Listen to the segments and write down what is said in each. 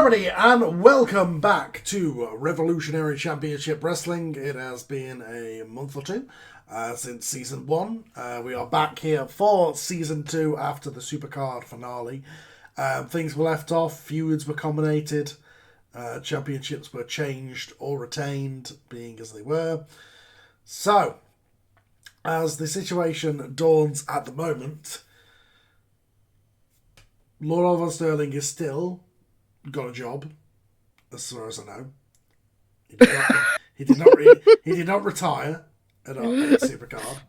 everybody, and welcome back to Revolutionary Championship Wrestling. It has been a month or two since Season 1. We are back here for Season 2 after the Supercard finale. Things were left off, feuds were culminated, championships were changed or retained, being as they were. So, as the situation dawns at the moment, Lord Oliver Sterling is still got a job, as far as I know. He did not retire at Supercard,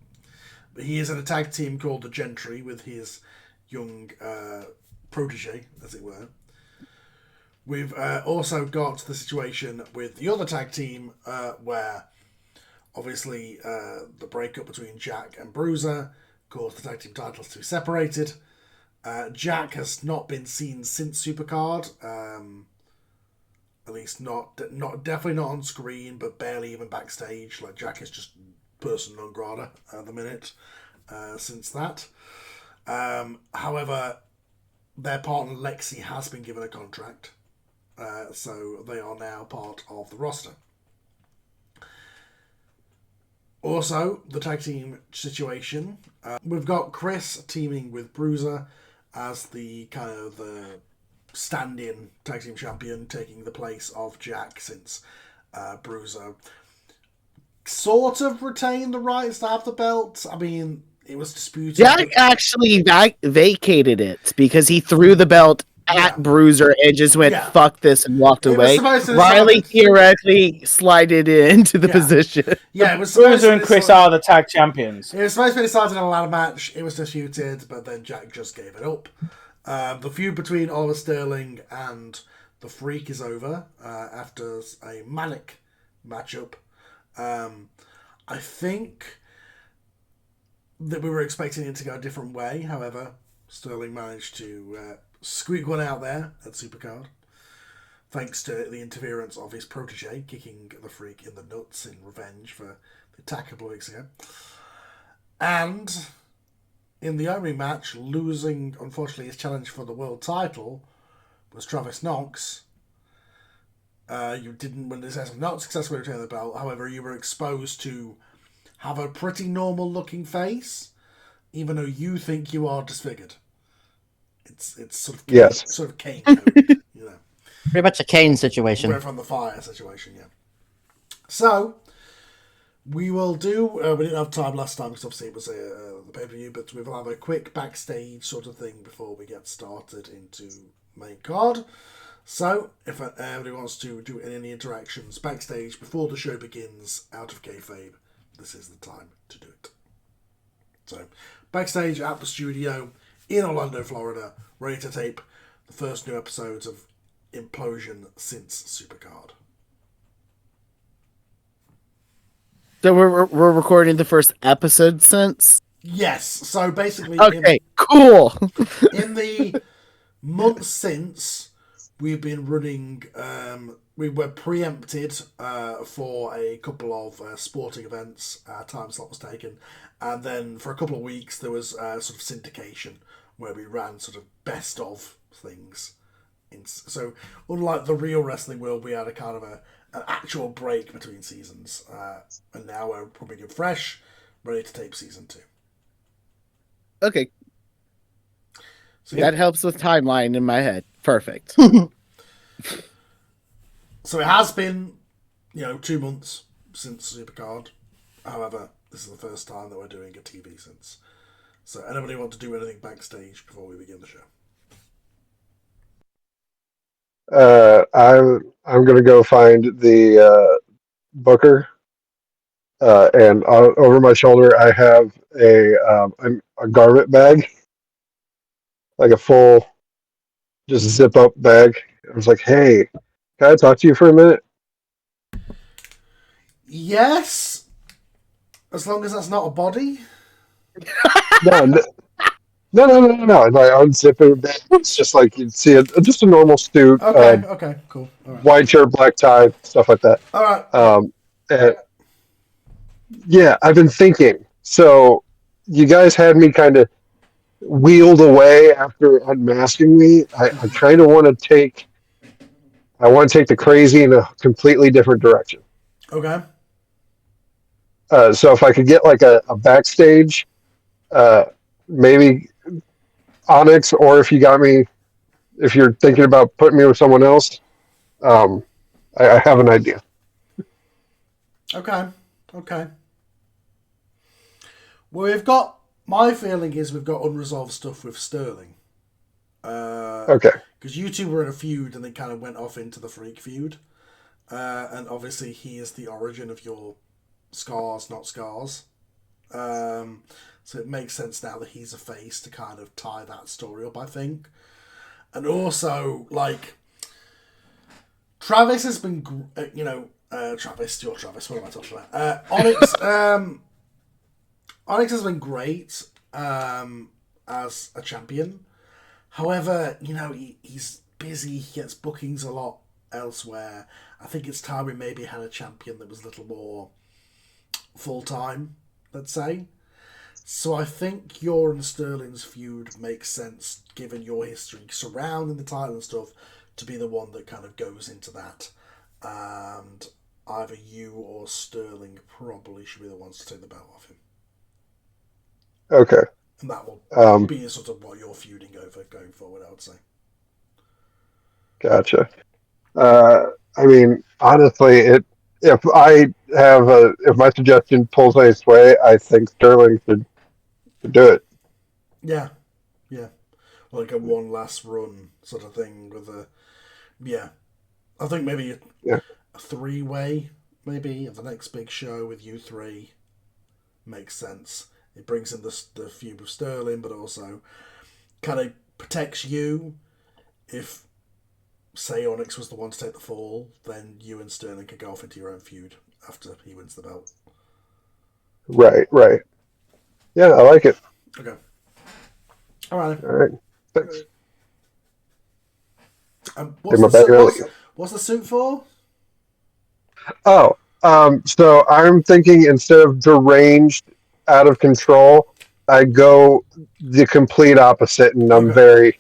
but he is in a tag team called the Gentry with his young protege, as it were. We've also got the situation with the other tag team where obviously the breakup between Jack and Bruiser caused the tag team titles to be separated. Jack has not been seen since Supercard, at least definitely not on screen, but barely even backstage. Like, Jack is just person non grata at the minute since that. However, their partner Lexi has been given a contract, so they are now part of the roster. Also, the tag team situation. We've got Chris teaming with Bruiser as the kind of the stand-in tag team champion, taking the place of Jack since Bruiser sort of retained the rights to have the belt. I mean, it was disputed. Jack actually vacated it because he threw the belt at Bruiser and just went, fuck this, and walked away. Riley theoretically slided into the position. Yeah, it was Bruiser and Chris are the tag champions. It was supposed to be decided in a ladder match. It was disputed, but then Jack just gave it up. The feud between Oliver Sterling and the Freak is over after a manic matchup. I think that we were expecting it to go a different way. However, Sterling managed to squeak one out there at Supercard, thanks to the interference of his protege, kicking the Freak in the nuts in revenge for the attack a couple of weeks ago. And in the opening match, losing, unfortunately, his challenge for the world title was Travis Knox. You didn't win this, not successfully retain the belt. However, you were exposed to have a pretty normal-looking face, even though you think you are disfigured. It's sort of Kane, sort of Kane code, you know. Pretty much a Kane situation. We're from the fire situation, yeah. So we will do. We didn't have time last time because obviously it was the pay-per-view, but we will have a quick backstage sort of thing before we get started into main card. So if anybody wants to do any interactions backstage before the show begins, out of kayfabe, this is the time to do it. So backstage at the studio in Orlando, Florida, ready to tape the first new episodes of Implosion since Supercard. So we're recording the first episode since? Yes. So basically... Okay, cool. In the months since, we've been running... we were preempted for a couple of sporting events. Time slot was taken. And then for a couple of weeks, there was sort of syndication, where we ran sort of best of things. So, unlike the real wrestling world, we had a kind of an actual break between seasons. And now we're coming in fresh, ready to tape season 2. Okay. So, yeah. That helps with timeline in my head. Perfect. So it has been, 2 months since Supercard. However, this is the first time that we're doing a TV since. So, anybody want to do anything backstage before we begin the show? I'm going to go find the booker, and over my shoulder I have a garment bag, like a full, just zip up bag. I was like, "Hey, can I talk to you for a minute?" Yes, as long as that's not a body. No. Like, unzip it. It's just like you'd see just a normal suit. Okay, cool. All right. White shirt, black tie, stuff like that. All right. And, yeah, I've been thinking. So you guys had me kind of wheeled away after unmasking me. I kind of want to take I want to take the crazy in a completely different direction. Okay. So if I could get like a backstage, maybe Onyx, or if you're thinking about putting me with someone else, I have an idea. Okay. Well, my feeling is we've got unresolved stuff with Sterling. Okay. Because you two were in a feud and they kind of went off into the Freak feud. And obviously he is the origin of your scars, not scars. So it makes sense now that he's a face to kind of tie that story up, I think. And also, like, Travis has been, Travis, you're Travis, what am I talking about? Onyx has been great as a champion. However, he's busy, he gets bookings a lot elsewhere. I think it's time we maybe had a champion that was a little more full-time, let's say. So I think your and Sterling's feud makes sense, given your history surrounding the title and stuff, to be the one that kind of goes into that. And either you or Sterling probably should be the ones to take the belt off him. Okay. And that will be sort of what you're feuding over going forward, I would say. Gotcha. I mean, honestly, if my suggestion pulls any sway, I think Sterling should do it. Yeah. Like a one last run sort of thing with I think maybe a three-way, maybe, of the next big show with you three makes sense. It brings in the feud with Sterling, but also kind of protects you. If, say, Onyx was the one to take the fall, then you and Sterling could go off into your own feud after he wins the belt. Right. Yeah, I like it. Okay. All right. Thanks. What's the suit for? Oh, so I'm thinking instead of deranged, out of control, I go the complete opposite, and I'm very...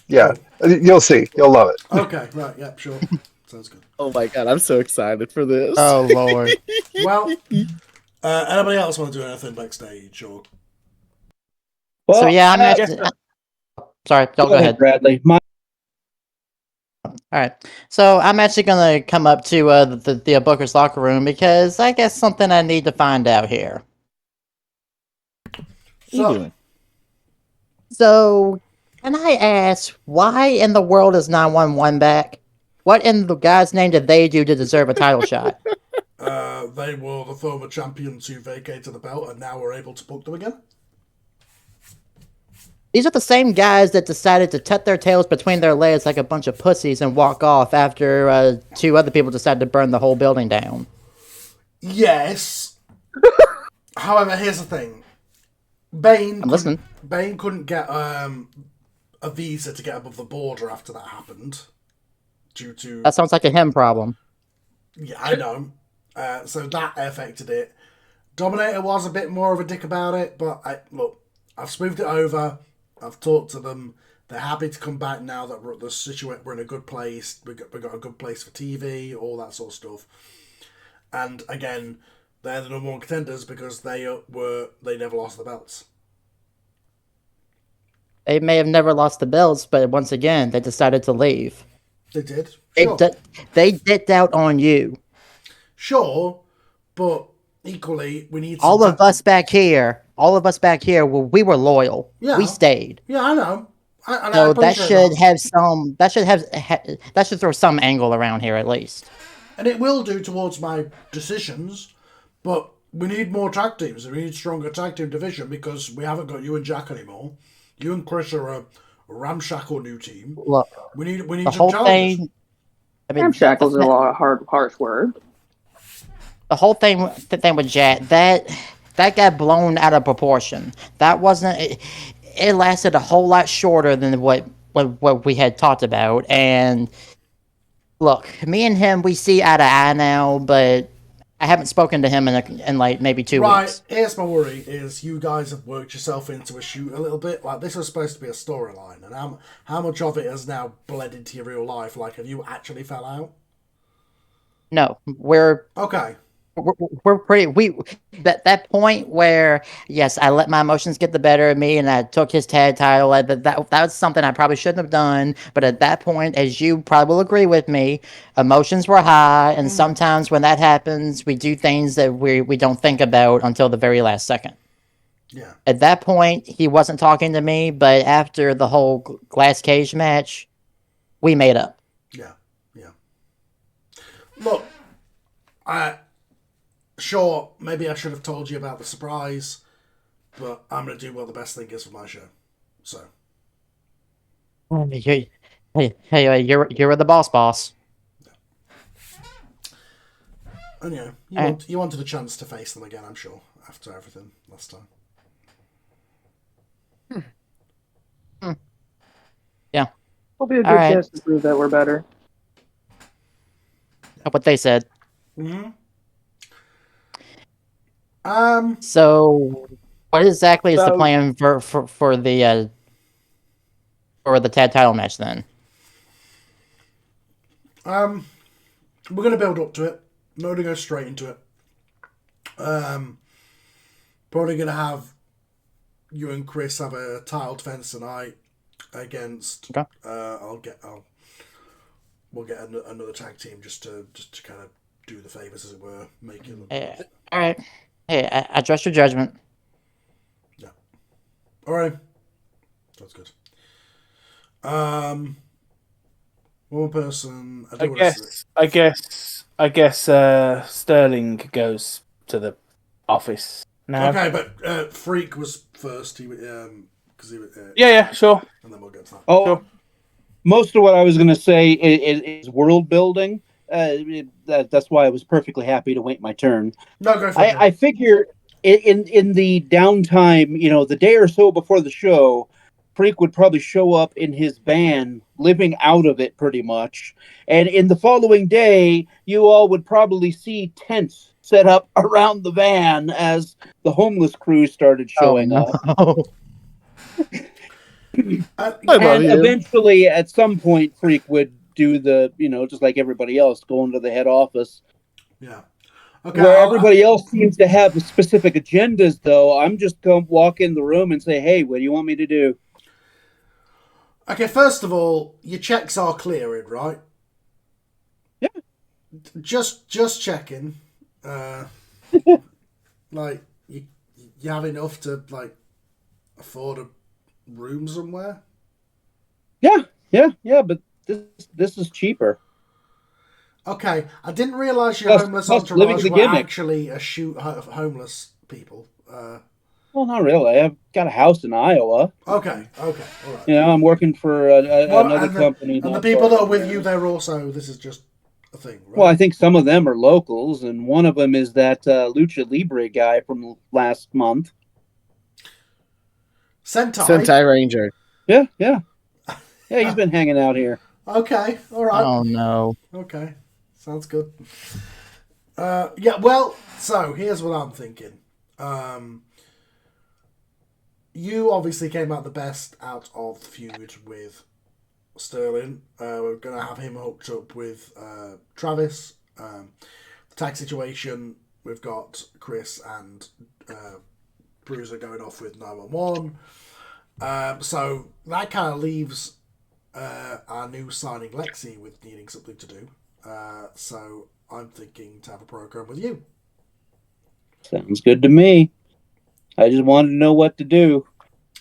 Yeah, you'll see. You'll love it. Okay, right, yeah, sure. Sounds good. Oh my god, I'm so excited for this. Oh, Lord. Well, anybody else want to do anything backstage? Or... Well, so, yeah, I'm actually... Sorry, go ahead. Bradley. All right. So I'm actually going to come up to the Booker's locker room because I guess something I need to find out here. So, can I ask, why in the world is 911 back? What in the guy's name did they do to deserve a title shot? They were the former champions who vacated the belt and now we're able to book them again. These are the same guys that decided to tuck their tails between their legs like a bunch of pussies and walk off after two other people decided to burn the whole building down. Yes. However, here's the thing. Bane couldn't get a visa to get above the border after that happened. Due to... That sounds like a him problem. Yeah, I know. So that affected it. Dominator was a bit more of a dick about it, but I've smoothed it over. I've talked to them. They're happy to come back now that we're in a good place. We got a good place for TV, all that sort of stuff. And again, they're the number one contenders because they never lost the belts. They may have never lost the belts, but once again, they decided to leave. They did. Sure. They dipped out on you. Sure, but equally, we need all of us back here, we were loyal. Yeah. We stayed. Yeah, I know. So that should throw some angle around here at least. And it will do towards my decisions, but we need more tag teams. We need stronger tag team division because we haven't got you and Jack anymore. You and Chris are a ramshackle new team. Look, we need the whole challenges. thing. Ramshackle's a lot of harsh word. The whole thing with Jack, that got blown out of proportion. That wasn't. It lasted a whole lot shorter than what we had talked about. And look, me and him, we see eye to eye now. But I haven't spoken to him in like maybe 2 right, weeks. here's my worry, is you guys have worked yourself into a shoot a little bit. Like, this was supposed to be a storyline, and how much of it has now bled into your real life? Like, have you actually fell out? No, we're Okay. we're pretty that point where yes, I let my emotions get the better of me and I took his tag title. That was something I probably shouldn't have done. But at that point, as you probably will agree with me, emotions were high, and sometimes when that happens, we do things that we don't think about until the very last second. Yeah. At that point, he wasn't talking to me, but after the whole glass cage match, we made up. Yeah. Yeah. Look, sure, maybe I should have told you about the surprise, but I'm going to do what the best thing is for my show. So. Hey, you're the boss. And yeah, you wanted a chance to face them again, I'm sure, after everything last time. Yeah. It'll be a good chance to prove that we're better. That's what they said. Mm-hmm. So, what exactly is the plan for the tag title match then? We're going to build up to it. I'm not going to go straight into it. Probably going to have you and Chris have a title defense tonight against. Okay. We'll get another tag team just to kind of do the favors, as it were, making them. All right. Hey, I trust your judgment. Yeah. All right. That's good. One person. I guess Sterling goes to the office now. Okay, but Freak was first. Because he yeah, sure. And then we'll get to that. Oh, Sure. Most of what I was going to say is world building. That's why I was perfectly happy to wait my turn. No, go for it. I figure in the downtime, the day or so before the show, Freak would probably show up in his van, living out of it pretty much. And in the following day, you all would probably see tents set up around the van as the homeless crew started showing up. And eventually, at some point, Freak would do the, just like everybody else, go into the head office. Yeah. Okay. Where everybody else seems to have specific agendas, though, I'm just going to walk in the room and say, hey, what do you want me to do? Okay, first of all, your checks are cleared, right? Yeah. Just checking. Like, you have enough to, like, afford a room somewhere? Yeah, but this is cheaper. Okay, I didn't realise your homeless entourage were actually a shoot homeless people. Well, not really. I've got a house in Iowa. Okay, all right. I'm working for another company. And the people that are with you, they're also, this is just a thing, right? Well, I think some of them are locals, and one of them is that Lucha Libre guy from last month. Sentai Ranger. Yeah, he's been hanging out here. Okay, all right. Oh, no. Okay, sounds good. Yeah, well, so here's what I'm thinking. You obviously came out the best out of the feud with Sterling. We're going to have him hooked up with Travis. The tag situation, we've got Chris and Bruiser going off with 911. So that kind of leaves our new signing Lexi with needing something to do. So I'm thinking to have a program with you. Sounds good to me. I just wanted to know what to do.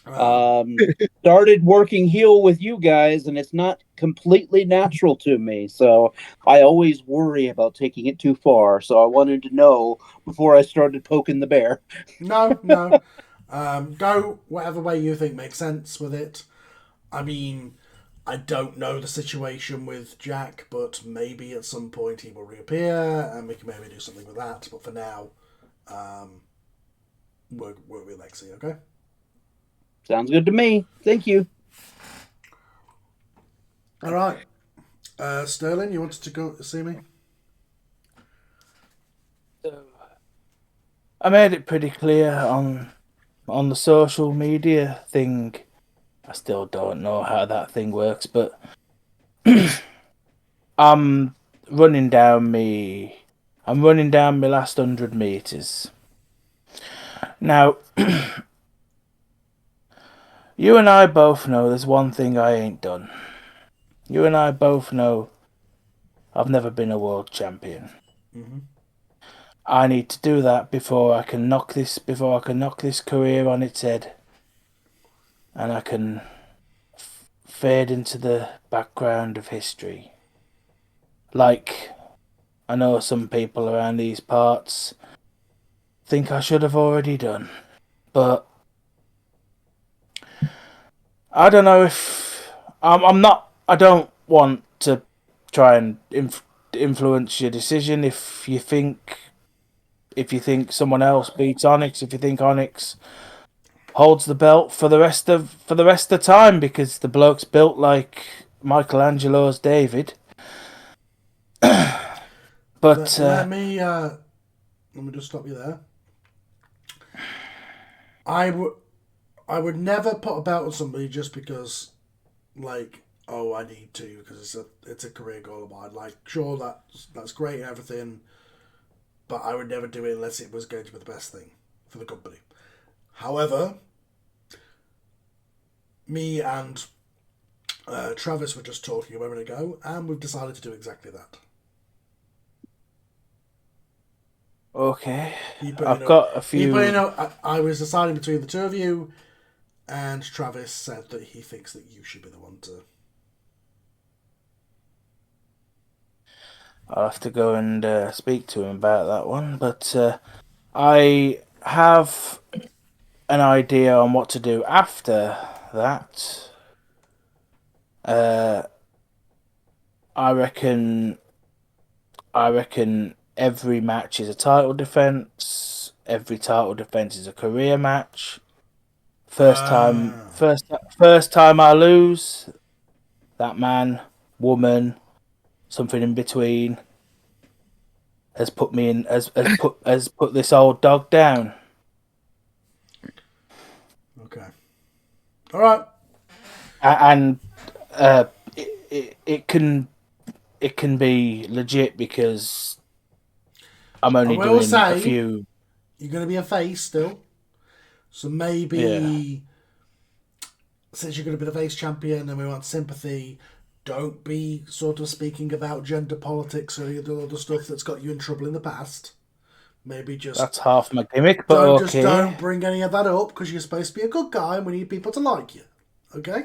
Started working heel with you guys, and it's not completely natural to me. So I always worry about taking it too far. So I wanted to know before I started poking the bear. No. Go whatever way you think makes sense with it. I mean, I don't know the situation with Jack, but maybe at some point he will reappear, and we can maybe do something with that. But for now, work with Lexi, okay? Sounds good to me. Thank you. All right. Sterling, you wanted to go see me? I made it pretty clear on the social media thing. I still don't know how that thing works, but I'm running down me last 100 meters. Now, you and I both know there's one thing I ain't done. You and I both know I've never been a world champion. Mm-hmm. I need to do that before I can knock this career on its head, and I can fade into the background of history. Like, I know some people around these parts think I should have already done, but I don't know if I'm not. I don't want to try and influence your decision. If you think someone else beats Onyx, if you think Onyx holds the belt for the rest of the time, because the bloke's built like Michelangelo's David. But let me just stop you there. I would never put a belt on somebody just because, like, oh, I need to, because it's a career goal of mine. Like, sure, that's great and everything, but I would never do it unless it was going to be the best thing for the company. However, me and Travis were just talking a moment ago, and we've decided to do exactly that. Okay, I've got a few. I was deciding between the two of you, and Travis said that he thinks that you should be the one to. I'll have to go and speak to him about that one, but I have an idea on what to do after that. I reckon every match is a title defense. Every title defense is a career match. First time I lose, that man, woman, something in between, has put this old dog down. Okay. All right. And it can be legit, because I'm only doing a few. You're going to be a face still, so maybe since you're going to be the face champion and we want sympathy, don't be sort of speaking about gender politics or any other stuff that's got you in trouble in the past. Maybe just that's half my gimmick, but okay. Just don't bring any of that up, because you're supposed to be a good guy and we need people to like you. Okay?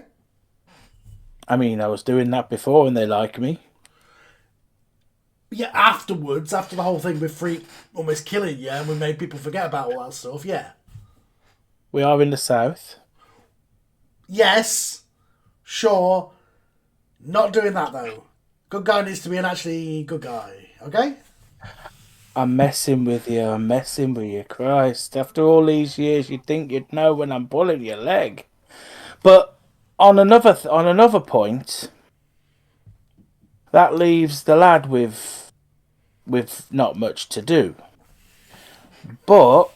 I mean, I was doing that before and they like me. Yeah, afterwards, after the whole thing with Freak almost killing you and we made people forget about all that stuff, yeah. We are in the South. Yes, sure. Not doing that, though. Good guy needs to be an actually good guy, okay? I'm messing with you, Christ. After all these years, you'd think you'd know when I'm pulling your leg. But on another point, that leaves the lad with not much to do. But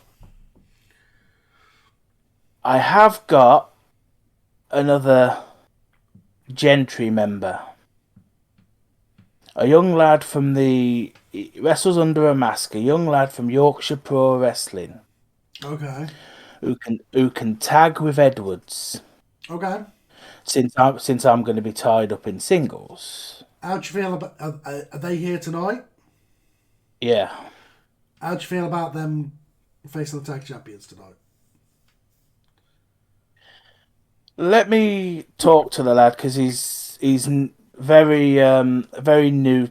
I have got another Gentry member. A young lad he wrestles under a mask, a young lad from Yorkshire Pro Wrestling. Okay. Who can tag with Edwards. Okay. Since I'm going to be tied up in singles. How do you feel about... Are they here tonight? Yeah. How do you feel about them facing the tag champions tonight? Let me talk to the lad, because he's very new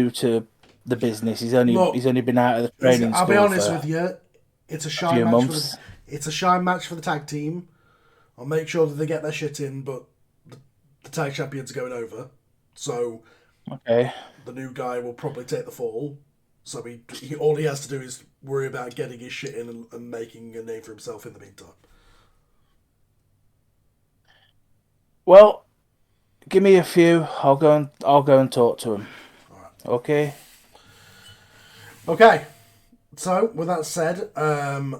to the business. He's only been out of the training school. I'll be honest with you, it's a shy match. It's a shy match for the tag team. I'll make sure that they get their shit in, but the tag champions are going over. So okay, the new guy will probably take the fall. So he all he has to do is worry about getting his shit in and making a name for himself in the meantime. Well, give me a few. I'll go and talk to him. All right. Okay. Okay. So, with that said,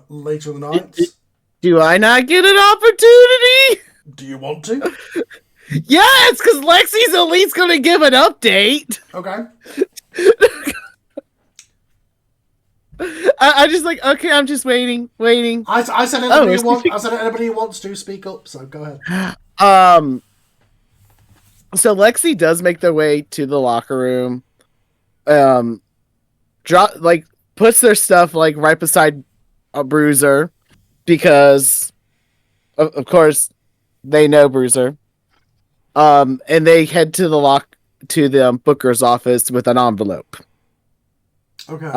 later in the night... Do I not get an opportunity? Do you want to? Yes, because Lexi's at least going to give an update. Okay. I just like, okay, I'm just waiting. I said anybody who wants to speak up, so go ahead. So Lexi does make their way to the locker room. Puts their stuff like right beside a Bruiser because of course they know Bruiser. And they head to the Booker's office with an envelope. Okay.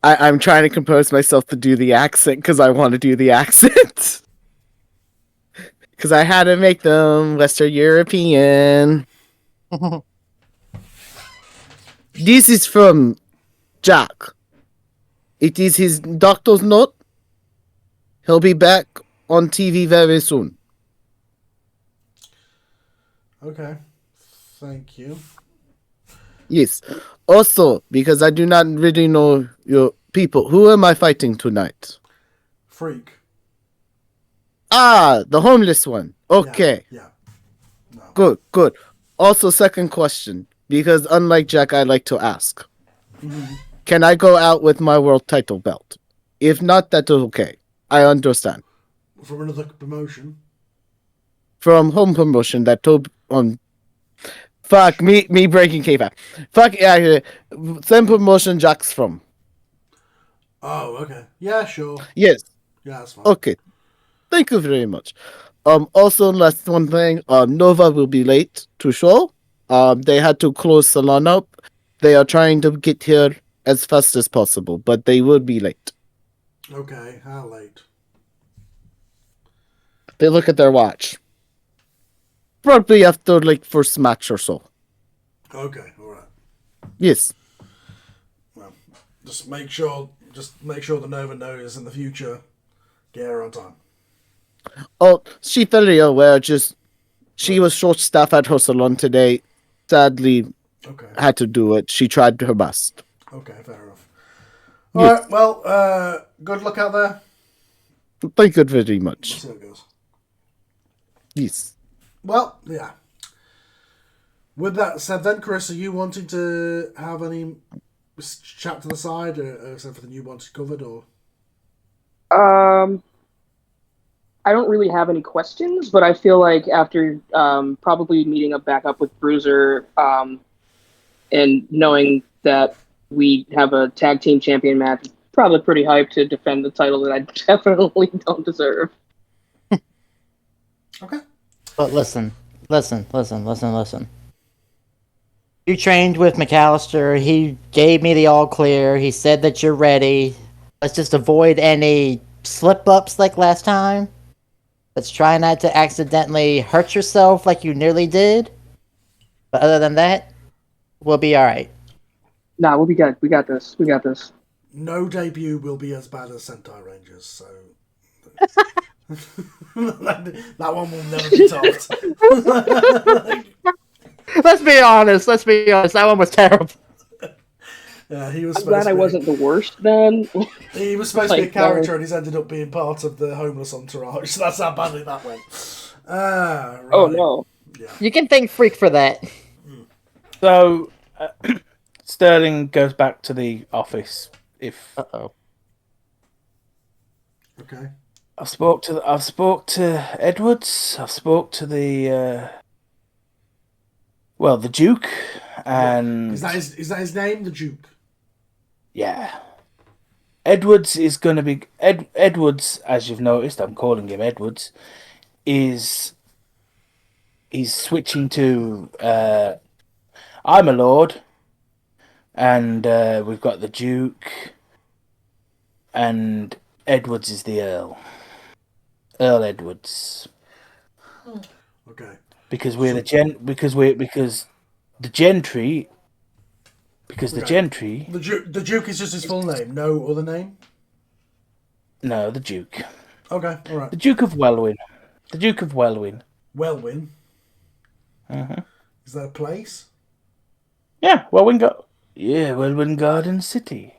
I'm trying to compose myself to do the accent because I want to do the accent. Because I had to make them Western European. This is from Jack. It is his doctor's note. He'll be back on TV very soon. Okay. Thank you. Yes. Also, because I do not really know your people, who am I fighting tonight? Freak. Ah, the homeless one. Okay. Yeah. No. Good. Also, second question, because unlike Jack, I like to ask. Mm-hmm. Can I go out with my world title belt? If not, that's okay. I understand. From another promotion? From home promotion that told on... Fuck, me breaking kayfabe. Fuck, yeah, same promotion Jack's from. Oh, okay. Yeah, sure. Yes. Yeah, that's fine. Okay. Thank you very much. Also, last one thing, Nova will be late to show. They had to close salon up. They are trying to get here as fast as possible, but they will be late. Okay, how late? They look at their watch. Probably after, first match or so. Okay, alright. Yes. Well, just make sure the Nova knows in the future. Get her on time. Oh, she's very aware, she was short-staffed at her salon today. Sadly, had to do it. She tried her best. Okay, fair enough. Alright, well, good luck out there. Thank you very much. We'll see how it goes. Yes. Well, yeah. With that said then, Chris, are you wanting to have any chat to the side, or is everything you wanted covered, or? I don't really have any questions, but I feel like after probably meeting back up with Bruiser and knowing that we have a tag team champion match, probably pretty hyped to defend the title that I definitely don't deserve. Okay. But listen. You trained with McAllister. He gave me the all clear. He said that you're ready. Let's just avoid any slip-ups like last time. Let's try not to accidentally hurt yourself like you nearly did. But other than that, we'll be alright. Nah, we'll be good. We got this. No debut will be as bad as Sentai Rangers, so... that one will never be topped. Let's be honest. That one was terrible. Yeah, he was. I'm glad I wasn't the worst then. He was supposed to be a character, and he's ended up being part of the homeless entourage. So that's how badly that went. Right. Oh no! Yeah. You can thank Freak for that. So Sterling goes back to the office. Uh-oh. Okay. I've spoke to Edwards. I've spoke to the Duke, and is that his name, the Duke? Yeah. Edwards is going to be Edwards, as you've noticed. I'm calling him Edwards. He's switching to I'm a Lord, and we've got the Duke, and Edwards is the Earl. Earl Edwards. Okay. Because we're because the Gentry. Because the Gentry. The Duke is just his full name. No other name. No, the Duke. Okay, all right. The Duke of Welwyn. The Duke of Welwyn. Welwyn. Mm-hmm. Is that a place? Yeah, Welwyn Yeah, Welwyn Garden City.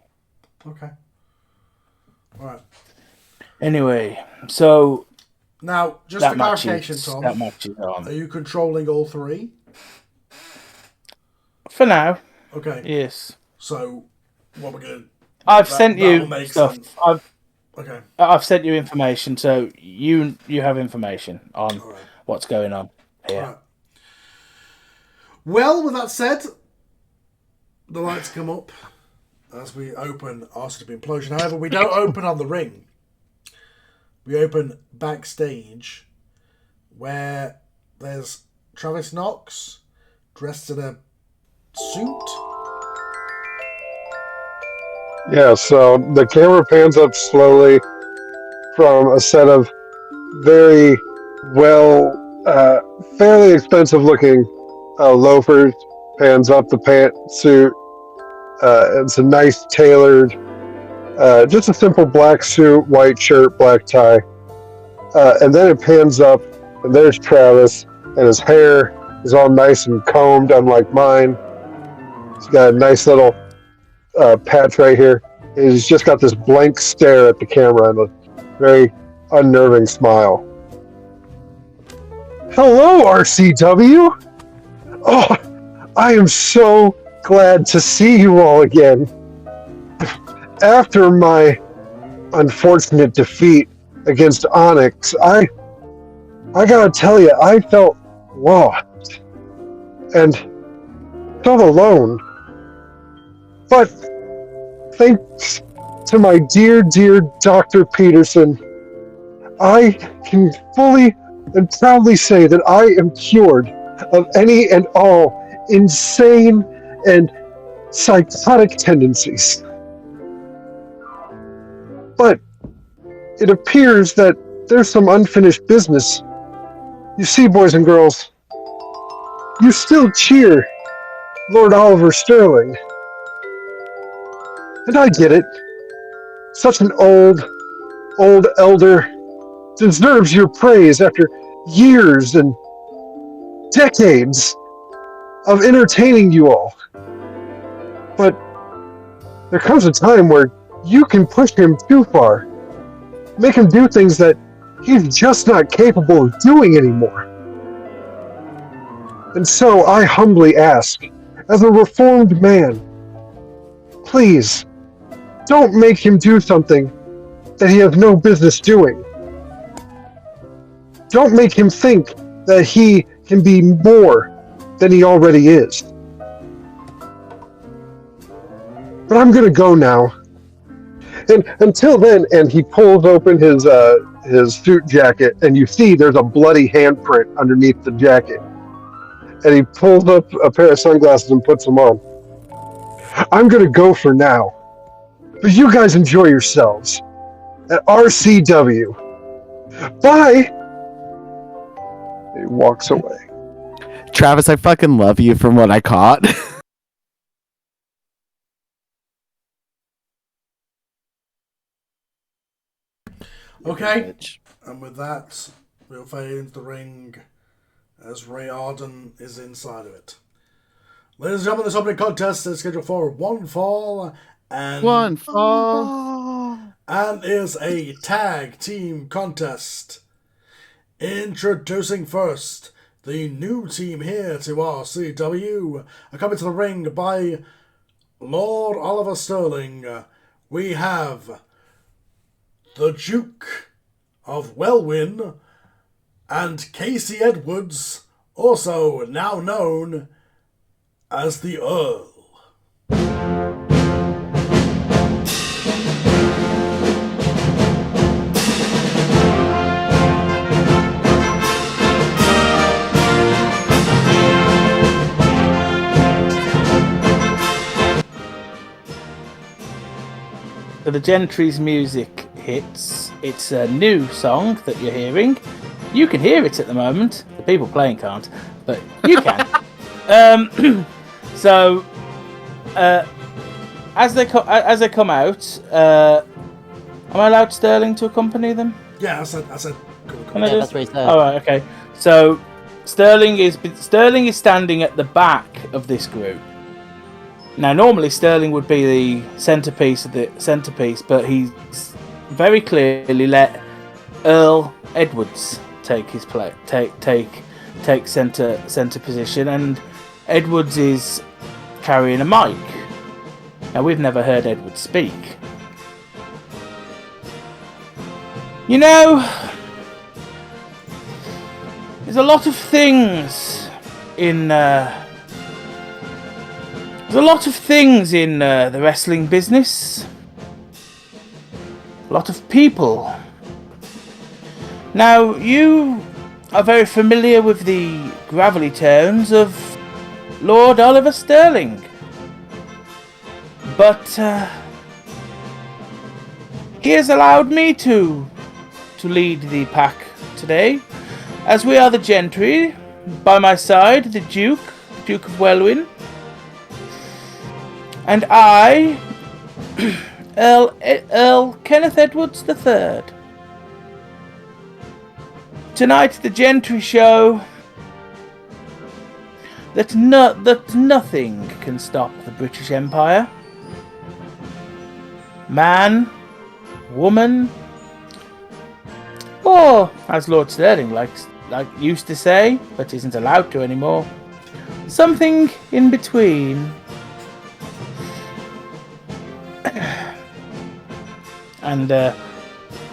Okay. All right. Anyway, so Now, just that for match clarification, is Tom, that match is on are you controlling all three? for now. Okay. Yes, So, what we're going to... I've sent that'll you make stuff. sense. I've Okay. sent you information, so you have information on All right. what's going on here. All right. Well, with that said, the lights come up as we open RCW Implosion. However, we don't open on the ring. We open backstage where there's Travis Knox dressed in a suit. Yeah, so the camera pans up slowly from a set of very fairly expensive looking loafers, pans up the pantsuit. It's a nice tailored, just a simple black suit, white shirt, black tie. And then it pans up, and there's Travis, and his hair is all nice and combed, unlike mine. He's got a nice little patch right here. He's just got this blank stare at the camera and a very unnerving smile. Hello, RCW! Oh, I am so glad to see you all again. After my unfortunate defeat against Onyx, I gotta tell you, I felt lost and felt alone. But thanks to my dear Dr. Peterson, I can fully and proudly say that I am cured of any and all insane and psychotic tendencies. But it appears that there's some unfinished business. You see, boys and girls, you still cheer Lord Oliver Sterling. And I get it. Such an old elder deserves your praise after years and decades of entertaining you all. But there comes a time where you can push him too far. Make him do things that he's just not capable of doing anymore. And so I humbly ask, as a reformed man, please, don't make him do something that he has no business doing. Don't make him think that he can be more than he already is. But I'm gonna go now. And until then, and he pulls open his suit jacket, and you see there's a bloody handprint underneath the jacket. And he pulls up a pair of sunglasses and puts them on. I'm gonna go for now. But you guys enjoy yourselves at RCW. Bye! He walks away. Travis, I fucking love you from what I caught. Okay. And with that, we'll fade into the ring as Ray Arden is inside of it. Ladies and gentlemen, this opening contest is scheduled for one fall and is a tag team contest. Introducing first the new team here to RCW, coming to the ring by Lord Oliver Sterling. We have the Duke of Welwyn and Casey Edwards, also now known as the Earl. So the Gentry's music hits. It's a new song that you're hearing. You can hear it at the moment. The people playing can't, but you can. So as they come out, am I allowed Sterling to accompany them? Yeah, I said. That's what he said. All right, okay. So Sterling is standing at the back of this group. Now, normally Sterling would be the centerpiece, but he's very clearly let Earl Edwards take his play, take center position, and Edwards is carrying a mic. Now, we've never heard Edwards speak. You know, there's a lot of things in the wrestling business. A lot of people. Now, you are very familiar with the gravelly tones of Lord Oliver Sterling. But he has allowed me to lead the pack today, as we are the Gentry. By my side, the Duke of Welwyn, and I, Earl Kenneth Edwards III. Tonight, the Gentry show that nothing can stop the British Empire. Man, woman, or as Lord Sterling used to say, but isn't allowed to anymore, something in between. And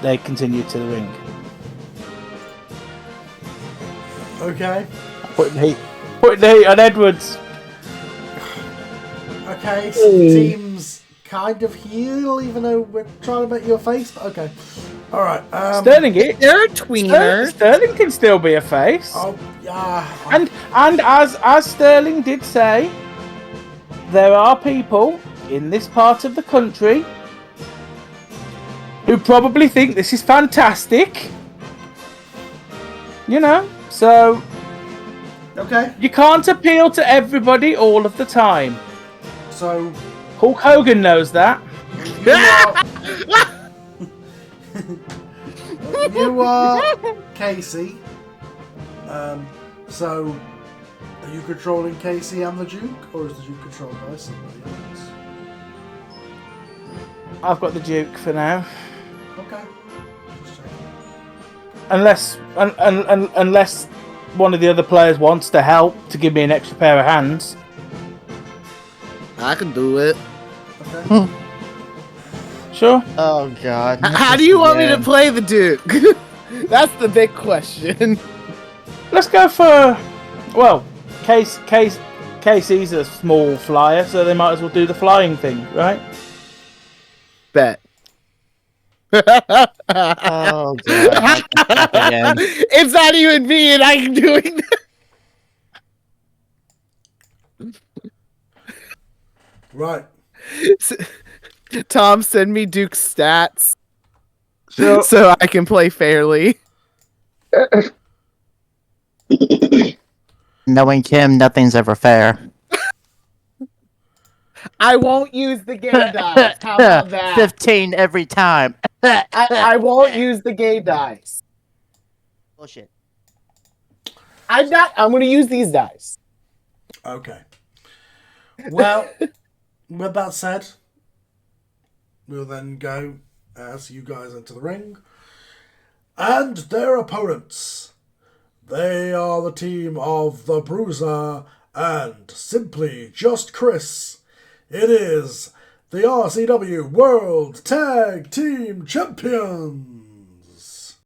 they continue to the ring. Okay. Putting the heat on Edwards. Okay, so the team's kind of heel, even though we're trying to make you a face. But okay. All right. Sterling, They're a tweener. Sterling can still be a face. Oh, yeah. And as Sterling did say, there are people in this part of the country who probably think this is fantastic. You know, so Okay. you can't appeal to everybody all of the time. So Hulk Hogan knows that. you are Casey. So are you controlling Casey and the Duke, or is the Duke controlled by somebody else? I've got the Duke for now. Okay. Just checking. Unless one of the other players wants to help to give me an extra pair of hands. I can do it. Okay. Sure. Oh God. How do you want me to play the Duke? That's the big question. Let's go for, well, Casey's a small flyer, so they might as well do the flying thing, right? Bet. Oh God. Again. It's not even me, and I'm doing that. Right. Tom, send me Duke's stats Sure. so I can play fairly. Knowing Kim, nothing's ever fair. I won't use the gay dice. How about that? 15 every time. I won't use the gay dice. Bullshit. I'm going to use these dice. Okay. Well, with that said, we'll then go as you guys enter the ring. And their opponents. They are the team of the Bruiser and Simply Just Chris. It is the RCW World Tag Team Champions.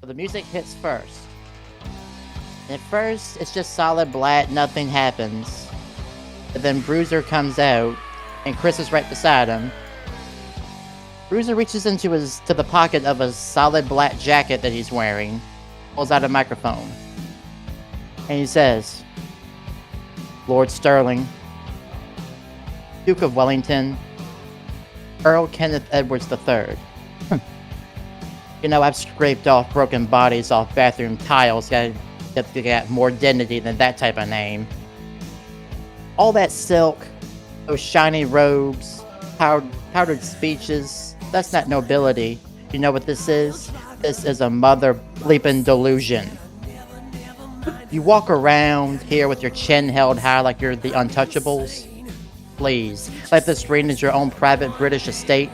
So the music hits first. At first, it's just solid black, nothing happens. But then Bruiser comes out, and Chris is right beside him. Bruiser reaches into the pocket of a solid black jacket that he's wearing, pulls out a microphone, and he says, Lord Sterling, Duke of Wellington, Earl Kenneth Edwards III. You know, I've scraped off broken bodies off bathroom tiles, got more dignity than that type of name. All that silk, those shiny robes, Powdered speeches, that's not nobility. You know what this is? This is a mother bleeping delusion. You walk around here with your chin held high like you're the untouchables. Please, let this ring as your own private British estate.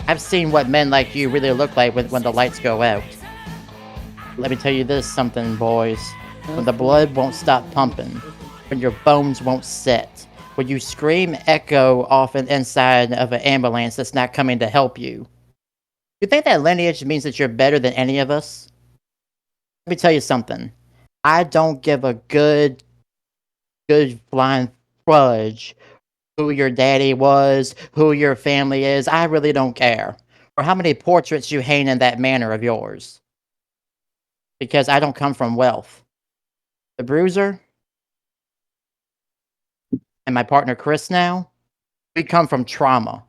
I've seen what men like you really look like when the lights go out. Let me tell you this something, boys. When the blood won't stop pumping, when your bones won't set, when you scream echo off an inside of an ambulance that's not coming to help you. You think that lineage means that you're better than any of us? Let me tell you something. I don't give a good flying fudge who your daddy was, who your family is. I really don't care. Or how many portraits you hang in that manor of yours. Because I don't come from wealth. The Bruiser and my partner Chris now, we come from trauma.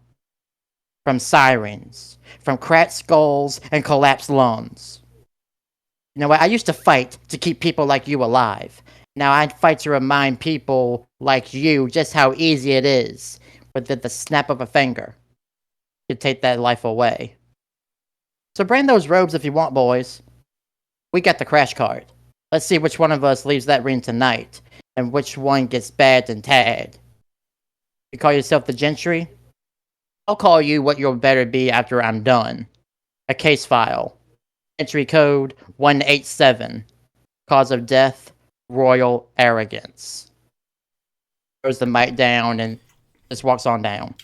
From sirens. From cracked skulls and collapsed lungs. You know what? I used to fight to keep people like you alive. Now I fight to remind people like you just how easy it is with the snap of a finger to take that life away. So bring those robes if you want, boys. We got the crash card. Let's see which one of us leaves that ring tonight, and which one gets bagged and tagged. You call yourself the Gentry? I'll call you what you'll better be after I'm done. A case file. Entry code 187. Cause of death, royal arrogance. Throws the mic down and just walks on down.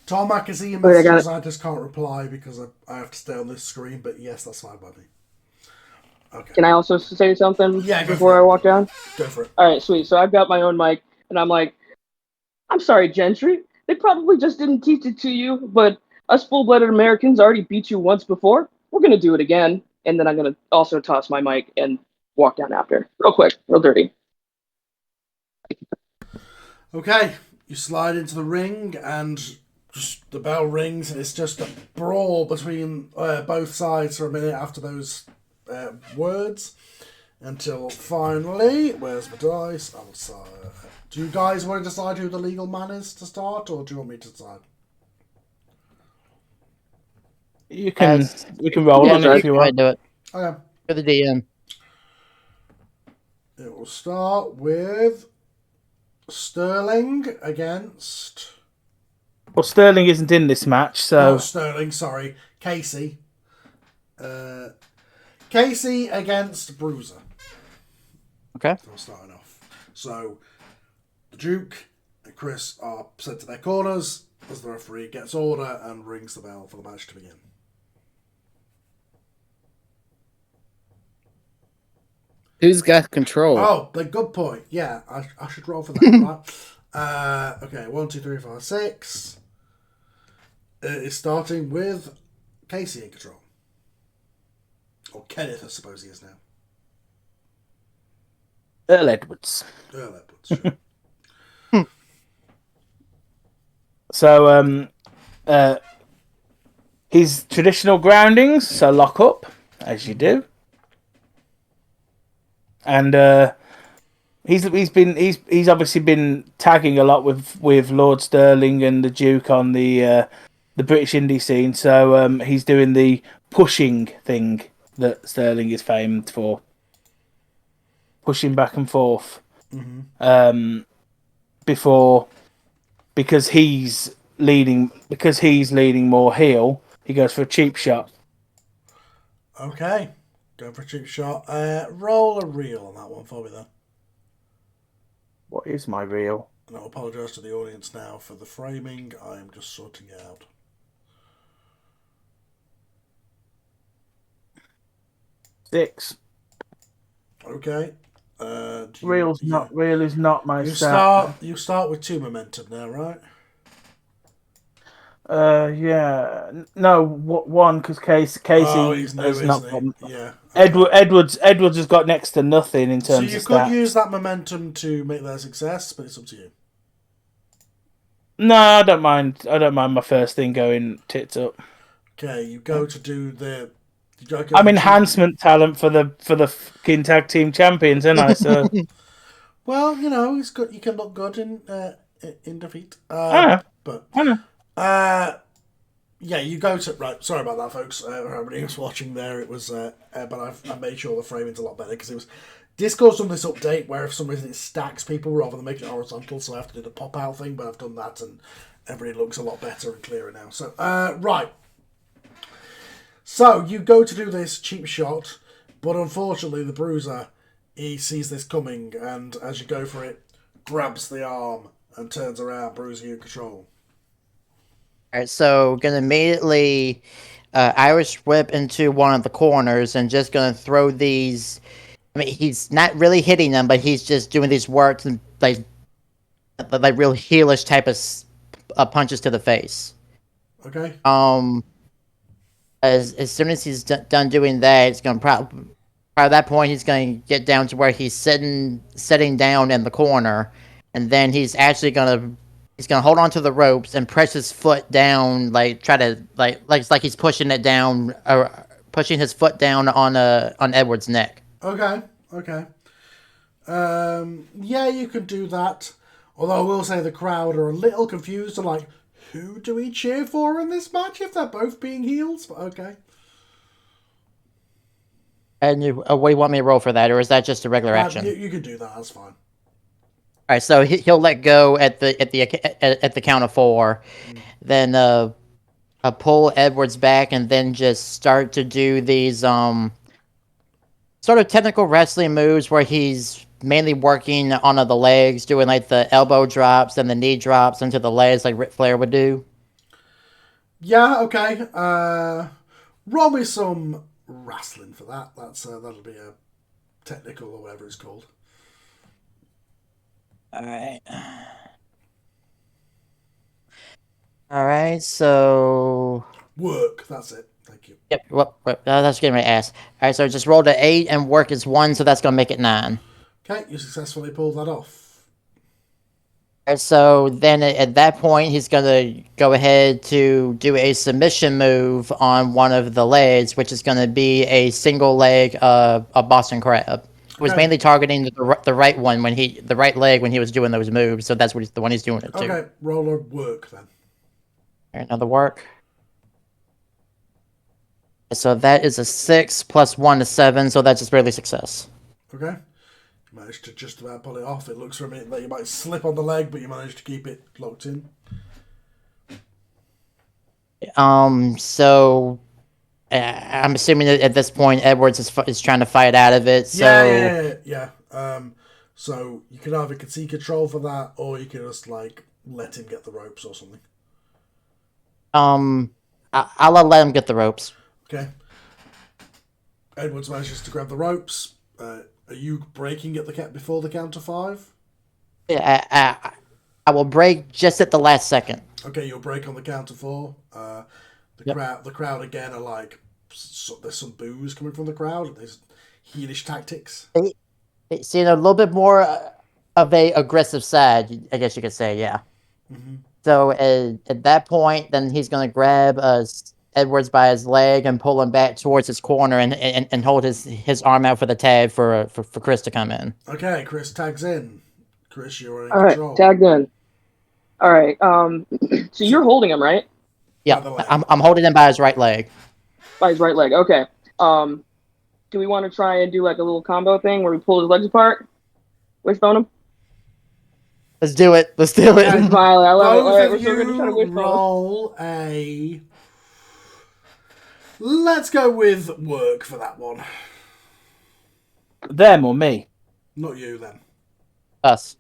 Tom, I can see your Okay, I got messages. it. I just can't reply because I have to stay on this screen. But yes, that's fine, buddy. Okay. Can I also say something Yeah, go before for I it. walk down? Go for it. All right, sweet. So I've got my own mic, and I'm like, I'm sorry, Gentry. They probably just didn't teach it to you, but us full-blooded Americans already beat you once before. We're gonna do it again, and then I'm gonna also toss my mic and walk down after, real quick, real dirty. Okay, you slide into the ring, and just the bell rings, and it's just a brawl between both sides for a minute after those words, until finally, where's my dice? Do you guys want to decide who the legal man is to start, or do you want me to decide? You can As- we can roll Yeah, on it sorry. if you Go ahead, want. do it. Okay, You're the DM. it will start with Sterling against... Well, Sterling isn't in this match, so Sterling, sorry. Casey. Casey against Bruiser. Okay. So we're starting off. So, the Duke and Chris are sent to their corners as the referee gets order and rings the bell for the match to begin. Who's got control? Oh, the good point. Yeah, I should roll for that, right? Okay, 1, 2, 3, 4, 6. It's starting with Casey in control. Or Kenneth, I suppose he is now. Earl Edwards. Earl Edwards, sure. So his traditional groundings, so lock up, as you do. And he's obviously been tagging a lot with Lord Sterling and the Duke on the British indie scene. So he's doing the pushing thing that Sterling is famed for, pushing back and forth. Mm-hmm. Because he's leading more heel, he goes for a cheap shot. Okay. Going for a cheap shot. Roll a reel on that one for me, then. What is my reel? And I'll apologise to the audience now for the framing. I am just sorting it out. Six. Okay. Reel is not my You stat. You start with 2 momentum now, right? Yeah. No, one because Casey he's new, has not isn't got. he? Yeah. Okay. Edwards has got next to nothing in So terms you of could stats. use that momentum to make that a success, but it's up to you. No, I don't mind. I don't mind my first thing going tits up. Okay, you go to do the. I'm enhancement talent for the fucking tag team champions, aren't I? So Well, you know, it's good. You can look good in defeat. I know. But I know. Yeah, you go to right. Sorry about that, folks. Everybody who's watching there, it was, but I made sure the framing's a lot better because it was Discord's done this update where if some reason it stacks people rather than making it horizontal, so I have to do the pop out thing. But I've done that, and everybody looks a lot better and clearer now. So, right. So you go to do this cheap shot, but unfortunately the bruiser he sees this coming, and as you go for it, grabs the arm and turns around, bruiser you in control. All right, so gonna immediately Irish whip into one of the corners and just gonna throw these. I mean, he's not really hitting them, but he's just doing these works and like real heelish type of punches to the face. Okay. As soon as he's done doing that, it's gonna probably by that point he's gonna get down to where he's sitting down in the corner, and then he's actually gonna hold on to the ropes and press his foot down, like try to it's like he's pushing it down, or pushing his foot down on Edward's neck. Okay. Yeah, you can do that. Although I will say the crowd are a little confused and like, who do we cheer for in this match if they're both being heels? But okay. And what do you want me to roll for that, or is that just a regular action? You can do that. That's fine. All right, so he'll let go at the count of 4, then pull Edwards back, and then just start to do these sort of technical wrestling moves where he's mainly working on the legs, doing like the elbow drops and the knee drops into the legs, like Ric Flair would do. Yeah. Okay. Roll me some wrestling for that. That'll be a technical or whatever it's called. All right, so work. That's it. Thank you. Yep. Well, that's getting ready to ask. All right, so just rolled an 8 and work is 1, so that's gonna make it 9. Okay, you successfully pulled that off. All right, so then at that point, he's gonna go ahead to do a submission move on one of the legs, which is gonna be a single leg, a Boston Crab. It was mainly targeting the right one the right leg when he was doing those moves, so that's the one he's doing it to. Okay, roll a work then. All right, another work. So that is a 6 plus 1 is 7, so that's just barely success. Okay. You managed to just about pull it off. It looks for a minute that you might slip on the leg, but you managed to keep it locked in. So I'm assuming that at this point Edwards is trying to fight out of it. So yeah. So you can either concede control for that, or you can just like let him get the ropes or something. I'll let him get the ropes. Okay. Edwards manages to grab the ropes. Are you breaking at before the count of 5? Yeah, I will break just at the last second. Okay, you'll break on the count of 4. The crowd again are like, there's some boos coming from the crowd. There's heelish tactics. See, a little bit more of a aggressive side, I guess you could say, yeah. Mm-hmm. So at that point, then he's going to grab Edwards by his leg and pull him back towards his corner and hold his arm out for the tag for Chris to come in. Okay, Chris tags in. Chris, you're in control. All right, tagged in. All right. So you're holding him, right? Yeah, I'm holding him by his right leg. By his right leg. Okay. Do we want to try and do like a little combo thing where we pull his legs apart? Wishbone him? Let's do it. Let's do it. I love it. All right, we're still going to try to wishbone. Roll a... Let's go with work for that one. Them or me? Not you, then. Us.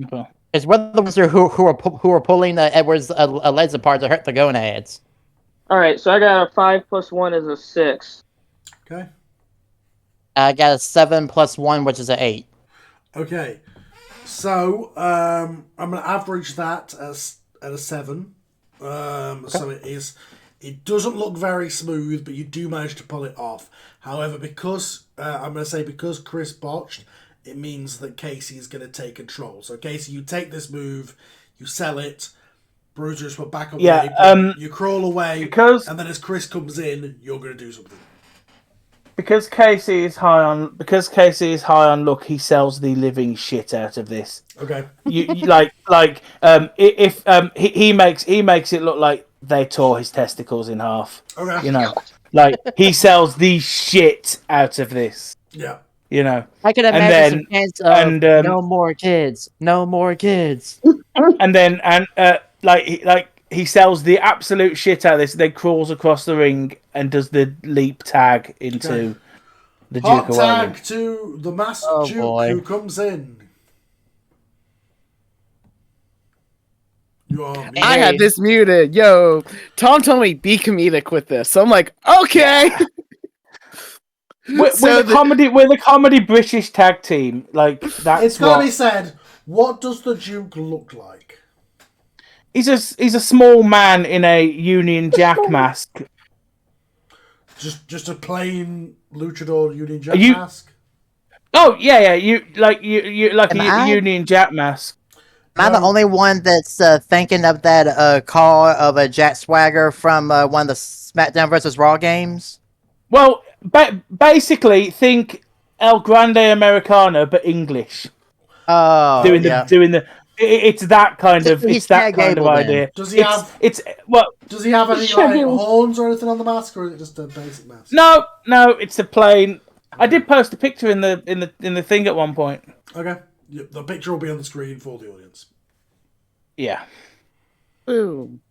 Okay. It's we're the ones who are pulling Edwards' legs apart to hurt the gonads. All right, so I got a 5 plus 1 is a 6. Okay. I got a 7 plus 1, which is an 8. Okay. So I'm going to average that at a 7. Okay. So it is. It doesn't look very smooth, but you do manage to pull it off. However, because because Chris botched, it means that Casey is going to take control. So Casey, you take this move, you sell it. Bruiser's put back on the apron, you crawl away, and then as Chris comes in, you're going to do something. because Casey is high on luck, he sells the living shit out of this. Okay. He makes it look like they tore his testicles in half. Okay. You know, like he sells the shit out of this. Yeah. You know, I could imagine some chants of no more kids, no more kids. He sells the absolute shit out of this, then crawls across the ring and does the leap tag into the Hot Duke of tag Wellington. to the masked Duke boy. who comes in. You are muted. I had this muted. Yo, Tom told me be comedic with this. So I'm like, okay. We're the comedy British tag team. Like that's It's gotta be said. What does the Duke look like? He's a small man in a Union Jack mask. Just a plain luchador Union Jack You- mask. Oh yeah, you like Am I- Union Jack mask. Am I the only one that's thinking of that call of a Jack Swagger from one of the SmackDown vs. Raw games? Well, basically think El Grande Americano but English. Oh, Doing the it's that kind of He's it's that Chad kind Gable, of then. idea. Does he have any like horns or anything on the mask, or is it just a basic mask? No, it's a plain. I did post a picture in the thing at one point. Okay. Yep, the picture will be on the screen for the audience. Yeah. Boom.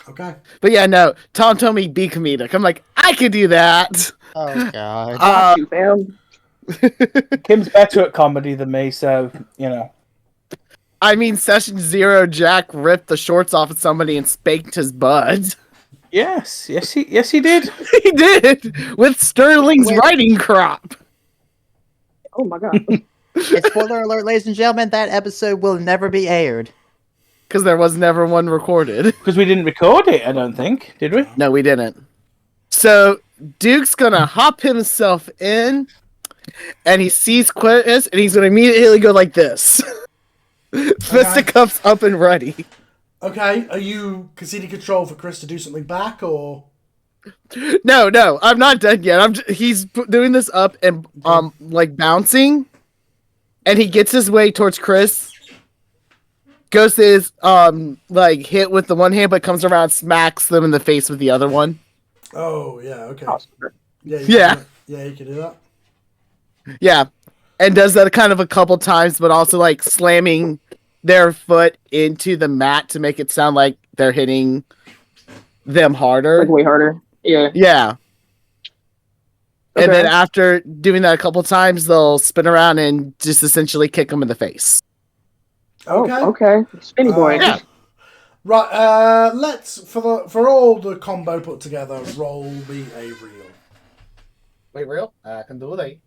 Okay. But yeah, no. Tom told me be comedic. I'm like, I could do that. Oh God. Got you, fam. Kim's better at comedy than me, so you know. I mean, Session Zero Jack ripped the shorts off of somebody and spanked his bud. Yes, he did. He did with Sterling's riding crop. Oh my god. And spoiler alert, ladies and gentlemen, that episode will never be aired. Because there was never one recorded. Because we didn't record it, I don't think, did we? No, we didn't. So Duke's gonna hop himself in, and he sees Quintus, and he's gonna immediately go like this. Fisticuffs up and ready. Okay, are you conceding control for Chris to do something back, or? No, I'm not done yet. He's doing this up and like bouncing, and he gets his way towards Chris. Goes to his like hit with the one hand, but comes around, smacks them in the face with the other one. Oh yeah, okay. Yeah, you can do that. Yeah, and does that kind of a couple times, but also like slamming their foot into the mat to make it sound like they're hitting them harder. Like way harder. Yeah. Yeah. Okay. And then after doing that a couple times, they'll spin around and just essentially kick them in the face. Okay. Oh, okay. Spinny boy. Yeah. Right. Let's for all the combo put together. Roll me a reel. Wait, real? I can do that.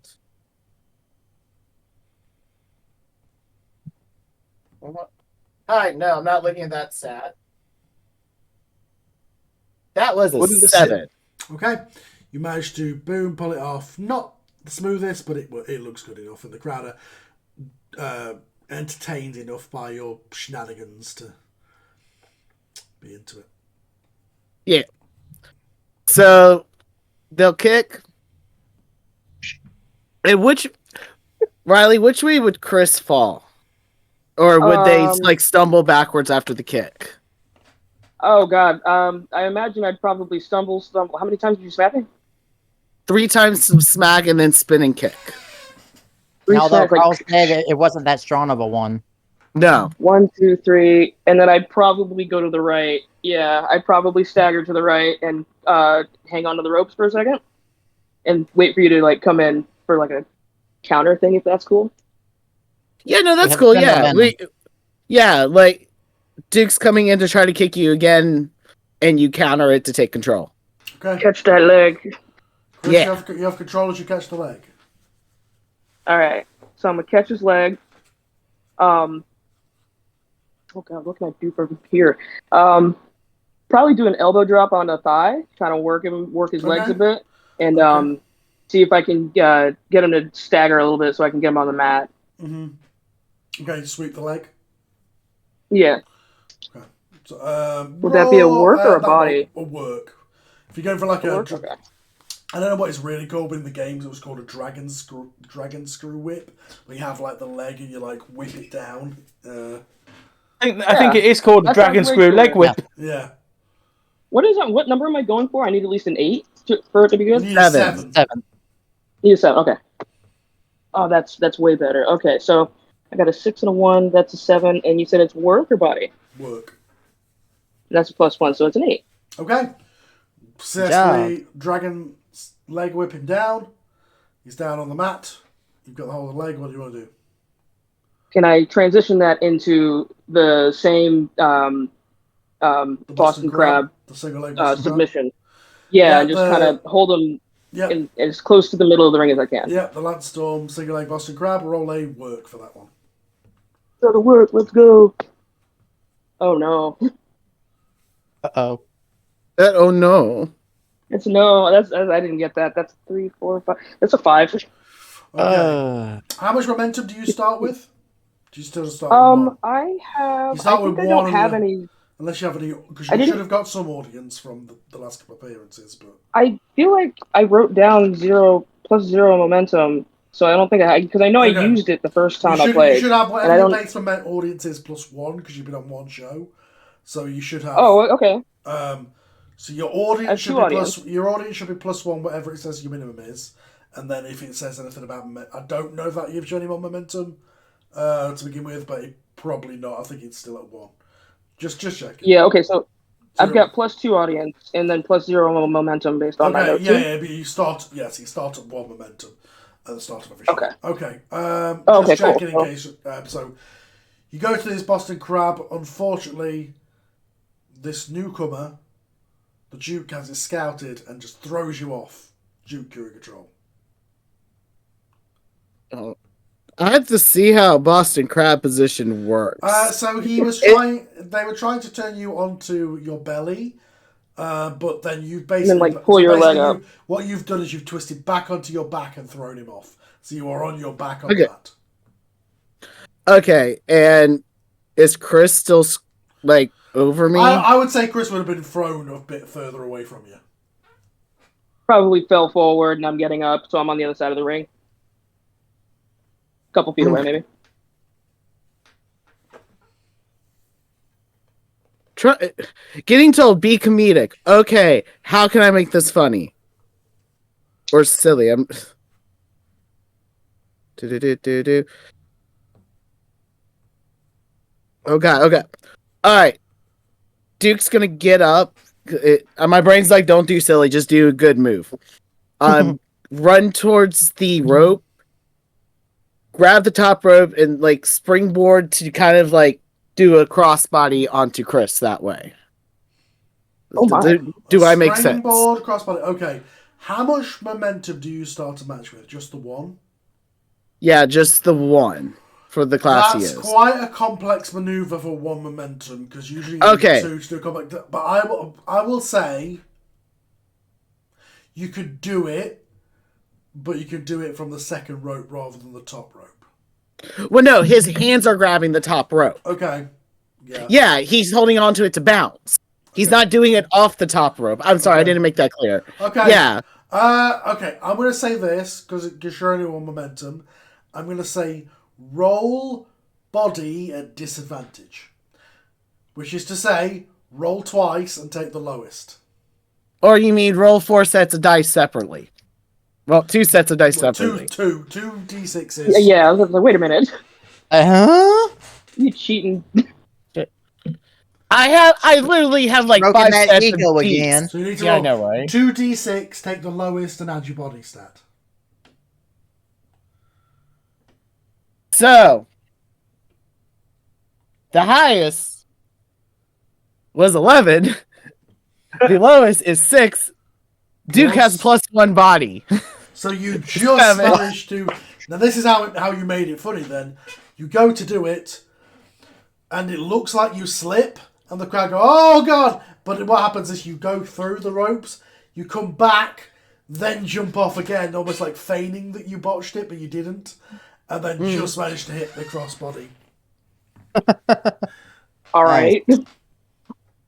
Hi, no, I'm not looking at that stat. That was a 7. Okay. You managed to pull it off. Not the smoothest, but it looks good enough, and the crowd are entertained enough by your shenanigans to be into it. Yeah. So they'll kick. And which way would Chris fall? Or would they like stumble backwards after the kick? Oh god. I imagine I'd probably stumble. How many times did you smack me? 3 times smack and then spin and kick. Although Carl said it wasn't that strong of a one. No. 1, 2, 3, and then I'd probably go to the right. Yeah, I'd probably stagger to the right and hang onto the ropes for a second, and wait for you to like come in for like a counter thing, if that's cool. Yeah, no, that's cool. Yeah, like Duke's coming in to try to kick you again, and you counter it to take control. Okay. Catch that leg. Chris, Yeah. you have control as you catch the leg. All right, so I'm gonna catch his leg. Oh god, what can I do from here? Probably do an elbow drop on the thigh, kind of work his legs a bit, and see if I can get him to stagger a little bit so I can get him on the mat. Mm-hmm. Okay, sweep the leg. Yeah. Okay. So, Would that be a work or a body? A work. If you're going for like a work? Okay. I don't know what it's really called, but in the games it was called a dragon screw whip. Where you have like the leg and you like whip it down. I think it is called That Dragon sounds way Screw Leg cooler. Whip. Yeah. What number am I going for? I need at least an 8 for it to be You good. need a 7. 7. Need a 7. Okay. Oh, that's way better. Okay, so I got a 6 and a 1. That's a 7, and you said it's work or body? Work. That's a +1, so it's an 8. Okay. Successfully dragon leg whip him down. He's down on the mat. You've got the whole of the leg. What do you want to do? Can I transition that into the same The Boston Crab the single leg Boston Crab. submission? Yeah, Yeah, and just kind of hold him Yep. in as close to the middle of the ring as I can. Yep, the Landstorm single leg Boston Crab. Roll a work for that one. Go to work. Let's go. Oh no, Uh-oh. Oh no. it's no. I didn't get that. That's 3, 4, 5. That's a 5. Okay. How much momentum do you start with? Do you still start with one? I have. You start I think with I don't one have and any. Unless you have any, because I you didn't- should have got some audience from the last couple of appearances, but I feel like I wrote down 0 + 0 momentum, so I don't think I because I know Okay. I used it the first time you I played. should have and whatever I your don't. base from audience is +1 because you've been on one show, so you should have. Oh, okay. So your audience Have should two be audience. your audience should be +1 whatever it says your minimum is, and then if it says anything about I don't know if that gives you any more momentum to begin with, but it probably not. I think it's still at 1. Just checking. Yeah. Okay. So I've So- got +2 audience and then +0 momentum based on my Okay, notes. yeah, but you start at 1 momentum at the start of every show. Okay. Okay. Okay, Just checking cool. in case. So you go to this Boston Crab. Unfortunately, this newcomer, the Duke, has it scouted and just throws you off. Duke, you're in control. Oh. I have to see how Boston Crab position works. So he was trying. They were trying to turn you onto your belly, but then you basically pull your leg up. What you've done is you've twisted back onto your back and thrown him off. So you are on your back on Okay. that. Okay, and is Chris still like over me? I would say Chris would have been thrown a bit further away from you. Probably fell forward and I'm getting up, so I'm on the other side of the ring. Couple feet away, maybe. Getting told be comedic. Okay, how can I make this funny or silly? I'm. Do. Oh god. Okay. All right. Duke's gonna get up. My brain's like, don't do silly. Just do a good move. Run towards the rope. Grab the top rope and like springboard to kind of like do a crossbody onto Chris that way. Oh my. Do I make sense? Springboard, crossbody. Okay. How much momentum do you start a match with? Just the one? Yeah, just the one for the class he That's is. quite a complex maneuver for one momentum because usually you Okay. need two to do a complex. But I will say you could do it, but you can do it from the second rope rather than the top rope. Well, no, his hands are grabbing the top rope. Okay. Yeah. Yeah, he's holding on to it to bounce. He's not doing it off the top rope. I'm sorry, I didn't make that clear. Okay. Yeah. Okay, I'm going to say this because it gives you only one momentum. I'm going to say roll body at disadvantage, which is to say roll twice and take the lowest. Or you mean roll 4 sets of dice separately? Well, 2 sets of dice separately. Two D6s. Yeah, I was like, wait a minute. You cheating. I literally have like Broken 5 that sets ego of dice. again. So you need to Yeah, I roll know, right? 2 D6, take the lowest, and add your body stat. So, the highest was 11. The lowest is 6. Duke has +1 body. So you just managed to. Now this is how you made it funny. Then you go to do it, and it looks like you slip, and the crowd go, "Oh God!" But what happens is you go through the ropes, you come back, then jump off again, almost like feigning that you botched it, but you didn't, and then just managed to hit the crossbody. All right.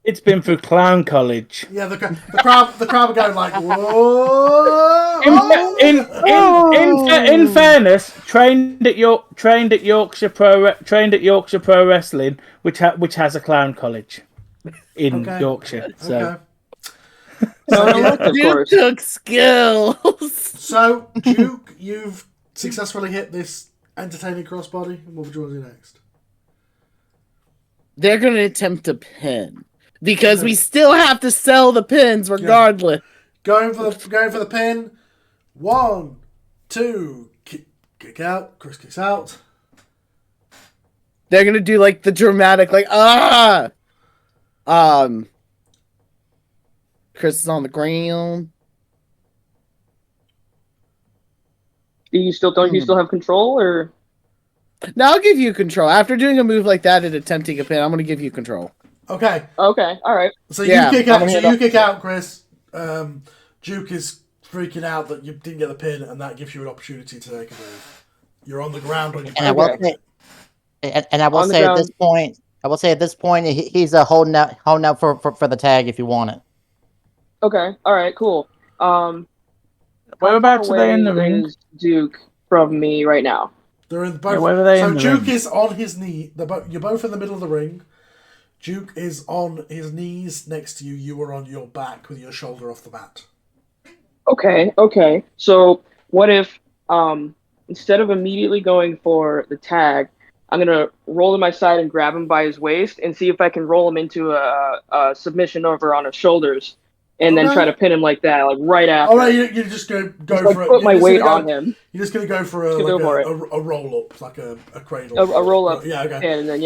It's been through clown college. Yeah, the crowd are going like, whoa. In fairness, trained at Yorkshire Pro Wrestling, which has a clown college in Yorkshire. So. Okay. Of course. Took skills. So, Duke, you've successfully hit this entertaining crossbody. What would you want to do next? They're going to attempt a pin because we still have to sell the pins regardless. Going for the pin. 1, 2, kick out. Chris kicks out. They're going to do like the dramatic, like, Chris is on the ground. Don't you still have control, or? No, I'll give you control. After doing a move like that and attempting a pin, I'm going to give you control. Okay. Okay. All right. So you kick out. So you kick out, Chris. Duke is freaking out that you didn't get the pin, and that gives you an opportunity to take a move. You're on the ground on your back. And I will say at this point, he's holding out for the tag if you want it. Okay. All right. Cool. Whereabouts are they in the ring? Is Duke from me right now? They're in both. Yeah, where are they so in the Duke ring? is on his knee. You're both in the middle of the ring. Duke is on his knees next to you. You are on your back with your shoulder off the mat. Okay. So what if instead of immediately going for the tag, I'm gonna roll to my side and grab him by his waist and see if I can roll him into a submission over on his shoulders, and then try to pin him like that, like right after. All right, you're just gonna go just, for it. Put my weight on him. You're just gonna go for a roll up, like a cradle. A roll up. Yeah. Okay. And then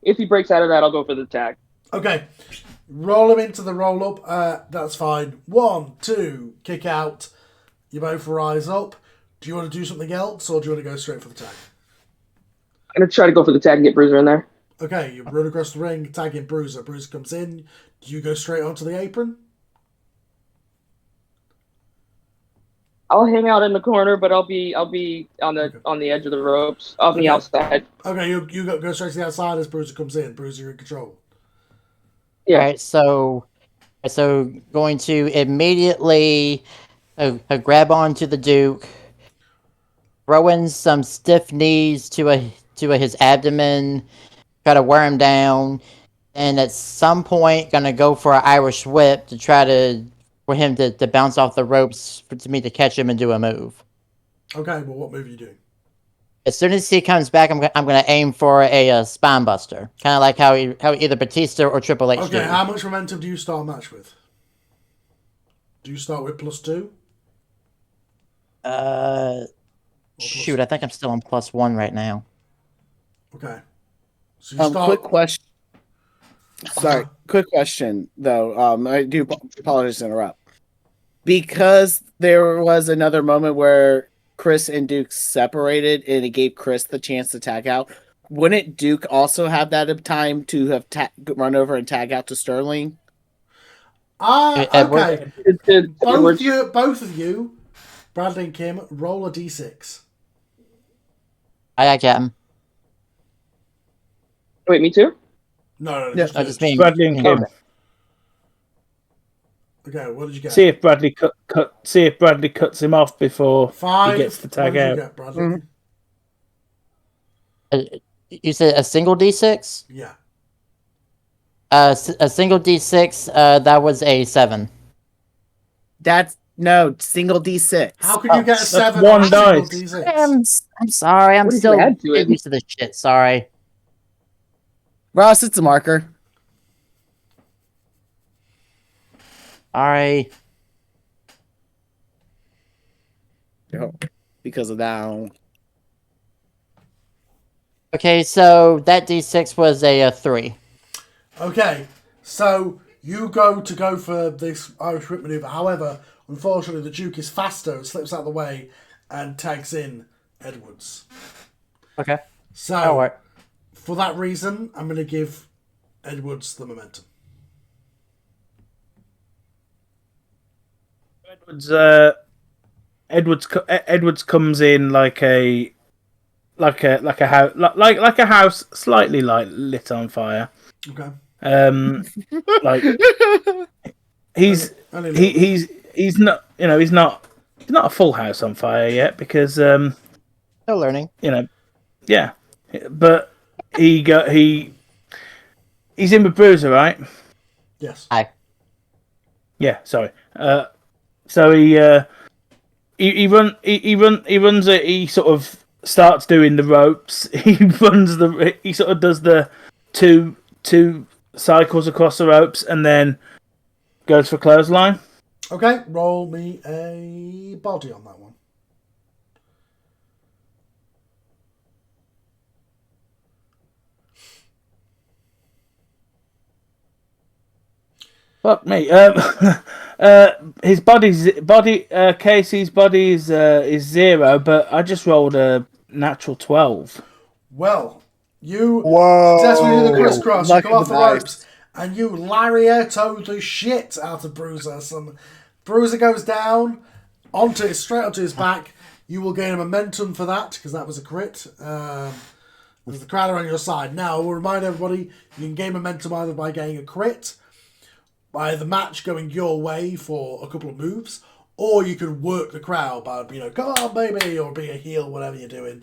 if he breaks out of that, I'll go for the tag. Okay. Roll him into the roll up. That's fine. 1, 2, kick out. You both rise up. Do you want to do something else, or do you want to go straight for the tag? I'm going to try to go for the tag and get Bruiser in there. Okay, you run across the ring, tag in Bruiser. Bruiser comes in. Do you go straight onto the apron? I'll hang out in the corner, but I'll be on the edge of the ropes, on the outside. Okay, you go straight to the outside as Bruiser comes in. Bruiser, you're in control. Yeah. All right, so going to immediately grab onto the Duke, throw in some stiff knees to his abdomen, try to wear him down, and at some point gonna go for an Irish whip to try for him to bounce off the ropes to me to catch him and do a move. Okay, well, what move are you doing? As soon as he comes back, I'm gonna aim for a spine buster, kind of like how either Batista or Triple H do. Okay, how much momentum do you start a match with? Do you start with +2? Shoot, I think I'm still on +1 right now. Okay. So you start... Quick question. Sorry, quick question though. I do apologize to interrupt. Because there was another moment where Chris and Duke separated, and it gave Chris the chance to tag out. Wouldn't Duke also have that time to have run over and tag out to Sterling? Okay. Both both of you, Bradley and Kim, roll a d6. I got him. Wait, me too? No, I just mean Bradley and Kim. Okay, what did you get? See if Bradley cuts him off before 5. he gets the tag out. What did you get, Bradley? You said a single d6? Yeah. A single d6. That was a 7. That's single d6. How can you get a 7 one on a dice. single d6? I'm sorry. I'm What did still you add to it? getting used to this shit. Sorry. Ross, it's a marker. Sorry. Because of that. Okay, so that d6 was a 3. Okay, so you go for this Irish whip maneuver. However, unfortunately, the Duke is faster, slips out of the way, and tags in Edwards. Okay. So, That'll work. For that reason, I'm going to give Edwards the momentum. Edwards comes in like a house slightly lit on fire. Okay. Like he's not, he's not a full house on fire yet because Still learning. yeah, but he's in with Bruiser, right? Yes. Hi. Yeah, sorry. So he runs it. He sort of starts doing the ropes. He sort of does the two cycles across the ropes and then goes for clothesline. Okay, roll me a body on that one. Fuck me. His Casey's body is 0, but I just rolled a natural 12. Well, you Whoa. successfully do the crisscross. You Luck come of off the the dice. ropes and you lariato the shit out of Bruiser. Bruiser goes down straight onto his back. You will gain a momentum for that because that was a crit. There's the crowd are on your side. Now, we'll remind everybody you can gain momentum either by getting a crit, by the match going your way for a couple of moves, or you can work the crowd by, come on, baby, or be a heel, whatever you're doing,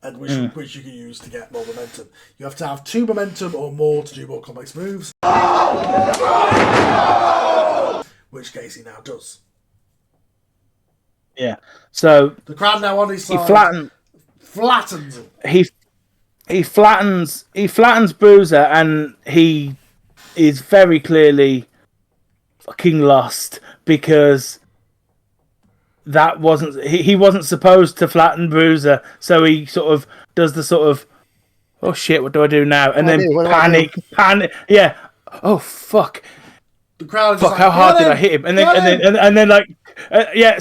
and which you can use to get more momentum. You have to have 2 momentum or more to do more complex moves, which Casey now does. Yeah. So The crowd now on his side flattens him. He flattens Bruiser, and he is very clearly fucking lost because that wasn't he wasn't supposed to flatten Bruiser, so he sort of does the sort of, oh shit, what do I do now? And then panic. Yeah. Oh fuck. The crowd is Fuck, like, how hard did I hit him? And then like,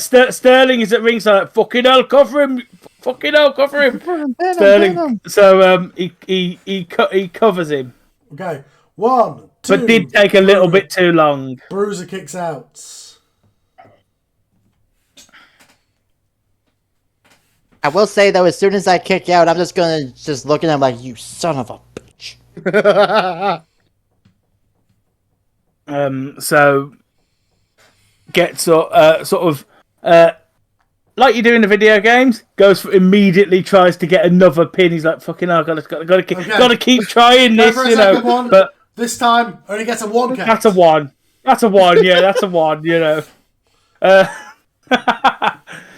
Sterling is at ringside, like, fucking hell, cover him, Sterling. So he covers him. Okay, 1, 2. But did take a little bit too long. Bruiser kicks out. I will say though, as soon as I kick out, I'm just gonna look at him like, you son of a bitch. So gets sort of like you do in the video games, immediately tries to get another pin. He's like, fucking hell, gotta keep trying this, One, but this time only gets a 1 count. That's a 1. Yeah, that's a 1.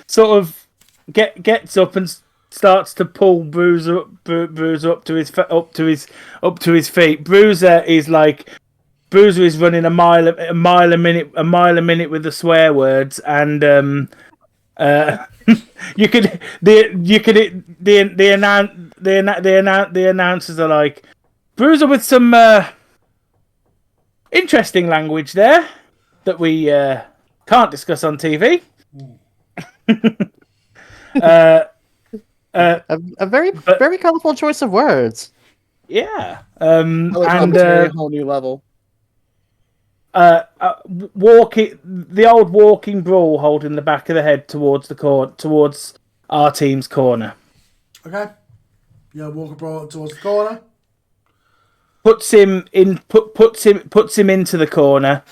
Sort of gets up and starts to pull Bruiser up to his feet. Bruiser is running a mile a minute with the swear words, and the announcers are like, Bruiser with some interesting language there that we can't discuss on TV. A very colorful choice of words. Yeah. And a whole new level. The old walking brawl, holding the back of the head towards towards our team's corner. Okay. Yeah, walk towards the corner. Puts him into the corner,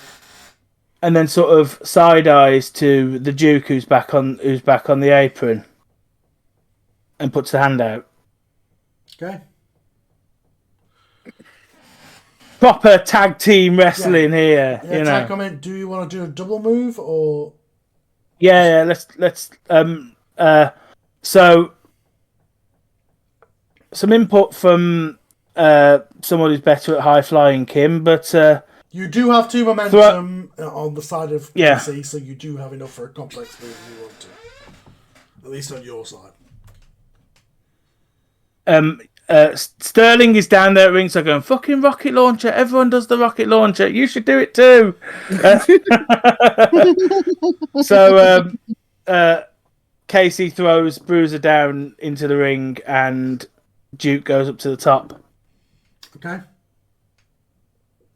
and then sort of side eyes to the Duke who's back on the apron, and puts the hand out. Okay. Proper tag team wrestling here. Yeah, tag comment. Do you want to do a double move or? Yeah. Let's. So some input from someone who's better at high flying, Kim, but you do have 2 momentum on the side of Casey, so you do have enough for a complex move if you want to. At least on your side. Sterling is down there at ringside going, fucking rocket launcher. Everyone does the rocket launcher. You should do it too. So Casey throws Bruiser down into the ring, and Duke goes up to the top. Okay.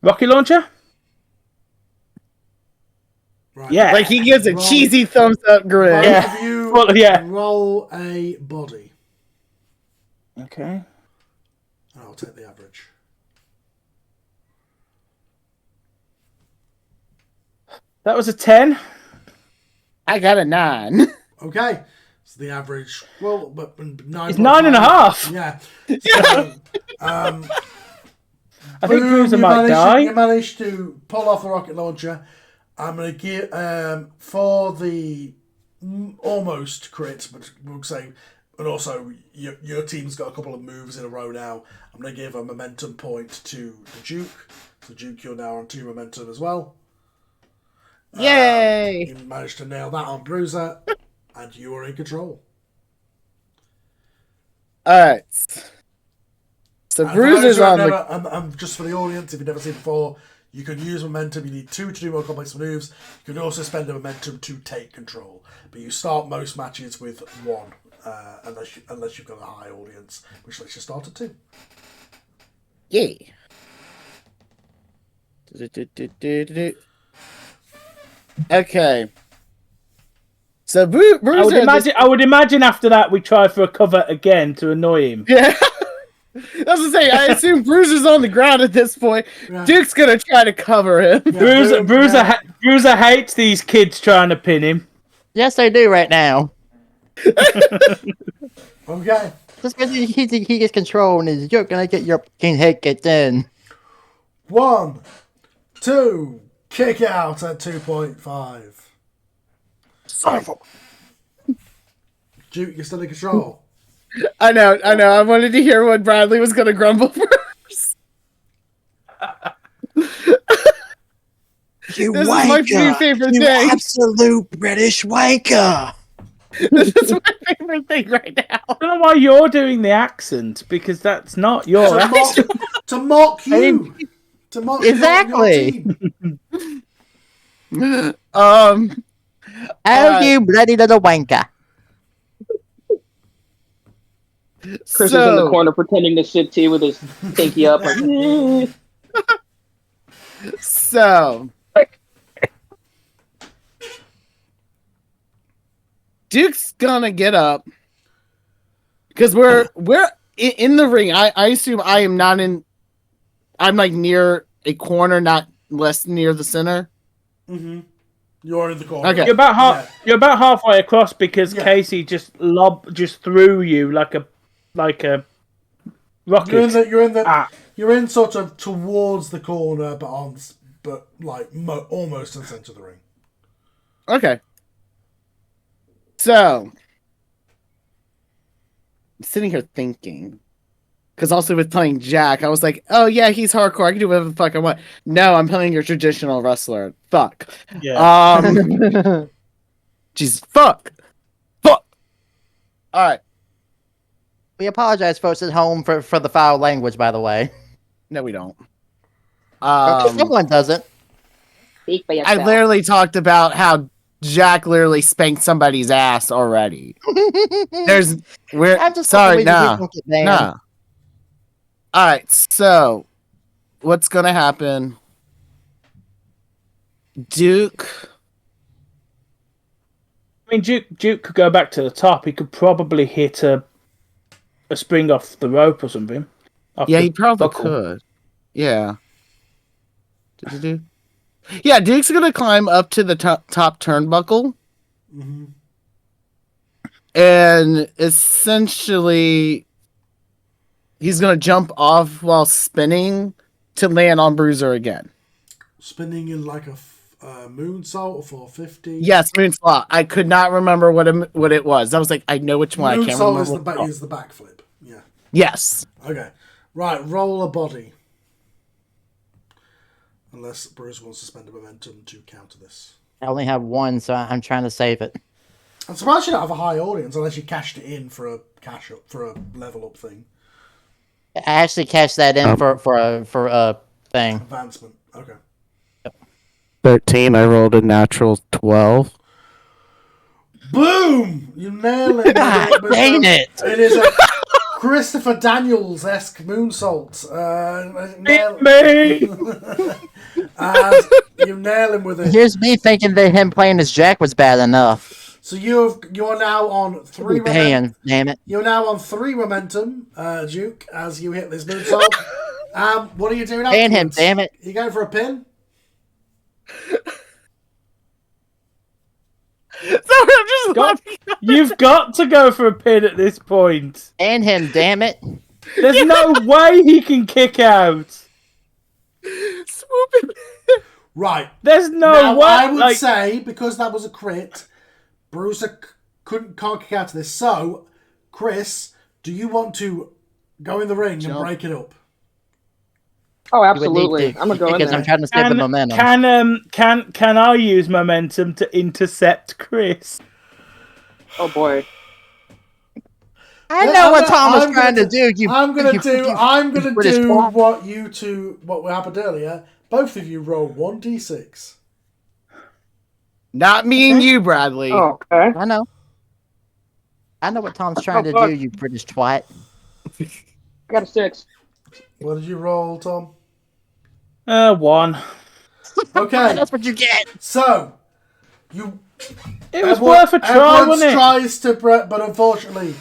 Rocket launcher? Right. Yeah. Like he gives a cheesy thumbs up grin. Both of you roll a body. Okay. I'll take the average. That was a 10. I got a 9. Okay. So the average, well, but 9. It's 9.5. Yeah. So, I think Bruiser you might die. You managed to pull off the rocket launcher. I'm going to give, for the almost crit, but we'll say, and also your team's got a couple of moves in a row now. I'm going to give a momentum point to the Duke. So Duke, you're now on 2 momentum as well. Yay! You managed to nail that on Bruiser, and you are in control. Alright. So And Bruiser's on the... and just for the audience, if you've never seen before, you can use momentum. You need 2 to do more complex moves. You can also spend the momentum to take control. But you start most matches with 1, unless you've got a high audience, which lets you start at 2. Yay. Okay. So Bruiser... I would imagine after that we try for a cover again to annoy him. Yeah. I was to say, I assume Bruiser's on the ground at this point. Yeah. Duke's gonna try to cover him. Yeah, Bruiser hates these kids trying to pin him. Yes, I do right now. Okay. Just because he gets control and you're gonna get your fucking head kicked in. 1, 2, kick out at 2.5. Duke, you're still in control. I know. I wanted to hear what Bradley was gonna grumble first. You This is my new favorite you thing. absolute British wanker. This is my favorite thing right now. I don't know why you're doing the accent, because that's not your accent. To mock you. To mock Exactly. your team. Oh, you bloody little wanker. Chris is in the corner pretending to sip tea with his pinky up. Like, So, Duke's gonna get up because we're in the ring. I assume I am not in. I'm like near a corner, not less near the center. Mm-hmm. You're in the corner. Okay. You're about halfway across because Yeah. Casey just threw you like a rocket. You're in sort of towards the corner, but almost in the center of the ring. Okay. So, I'm sitting here thinking, because also with playing Jack, I was like, oh yeah, he's hardcore. I can do whatever the fuck I want. No, I'm playing your traditional wrestler. Fuck. Yeah. Jesus. Fuck. All right. We apologize, folks at home, for the foul language, by the way. No, we don't. Someone doesn't. speak for I yourself. literally talked about how Jack literally spanked somebody's ass already. I'm just sorry, hoping we don't get banned. no. All right, so what's gonna happen? Duke. I mean, Duke could go back to the top. He could probably hit a spring off the rope or something. Yeah, he probably buckle. could. Yeah. Yeah, Duke's gonna climb up to the top turnbuckle. Mm-hmm. And essentially, he's gonna jump off while spinning to land on Bruiser again. Spinning in like a moonsault or 450. Yes, moonsault. I could not remember what it was. I was like, I know which one. I can't remember. Moonsault is the backflip. Yeah. Yes. Okay. Right. Roll a body. Unless Bruce wants to spend a momentum to counter this. I only have one, so I'm trying to save it. I'm surprised you don't have a high audience unless you cashed it in for a level up thing. I actually cashed that in for a thing. Advancement. Okay. 13. I rolled a natural 12. Boom! You nail it. Dang it! It is a Christopher Daniels-esque moonsault. You nail him with it. Here's me thinking that him playing as Jack was bad enough. So you're now on 3 momentum. Damn it! You're now on 3 momentum, Duke, as you hit this moonsault. What are you doing? Ban him! Damn it! You going for a pin? I'm just laughing. You've got to go for a pin at this point. And him, damn it. There's no way he can kick out. Swooping. Right. There's no Now, way. I would say, because that was a crit, Bruiser can't kick out of this. So, Chris, do you want to go in the ring and break it up? Oh, You would need absolutely. to, I'm gonna go in because there. I'm trying to save the momentum. Can I use momentum to intercept Chris? Oh boy. I know what Tom was trying to do. I'm gonna do British twat. what happened earlier. Both of you roll 1d6. Not me and you, Bradley. Oh, okay. I know. I know what Tom's trying to fuck. do, you British twat. I got a 6. What did you roll, Tom? 1. Okay. That's what you get. So, you. It was worth a try, Edwards wasn't it? tries to, but unfortunately,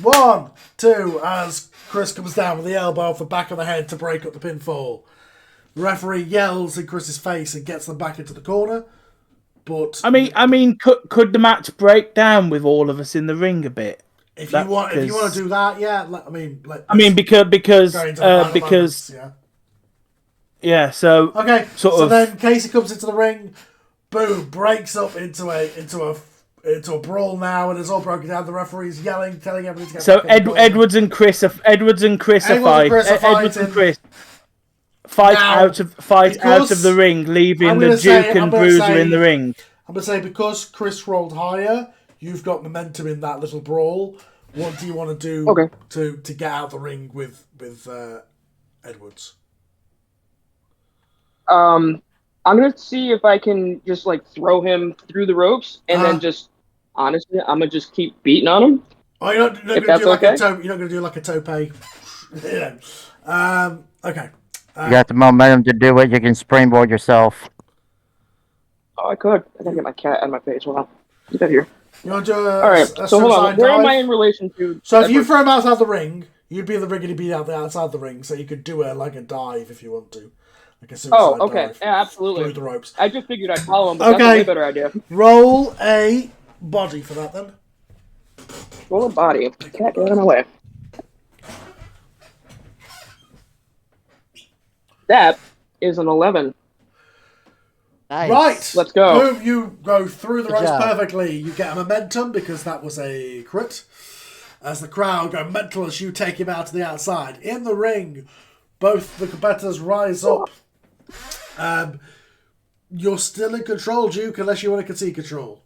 1, 2, as Chris comes down with the elbow off the back of the head to break up the pinfall. The referee yells in Chris's face and gets them back into the corner. But I mean, could the match break down with all of us in the ring a bit? if you want to do that, yeah. Because yeah. So okay. Sort so of. then Casey comes into the ring. Boom! Breaks up into a brawl now, and it's all broken down. The referee's yelling, telling everybody to get So back in the corner. Edwards and Chris are fighting. Edwards and Chris fight Now, out of the ring, leaving the Duke and Bruiser in the ring. I'm gonna say because Chris rolled higher, you've got momentum in that little brawl. What do you want to do to get out the ring with Edwards? I'm gonna see if I can just like throw him through the ropes and then just honestly, I'm gonna just keep beating on him. Oh, you're not gonna do like a tope. You're not gonna do like a tope. Okay. You got the momentum to do it. You can springboard yourself. Oh, I could. I gotta get my cat out of my face. Hold on. Get out of here. You want to do All right. So hold on. Where am I in relation to? So if you throw him outside the ring, you'd be in the ring and he'd be outside the ring. So you could do a dive if you want to, like a suicide dive. Yeah, absolutely. Through the ropes. I just figured I'd follow him, but that's a way better idea. Roll a body for that then. Roll a body. Cat, get out of my way. That is an 11. Nice. Right, Let's go. Boom, you go through the Good ropes job. perfectly. You get a momentum because that was a crit. As the crowd go mental as you take him out to the outside. In the ring, both the competitors rise up. You're still in control, Duke, unless you want to concede control.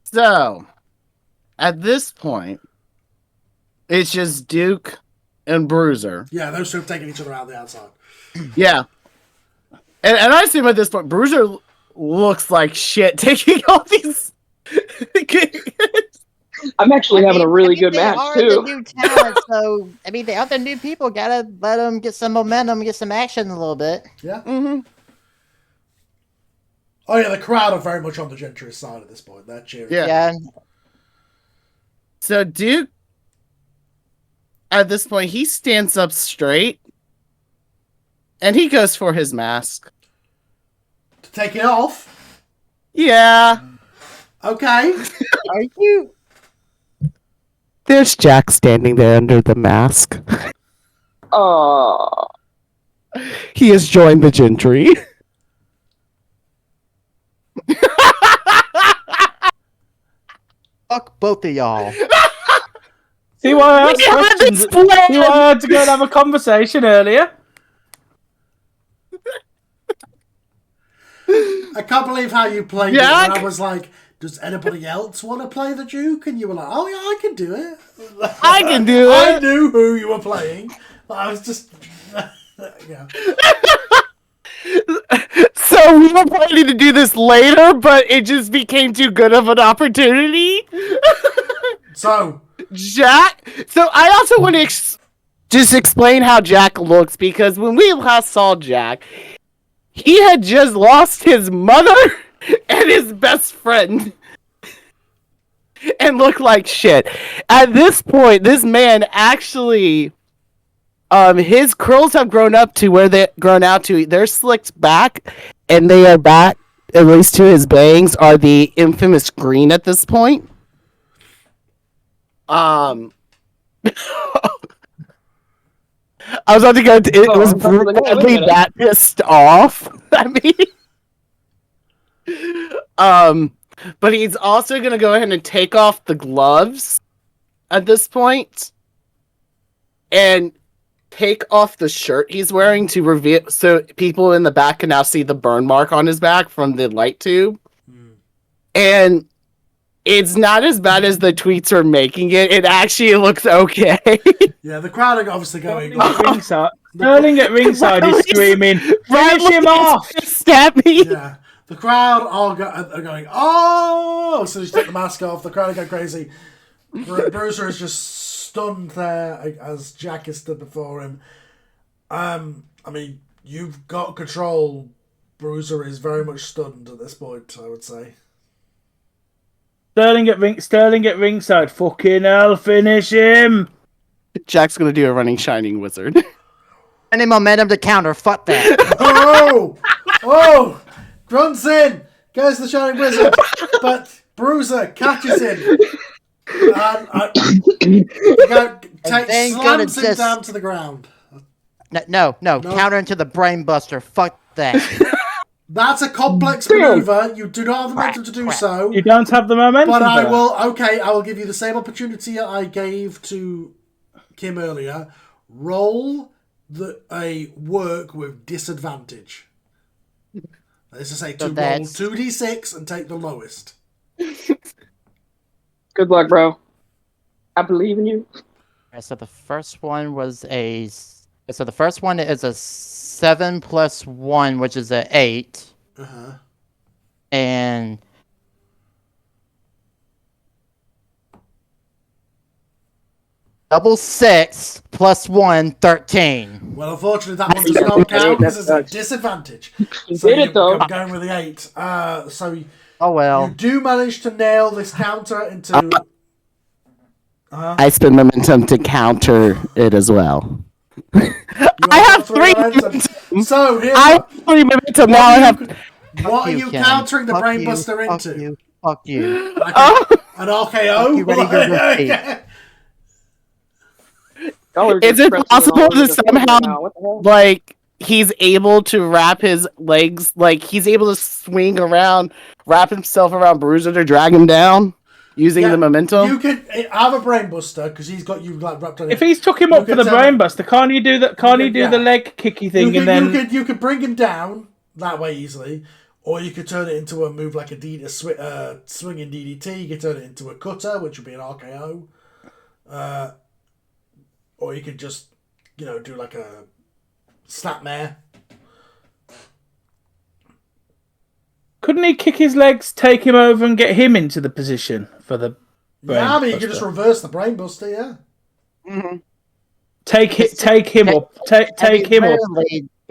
So, at this point, it's just Duke and Bruiser. Yeah, those two have taken each other out the outside. Yeah. And I assume at this point, Bruiser looks like shit taking all these. I'm actually having a really good match, They too. are the new talent, so, the other new people gotta let them get some momentum, get some action a little bit. Yeah? Mm-hmm. Oh, yeah, the crowd are very much on the Gentry side at this point. They're cheering. Yeah. So Duke, at this point, he stands up straight. And he goes for his mask. To take it off? Yeah. Okay. Are you? There's Jack standing there under the mask. Oh. He has joined the Gentry. Fuck both of y'all. See why I asked questions? See why I had to go and have a conversation earlier? I can't believe how you played Jack? it when I was like, does anybody else want to play the Duke? And you were like, oh yeah, I can do it. I can do it. I knew who you were playing. But I was just... yeah. So we were planning to do this later, but it just became too good of an opportunity. So... Jack... So I also want to just explain how Jack looks, because when we last saw Jack... He had just lost his mother and his best friend. And looked like shit. At this point, this man actually... his curls have grown up to where they're grown out to. They're slicked back, and they are back at least to his bangs, are the infamous green at this point. I was about to go. It Oh, was I was like, wait a brutally minute. that pissed off at me. But he's also gonna go ahead and take off the gloves at this point, and take off the shirt he's wearing to reveal, so people in the back can now see the burn mark on his back from the light tube. And it's not as bad as the tweets are making it. It actually looks okay. Yeah, the crowd are obviously going. Sterling at ringside is screaming, "Finish him off!" Stab me. Yeah, the crowd are going, oh! So just take the mask off. The crowd are going crazy. Bruiser is just stunned there as Jack is stood before him. I mean, you've got control. Bruiser is very much stunned at this point, I would say. Sterling at ringside. Fucking hell, finish him! Jack's gonna do a running shining wizard. Any momentum to counter. Fuck that. Oh! Grunts in! Goes the Shining Wizard! But Bruiser catches him! Slams him down to the ground. No. Counter into the brain buster. Fuck that. That's a complex maneuver. You do not have the momentum to do so. You don't have the momentum. But I will give you the same opportunity I gave to Kim earlier. Roll a work with disadvantage. This is say to roll 2d6 and take the lowest. Good luck, bro. I believe in you. Right, so the first one is a 7 plus 1, which is an 8. Uh-huh. And double 6 plus 1, 13. Well, unfortunately, that one does not count because it's a disadvantage. You So did it, though. I'm going with the 8. So Oh well. you do manage to nail this counter into... I spend momentum to counter it as well. I have 3 momentum. So here's I have 3 momentum. Now I have... What are you countering the brainbuster into? Fuck you. Like an RKO? You ready to repeat? Is it possible to somehow, like, he's able to wrap his legs, like, he's able to swing around, wrap himself around Bruiser to drag him down using the momentum? You can have a brainbuster because he's got you like wrapped on it. If he's took him up for the brainbuster, can't you do that? Can't he do the leg kicky thing and then? You could bring him down that way easily, or you could turn it into a move like a swinging DDT. You could turn it into a cutter, which would be an RKO. Or you could just, do like a snapmare. Couldn't he kick his legs, take him over, and get him into the position for the brain? Yeah, I mean, you could just reverse the brainbuster, yeah. Mm-hmm. Take him up. Take him up.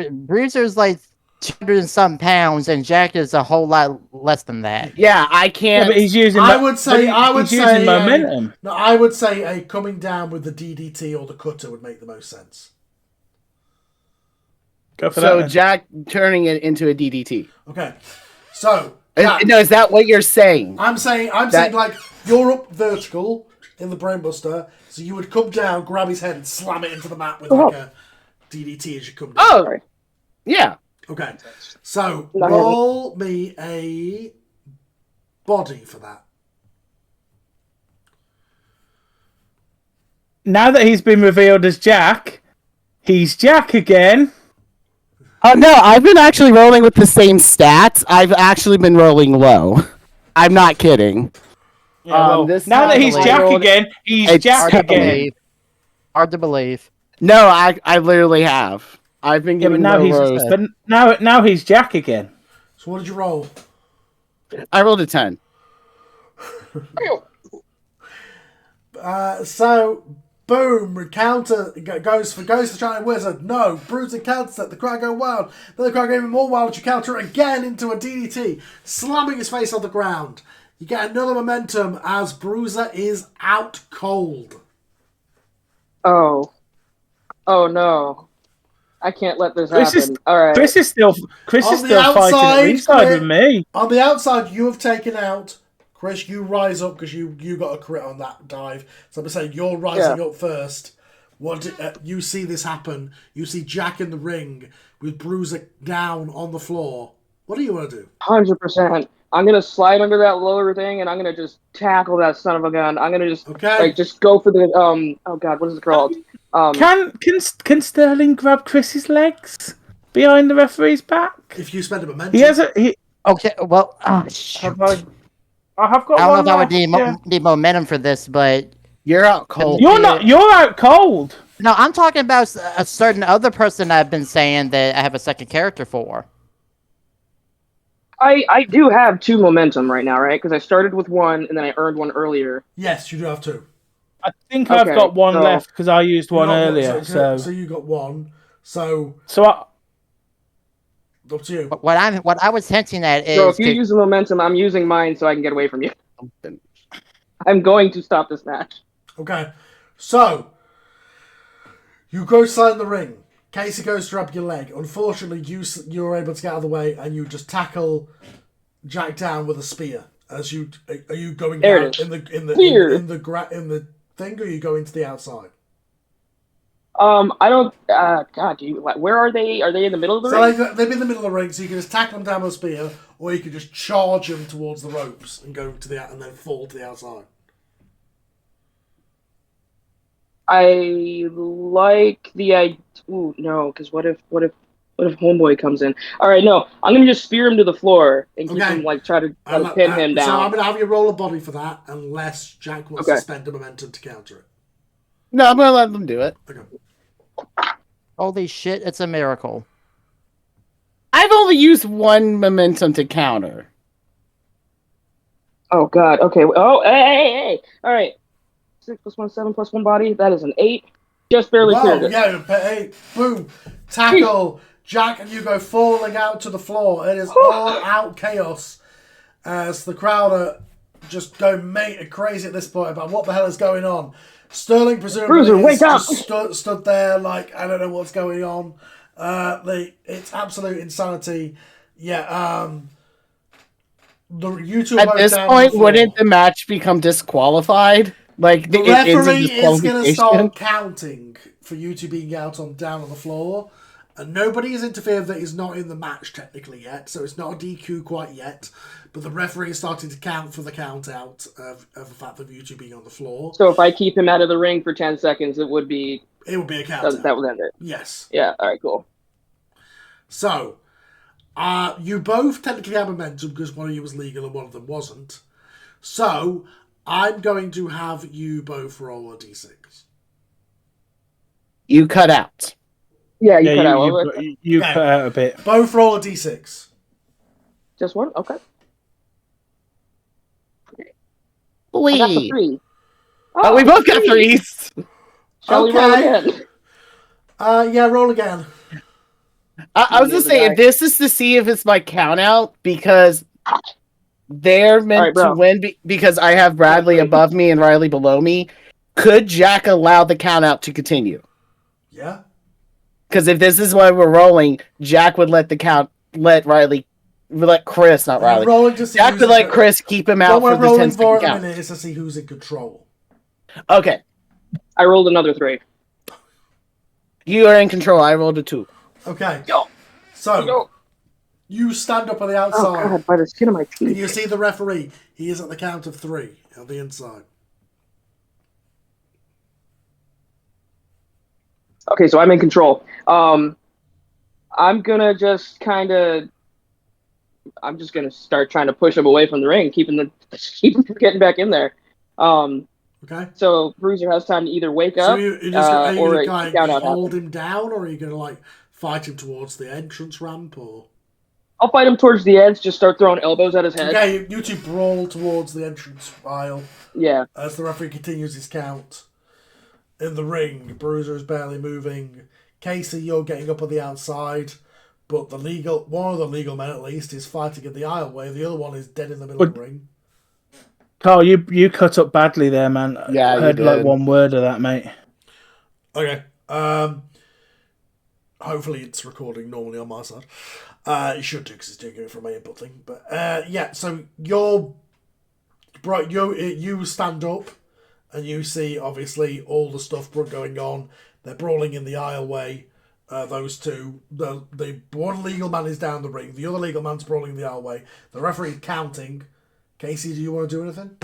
Bruiser's like 200 and some pounds, and Jack is a whole lot less than that. Yeah, I can't. Yeah, but he's using. I would say momentum. No, I would say a coming down with the DDT or the cutter would make the most sense. Go for so that, Jack turning it into a DDT. Okay, so no, is that what you're saying? I'm saying like you're up vertical in the brainbuster, so you would come down, grab his head, and slam it into the mat with like a DDT as you come down. Oh, yeah. Okay, so roll me a body for that. Now that he's been revealed as Jack, he's Jack again. Oh no, I've been actually rolling with the same stats. I've actually been rolling low. I'm not kidding. Yeah, now that he's Jack again, he's Jack again. Hard to believe. No, I literally have. I've been giving now now he's Jack again. So what did you roll? I rolled a 10. So boom, counter goes for the Shining Wizard. No, Bruiser counters it. The crowd go wild. Then the crowd go even more wild. You counter it again into a DDT, slamming his face on the ground. You get another momentum as Bruiser is out cold. Oh no. I can't let this Chris happen. is All right. Chris is still On the fighting at outside, ringside Chris- with me. On the outside, you have taken out. Chris, you rise up because you got a crit on that dive. So I'm saying you're rising up first. You see this happen. You see Jack in the ring with Bruiser down on the floor. What do you want to do? 100%. I'm gonna slide under that lower thing, and I'm gonna just tackle that son of a gun. I'm gonna just just go for the Oh God, what is it called? Can Sterling grab Chris's legs behind the referee's back? If you spend a momentum, he has a. Okay, well, I have got I don't know one if I would left, need momentum for this, but you're out cold. You're out cold. No, I'm talking about a certain other person I've been saying that I have a second character for. I do have 2 momentum right now, right? Because I started with 1 and then I earned 1 earlier. Yes, you do have 2. I think I've got 1 left because I used 1 earlier. So you got 1. So up to you. What I was hinting at is. So if you use the momentum, I'm using mine so I can get away from you. I'm going to stop this match. Okay, so you go slide in the ring. Casey goes to grab your leg. Unfortunately, you're able to get out of the way and you just tackle Jack down with a spear. As you are you going down in the thing, or are you going to the outside? I don't. God, where are they? Are they in the middle of the ring? So they're in the middle of the ring, so you can just tackle them down with a spear, or you can just charge them towards the ropes and go to and then fall to the outside. I like the Ooh, no, because what if Homeboy comes in? All right, no, I'm gonna just spear him to the floor and keep him try to pin him down. So I'm gonna have you roll a body for that, unless Jack wants to spend a momentum to counter it. No, I'm gonna let them do it. Okay. Holy shit! It's a miracle. I've only used 1 momentum to counter. Oh God. Okay. Oh, hey. All right. 6 + 1, 7 + 1 body. That is an 8. Just barely cleared it. Yeah, hey, boom. Tackle. Jack and you go falling out to the floor. It is all out chaos as the crowd are just going crazy at this point about what the hell is going on. Sterling presumably just stood there like, I don't know what's going on. It's absolute insanity. Yeah, the YouTube at this point, wouldn't the match become disqualified? Like the referee is going to start counting for you two being down on the floor, and nobody has interfered that is not in the match technically yet, so it's not a DQ quite yet. But the referee is starting to count for the count out of the fact of you two being on the floor. So if I keep him out of the ring for 10 seconds, it would be a count. That would end it. Yes. Yeah. All right. Cool. So, you both technically have momentum because one of you was legal and one of them wasn't. So, I'm going to have you both roll a d6. You cut out. Yeah, you cut out. You cut out a bit. Both roll a d6. Just one? Okay. I got the 3. Oh, we both got 3s. Shall we roll again? Yeah, roll again. I was just saying, this is to see if it's my count out because they're meant to win because I have Bradley above me and Riley below me. Could Jack allow the count out to continue? Yeah. Because if this is why we're rolling, Jack would let Chris, not Riley. Jack would let Chris keep him out for the 10-second count. Is to see who's in control. Okay. I rolled another 3. You are in control. I rolled a 2. Okay. So, you stand up on the outside. Oh, God, by the skin of my teeth. And you see the referee. He is at the count of 3 on the inside. Okay, so I'm in control. I'm gonna just I'm just gonna start trying to push him away from the ring, keep him from getting back in there. Okay. So Bruiser has time to either wake up, are you or going to hold him down, or are you going to fight him towards the entrance ramp, or? I'll fight him towards the edge. Just start throwing elbows at his head. Okay, you two brawl towards the entrance aisle. Yeah. As the referee continues his count. In the ring, Bruiser is barely moving. Casey, you're getting up on the outside, but one of the legal men at least is fighting in the aisleway. The other one is dead in the middle of the ring. Carl, you cut up badly there, man. Yeah, I heard one word of that, mate. Okay. Hopefully it's recording normally on my side. It should do because it's doing it from my input thing. But yeah, so you stand up and you see obviously all the stuff going on. They're brawling in the aisleway. Those two, the one legal man is down the ring. The other legal man's brawling in the aisleway. The referee counting. Casey, do you want to do anything?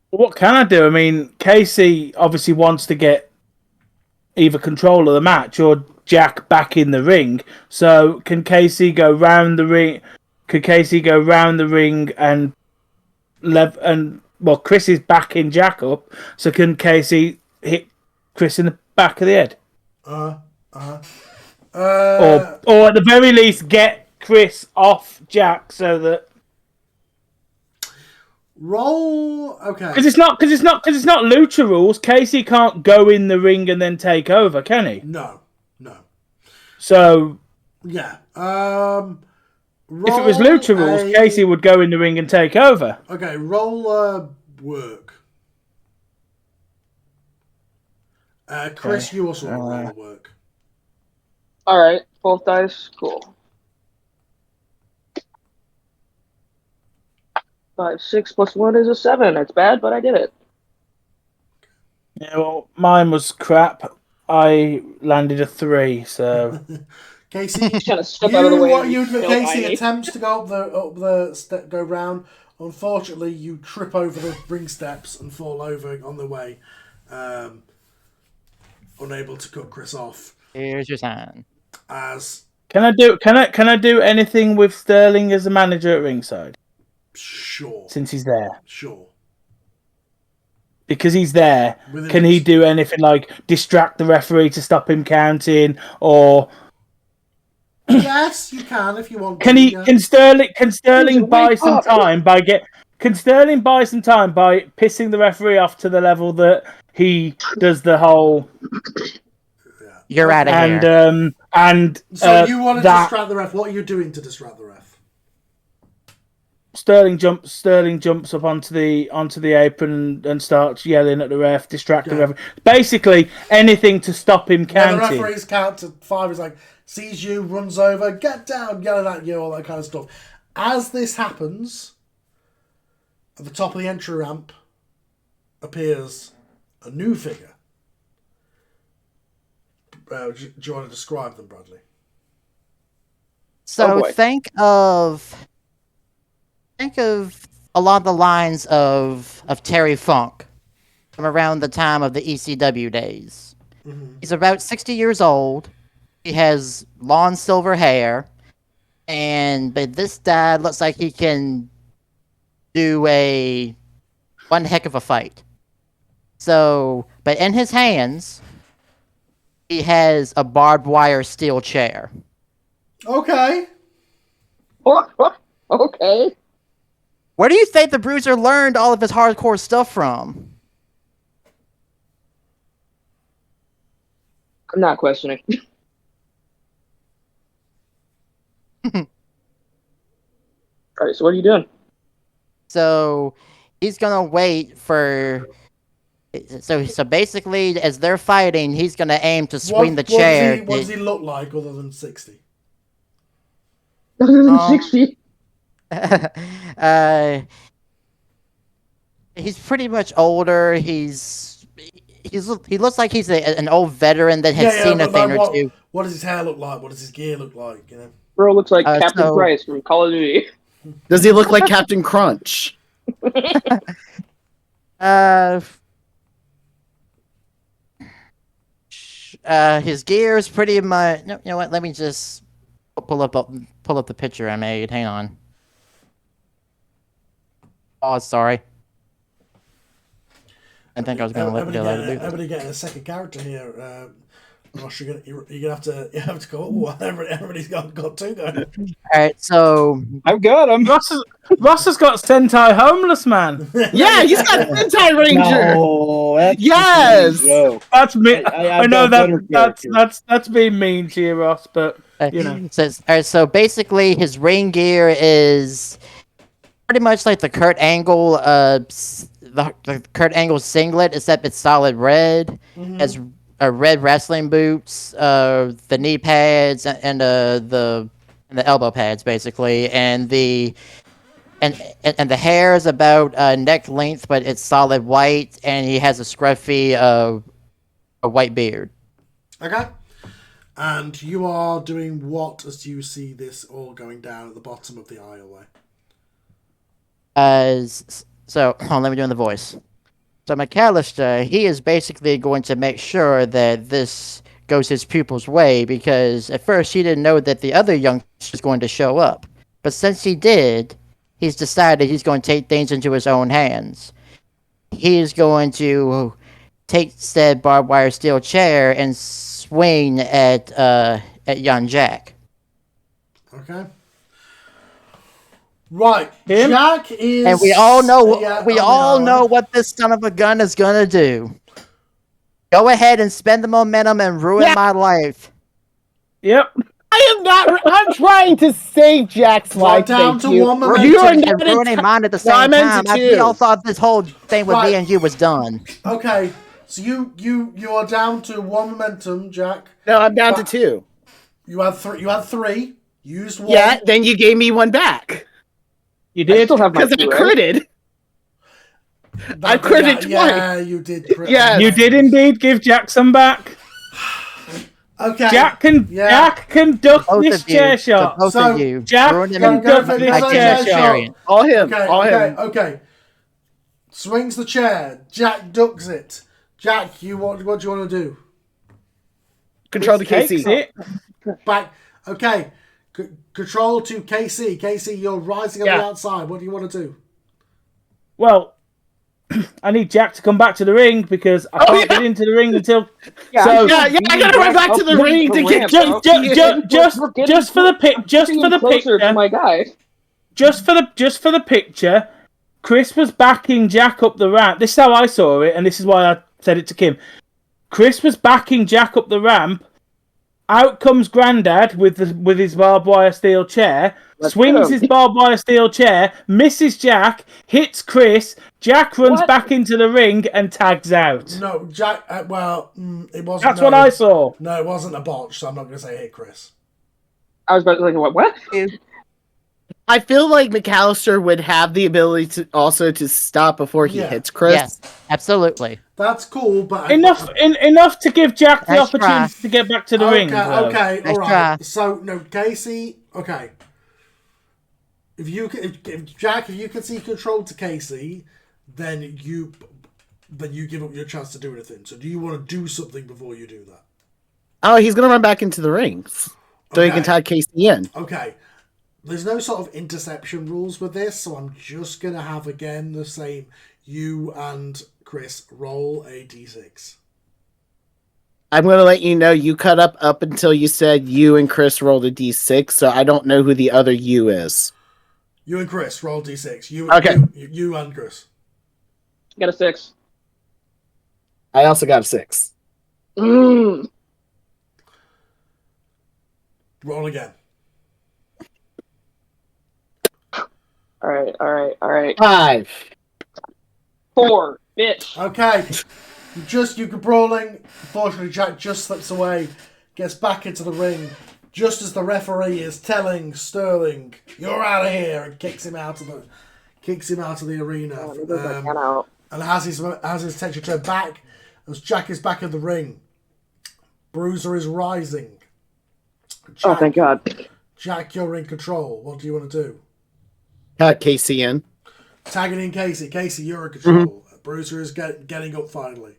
What can I do? I mean, Casey obviously wants to get either control of the match or Jack back in the ring. So can Casey go round the ring? Could Casey go round the ring and well, Chris is backing Jack up. So can Casey hit Chris in the back of the head? Or at the very least get Chris off Jack so that roll. Okay. because it's not lucha rules. Casey can't go in the ring and then take over, can he? No. So yeah. If it was lucha rules, Casey would go in the ring and take over. Okay, roll work. Chris, you also roll work. All right, both dice, cool. 5, 6 plus 1 is a 7. That's bad, but I did it. Yeah, well, mine was crap. I landed a 3, so Casey, Trying to step out of the way. Casey attempts to go up the step, go round. Unfortunately, you trip over the ring steps and fall over on the way, unable to cut Chris off. Here's your sign. Can I do anything with Sterling as a manager at ringside? Sure. Since he's there. Sure. Because he's there, can he do anything like distract the referee to stop him counting, or? Yes, you can if you want. Can Sterling buy some time by pissing the referee off to the level that he does the whole? You're out of here. So you want to distract the ref? What are you doing to distract the ref? Sterling jumps up onto the apron and starts yelling at the ref, distract the ref. Basically, anything to stop him counting. The referee's count to 5 is like, sees you, runs over, get down, yelling at you, all that kind of stuff. As this happens, at the top of the entry ramp appears a new figure. Do you want to describe them, Bradley? So think of along the lines of Terry Funk from around the time of the ECW days. Mm-hmm. He's about 60 years old. He has long silver hair, but this guy looks like he can do one heck of a fight. So, but in his hands, he has a barbed wire steel chair. Okay. Okay. Where do you think the Bruiser learned all of his hardcore stuff from? I'm not questioning. All right, so what are you doing? So he's gonna wait for. So basically, as they're fighting, he's gonna aim to swing the chair. What does he look like other than 60? Other than 60? He's pretty much older. He looks like he's an old veteran that has seen a thing or two. What does his hair look like? What does his gear look like? You know, Earl looks like Captain Price from Call of Duty. Does he look like Captain Crunch? His gear is pretty much. No, you know what? Let me just pull up the picture I made. Hang on. Oh, sorry. I think I was going to let everybody getting a second character here. Ross, you're gonna have to go. Oh, everybody's got two going. All right, so I've got him. Ross has got Sentai Homeless Man. Yeah, he's got Sentai Ranger. No, yes, that's me. I know that's being mean to you, Ross, but you know. So basically, his ring gear is pretty much like the Kurt Angle, the Kurt Angle singlet, except it's solid red. Mm-hmm. red wrestling boots, the knee pads, and the elbow pads, basically, and the hair is about neck length, but it's solid white, and he has a scruffy a white beard. Okay. And you are doing what as you see this all going down at the bottom of the aisleway? So, let me do in the voice. So McAllister, he is basically going to make sure that this goes his pupil's way, because at first he didn't know that the other youngster was going to show up. But since he did, he's decided he's going to take things into his own hands. He is going to take said barbed wire steel chair and swing at young Jack. Okay. Right. Him? Jack is... And we all know Yeah, know what this son of a gun is gonna do. Go ahead and spend the momentum and ruin my life. Yep. I am not. I'm trying to save Jack's life. down thank to you. one momentum. You are And not ruining mine at the same I'm into time. We two. all thought this whole thing with Right. me and you was done. Okay. So you are down to one momentum, Jack. No, I'm down to 2. You had three. Used one. Yeah, then you gave me one back You I did. still have my because I 2, right? critted. I critted twice. Yeah, you did crit. Yes. You did indeed give Jack some back. Okay. Jack can duck Both this of you. chair To shot. both So, of you. Jack, Ruining go me for like this a chair vegetarian. All him. All him. Okay. Swings the chair. Jack ducks it. Jack, what do you want to do? Control the Takes KC. it. Back. Okay. Control to KC. KC, you're rising on the outside. What do you want to do? Well, I need Jack to come back to the ring because I can't get into the ring until. Yeah, So Yeah, I gotta run back to the ring to get just for the closer to picture. my guy. Just for the picture, Chris was backing Jack up the ramp. This is how I saw it, and this is why I said it to Kim. Chris was backing Jack up the ramp. Out comes Grandad with his barbed wire steel chair, swings his barbed wire steel chair, misses Jack, hits Chris. Jack runs back into the ring and tags out. No, Jack. It wasn't. That's what I saw. No, it wasn't a botch. So I'm not going to say hit Chris. I was about to like, what? I feel like McAllister would have the ability to stop before he hits Chris. Yes, absolutely. That's cool, but Enough to give Jack the Nice opportunity try. to get back to the ring. Okay, Nice all right. try. So no, Casey. Okay. If Jack, if you can see control to Casey, then you give up your chance to do anything. So do you want to do something before you do that? Oh, he's gonna run back into the ring so he can tag Casey in. Okay. There's no sort of interception rules with this, so I'm just gonna have again the same. You and Chris roll a d6. I'm gonna let you know you cut up until you said you and Chris rolled a d6, so I don't know who the other you is. You and Chris roll d6. Okay. You and Chris. Got a 6. I also got a 6. Mm. Roll again. All right. 5. 4, bitch. Okay. You keep rolling. Fortunately, Jack just slips away, gets back into the ring, just as the referee is telling Sterling, "You're out of here," and kicks him out of the arena. And has his attention turned back as Jack is back in the ring. Bruiser is rising. Jack, Thank God. Jack, you're in control. What do you want to do? Tag Casey in. Tagging in Casey. Casey, you're in control. Bruiser is getting up finally.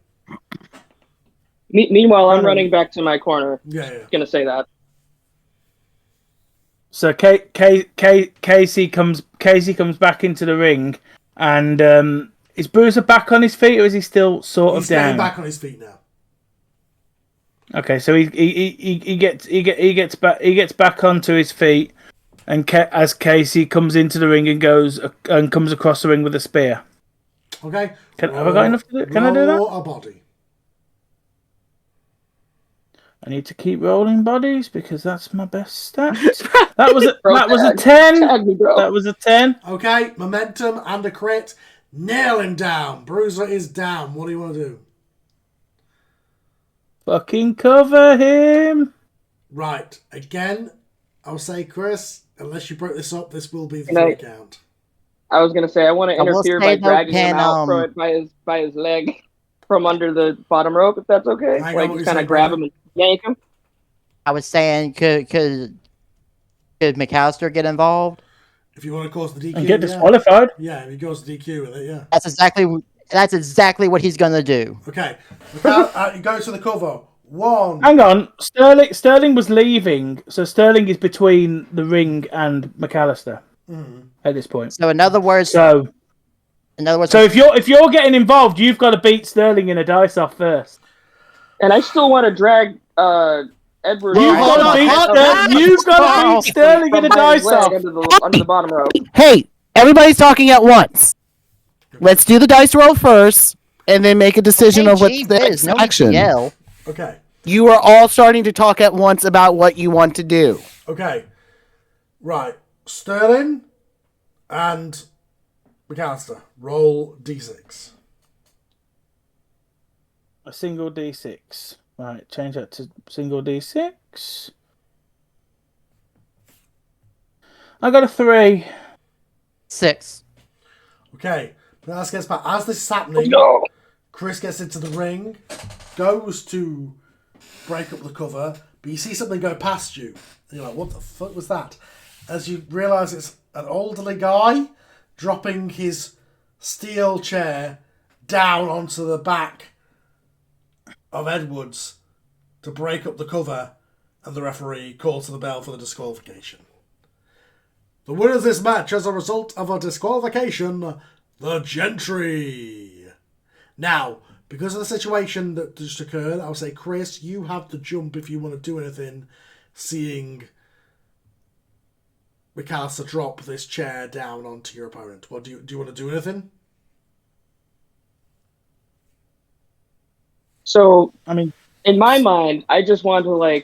Meanwhile, I'm running back to my corner. Yeah. Gonna say that. So Casey comes back into the ring, and is Bruiser back on his feet, or is he still sort of He's down? getting back on his feet now. Okay, so he gets back onto his feet, and as Casey comes into the ring and comes across the ring with a spear. Okay. Have I got enough to do? Can I do that? Roll a body. I need to keep rolling bodies because that's my best stat. That was a 10. Tag me, bro. That was a 10. Okay, momentum and a crit. Nail him down. Bruiser is down. What do you want to do? Fucking cover him. Right. Again, I'll say, Chris, unless you broke this up, this will be the Can I- 3 count. I was gonna say I want to I will interfere say, by though, dragging him can, out by his leg from under the bottom rope, if that's okay. Hang on, Like what just you kind say, of grab brother? him and yank him. I was saying, could McAllister get involved? If you want to cause the DQ, And get yeah. disqualified. Yeah, if he goes to DQ with it, yeah. That's exactly what he's gonna do. Okay. He goes to the cover. 1. Hang on. Sterling was leaving, so Sterling is between the ring and McAllister at this point. So in other words, So if you're getting involved, you've got to beat Sterling in a dice off first. And I still want to drag Edward. You've got to beat Sterling in a dice off. Under the bottom rope. Hey, everybody's talking at once. Let's do the dice roll first, and then make a decision of what's the next no action. yell. Okay. You are all starting to talk at once about what you want to do. Okay. Right. Sterling and McAllister. Roll D6. A single D6. Right, change that to single D6. I got a 3. 6. Okay. Let's get back. As this is happening, Chris gets into the ring, goes to break up the cover, but you see something go past you. And you're like, what the fuck was that? As you realise it's an elderly guy dropping his steel chair down onto the back of Edwards to break up the cover, and the referee calls to the bell for the disqualification. The winner of this match as a result of a disqualification, the Gentry. Now, because of the situation that just occurred, I'll say, Chris, you have to jump if you want to do anything, seeing McAllister drop this chair down onto your opponent. What do you want to do anything? So, I mean, in my mind, I just want to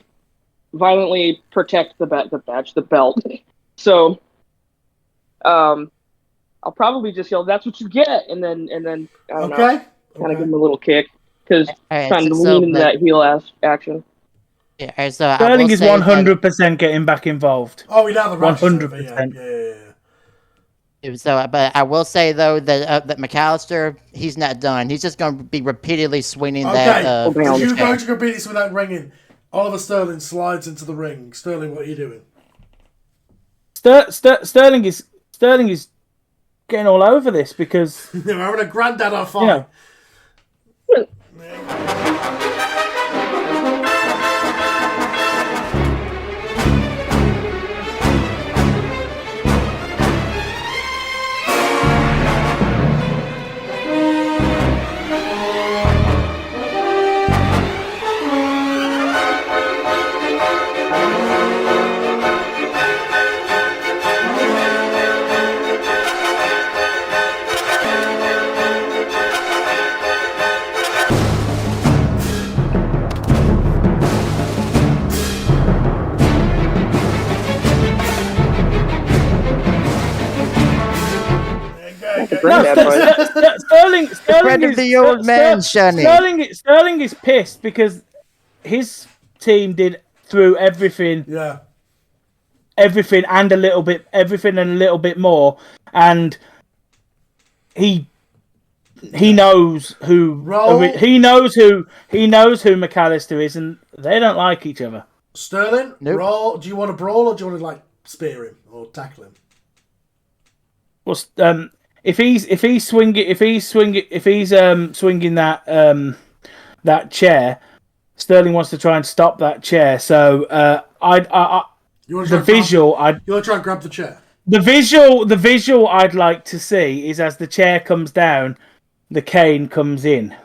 violently protect the belt. So, I'll probably just yell, "That's what you get," and then I don't know, kind of give him a little kick because trying to lean into that heel action. Yeah, so Sterling is 100% getting back involved. Oh, we know the match 100%. Yeah. So, but I will say though that McAllister, he's not done. He's just going to be repeatedly swinging that. If you go to compete this without ringing, Oliver Sterling slides into the ring. Sterling, what are you doing? Sterling is getting all over this because they're having a granddad on fire. Sterling is the old man, Shani. Sterling is pissed because his team did through everything. Yeah. Everything and a little bit more, and he knows who McAllister is, and they don't like each other. Sterling, roll. Do you want to brawl or do you want to spear him or tackle him? Well, if he's swinging that chair, Sterling wants to try and stop that chair. So you want to try and grab the chair. The visual I'd like to see is as the chair comes down, the cane comes in.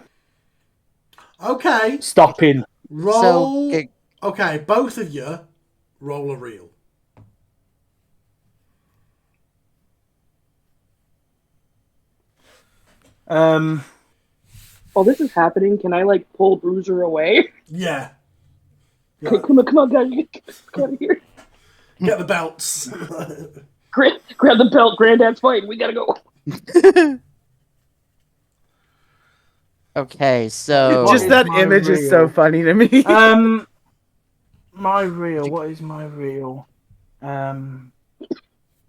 Okay. Stopping. Roll. Okay, both of you roll a reel. Oh, this is happening. Can I pull Bruiser away? Yeah. Okay, come on, guys, get out of here. Get the belts. Grab the belt. Granddad's fighting. We gotta go. Okay, so What Just is that my image is so reel? funny to me. My reel. What is my reel?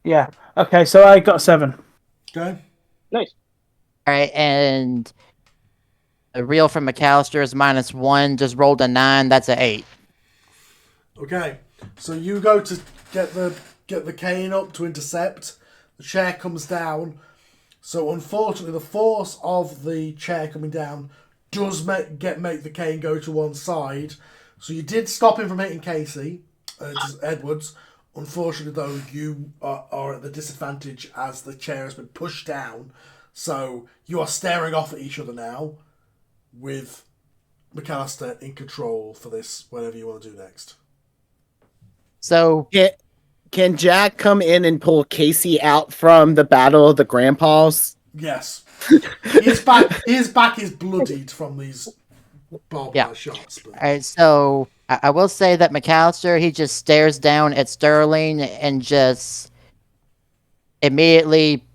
Yeah. Okay, so I got 7. Okay. Nice. all right, and the reel from McAllister is -1. Just rolled a 9. That's an 8. Okay. So you go to get the cane up to intercept. The chair comes down. So unfortunately, the force of the chair coming down does make the cane go to one side. So you did stop him from hitting Casey, Edwards. Unfortunately, though, you are at the disadvantage as the chair has been pushed down. So you are staring off at each other now, with McAllister in control for this. Whatever you want to do next. So Can Jack come in and pull Casey out from the battle of the grandpas? Yes, his back is bloodied from these barbed wire shots. But... all right, so I will say that McAllister, he just stares down at Sterling and just immediately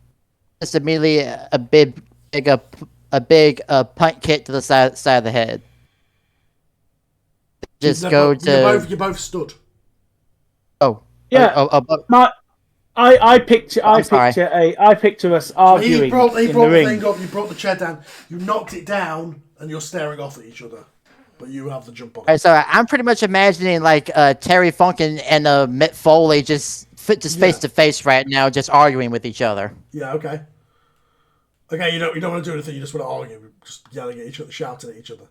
a big punt kick to the side of the head. Just you both stood. Oh Yeah. I picture us arguing He brought in the the ring. thing up. You brought the chair down. You knocked it down, and you're staring off at each other. But you have the jump on it. All right, so I'm pretty much imagining like Terry Funk and Mick Foley just face to face right now, just arguing with each other. Yeah. Okay. Okay. You don't want to do anything. You just want to argue, just yelling at each other, shouting at each other.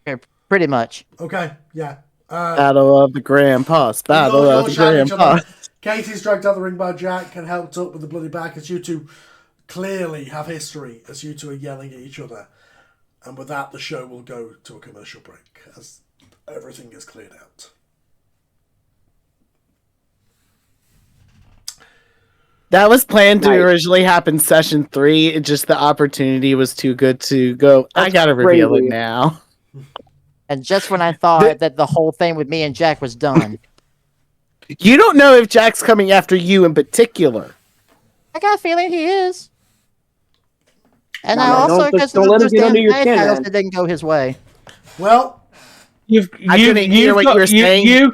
Okay, pretty much. Okay. Yeah. Battle of the grandpas. Battle You're of the shouting at each other. grandpas. Katie's dragged out the ring by Jack and helped up with the bloody back as you two clearly have history as you two are yelling at each other. And with that, the show will go to a commercial break as everything is cleared out. That was planned to originally happen session 3. It just the opportunity was too good to go. I gotta reveal it now. And just when I thought that the whole thing with me and Jack was done. You don't know if Jack's coming after you in particular. I got a feeling he is. And No, I man, also because don't let him get under your skin, man. it didn't go his way. Well, I couldn't hear what you were saying.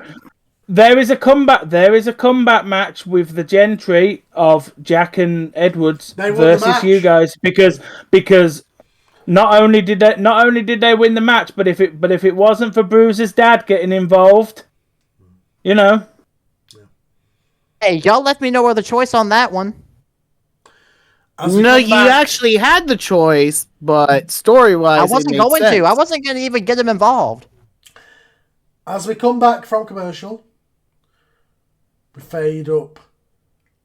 There is a comeback. There is a comeback match with the Gentry of Jack and Edwards versus you guys because not only did they win the match, but if it wasn't for Bruiser's dad getting involved, you know. Hey, y'all left me no other choice on that one. No, you actually had the choice, but story-wise, I wasn't going to. I wasn't going to even get him involved. As we come back from commercial, we fade up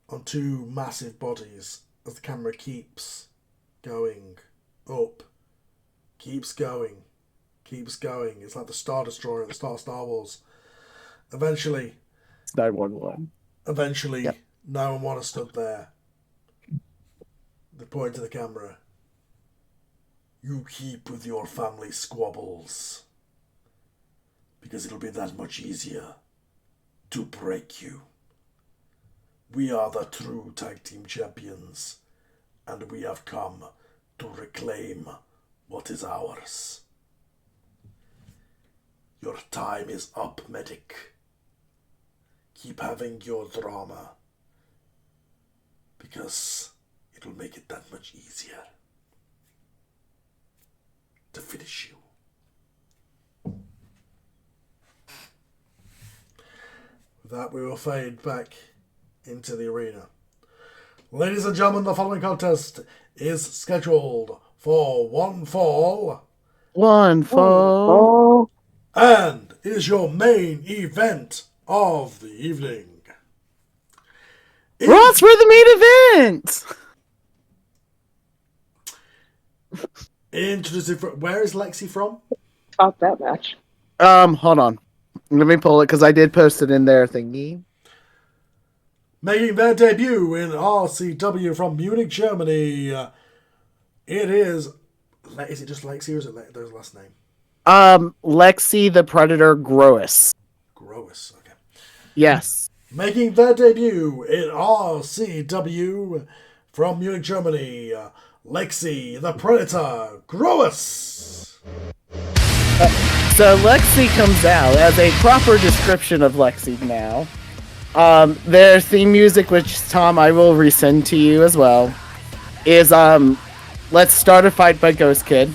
on two massive bodies as the camera keeps going up, keeps going. It's like the Star Destroyer at the start of Star Wars. Eventually, it's 911. Eventually, 911 stood there. They point to the camera. You keep with your family squabbles, because it'll be that much easier to break you. We are the true tag team champions, and we have come to reclaim what is ours. Your time is up, medic. Keep having your drama, because it'll make it that much easier to finish you. With that, we will fade back into the arena. Ladies and gentlemen, the following contest is scheduled for one fall. And is your main event of the evening. Ross, we're the main event! Introducing, where is Lexi from? Top that match. Hold on. Let me pull it, because I did post it in there thingy. Making their debut in RCW from Munich, Germany. It is it just Lexi, or is it their last name? Lexi the Predator Gross. Gross, okay. Yes. Making their debut in RCW from Munich, Germany. Lexi the Predator, Gross. So Lexi comes out as a proper description of Lexi now. Their theme music, which Tom, I will resend to you as well, is Let's Start a Fight by Ghost Kid.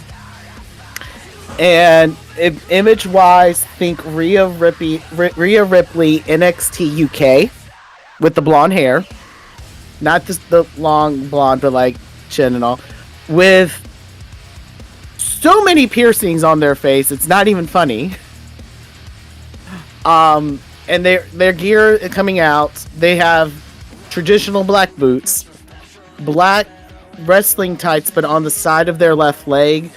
And image-wise, think Rhea Ripley NXT UK with the blonde hair. Not just the long blonde, but like chin and all. With so many piercings on their face, it's not even funny. And their gear coming out, they have traditional black boots, black wrestling tights, but on the side of their left leg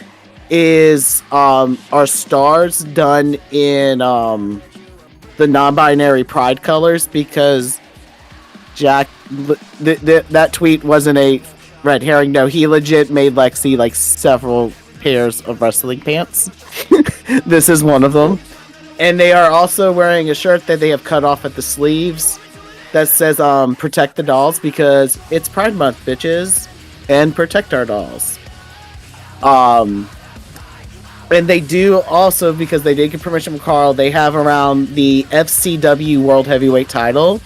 is are stars done in the non-binary pride colors, because Jack that tweet wasn't a red herring. No, he legit made Lexi like several pairs of wrestling pants. This is one of them. And they are also wearing a shirt that they have cut off at the sleeves that says protect the dolls, because it's Pride Month, bitches, and protect our dolls. And they do also, because they did get permission from Carl, they have around the FCW World Heavyweight title.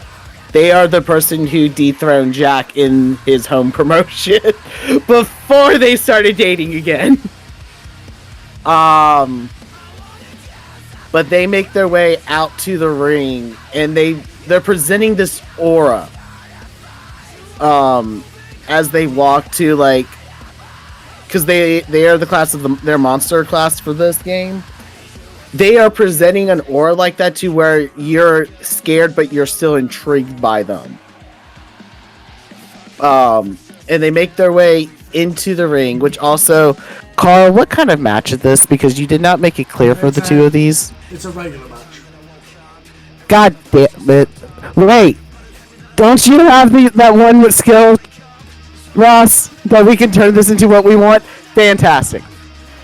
They are the person who dethroned Jack in his home promotion before they started dating again. But they make their way out to the ring, and they're presenting this aura as they walk to, like, because they are the class of their monster class for this game. They are presenting an aura like that to where you're scared, but you're still intrigued by them. And they make their way into the ring, which also, Carl, what kind of match is this? Because you did not make it clear for the two of these. It's a regular match. God damn it. Wait. Don't you have that one with skill, Ross, that we can turn this into what we want? Fantastic.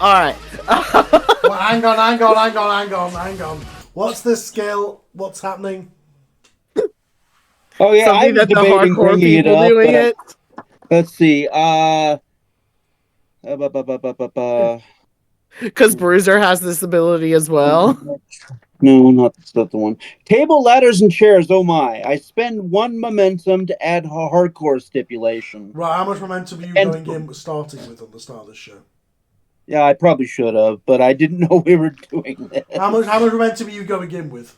Alright. Well, hang on. What's this skill? What's happening? Oh yeah, I Something was that the debating hardcore bringing it people up. doing it. Let's see. Because Bruiser has this ability as well. No, not the one. Table, ladders, and chairs. Oh my! I spend 1 momentum to add a hardcore stipulation. Right, how much momentum are you going in starting with on the start of this show? Yeah, I probably should have, but I didn't know we were doing this. How much momentum are you going in with?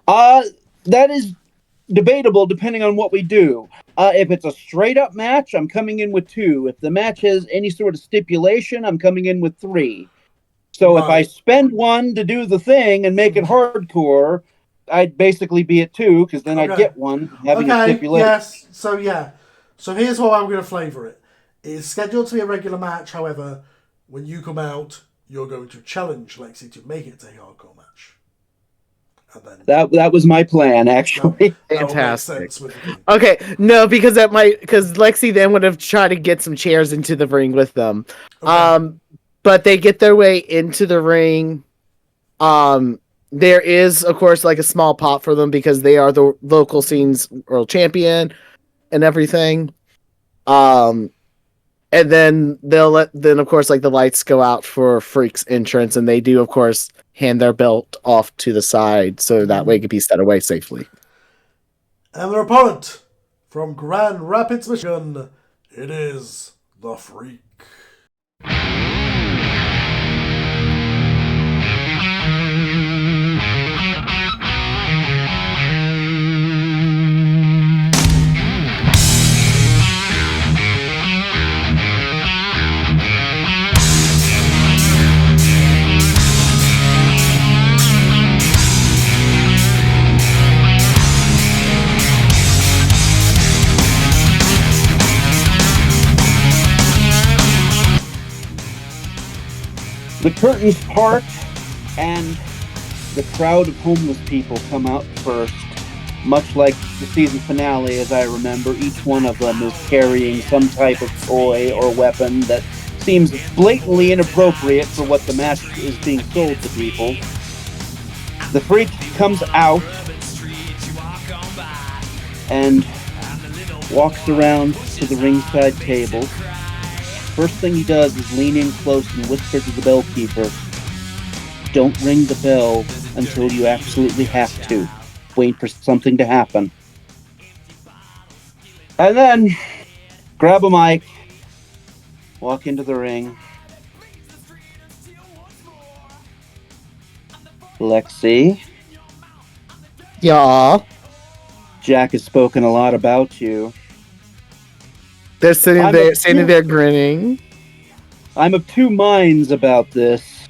That is debatable depending on what we do. If it's a straight up match, I'm coming in with 2. If the match has any sort of stipulation, I'm coming in with 3. So if I spend 1 to do the thing and make it hardcore, I'd basically be at 2, because then I'd get 1 having a stipulation. Yes. So here's how I'm going to flavour it. It's scheduled to be a regular match, however, when you come out, you're going to challenge Lexi to make it a hardcore match. And then that was my plan, actually. Fantastic. Okay, no, because Lexi then would have tried to get some chairs into the ring with them. Okay. But they get their way into the ring. There is, of course, like a small pop for them because they are the local scene's world champion and everything. And then of course, like the lights go out for Freak's entrance, and they do, of course, hand their belt off to the side so that way it can be set away safely. And their opponent from Grand Rapids, Michigan, it is the Freak. The curtains part, and the crowd of homeless people come out first. Much like the season finale, as I remember, each one of them is carrying some type of toy or weapon that seems blatantly inappropriate for what the match is being sold to people. The Freak comes out and walks around to the ringside table, First thing he does is lean in close and whisper to the bellkeeper, "Don't ring the bell until you absolutely have to. Wait for something to happen." And then grab a mic, walk into the ring. "Lexi, Yeah. Jack has spoken a lot about you. They're sitting I'm there grinning. I'm of two minds about this.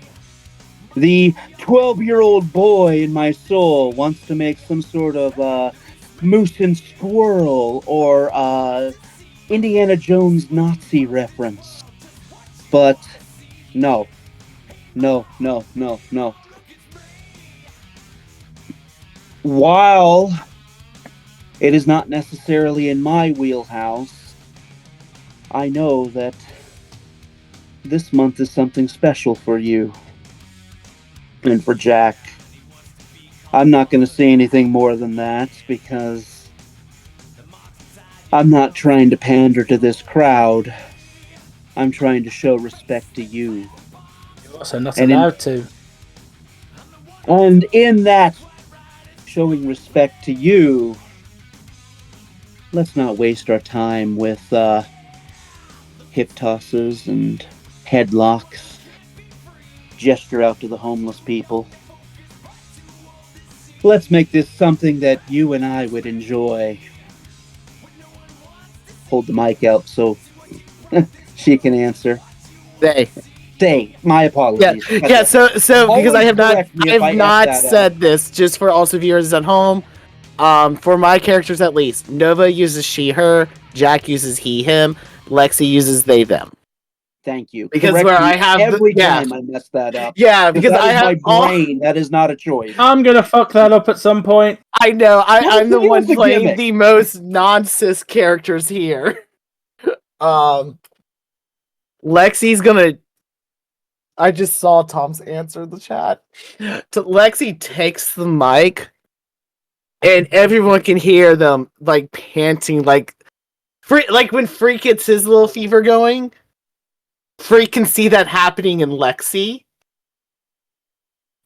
The 12-year-old boy in my soul wants to make some sort of moose and squirrel or Indiana Jones Nazi reference. But no. No. While it is not necessarily in my wheelhouse, I know that this month is something special for you. And for Jack. I'm not going to say anything more than that because I'm not trying to pander to this crowd. I'm trying to show respect to you. You're also not allowed to. And in that showing respect to you, let's not waste our time with hip tosses and headlocks. Gesture out to the homeless people. Let's make this something that you and I would enjoy. Hold the mic out so she can answer. My apologies. Yeah. So because I have not said said this, just for also viewers at home. For my characters at least, Nova uses she/her, Jack uses he/him, Lexi uses they/them. Thank you. Because Correct where me I have every time I mess that up. Yeah, because that I is have my brain. That is not a choice. I'm gonna fuck that up at some point. I know. I'm the one here's the playing gimmick. the most non-cis characters here. Lexi's gonna. I just saw Tom's answer in the chat. Lexi takes the mic, and everyone can hear them like panting, like when Freak gets his little fever going. Freak can see that happening in Lexi,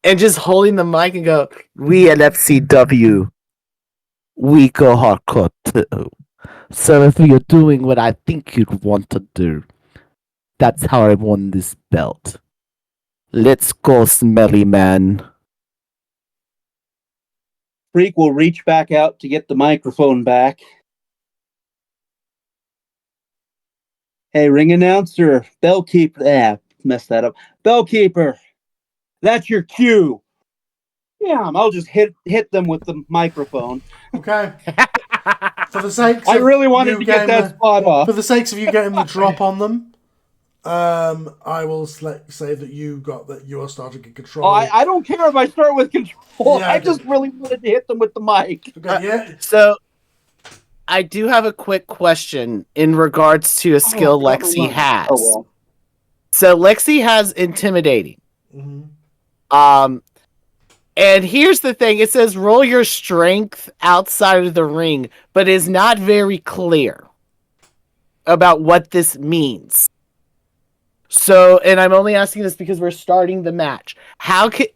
and just holding the mic and go, "We at FCW, we go hardcore too. So if you're doing what I think you'd want to do, that's how I won this belt. Let's go, smelly man." Freak will reach back out to get the microphone back. "Hey, ring announcer, bellkeeper." Messed that up. "Bellkeeper, that's your cue." Yeah, I'll just hit them with the microphone. Okay. For the sakes I of really wanted to get that spot off. For the sakes of you getting the drop on them, I will say that you are starting to control. I don't care if I start with control. Yeah, I just really wanted to hit them with the mic. Okay, yeah. So, I do have a quick question in regards to a skill Lexi has. Oh, well. So Lexi has intimidating. Mm-hmm. And here's the thing: it says roll your strength outside of the ring, but is not very clear about what this means. So, and I'm only asking this because we're starting the match. How can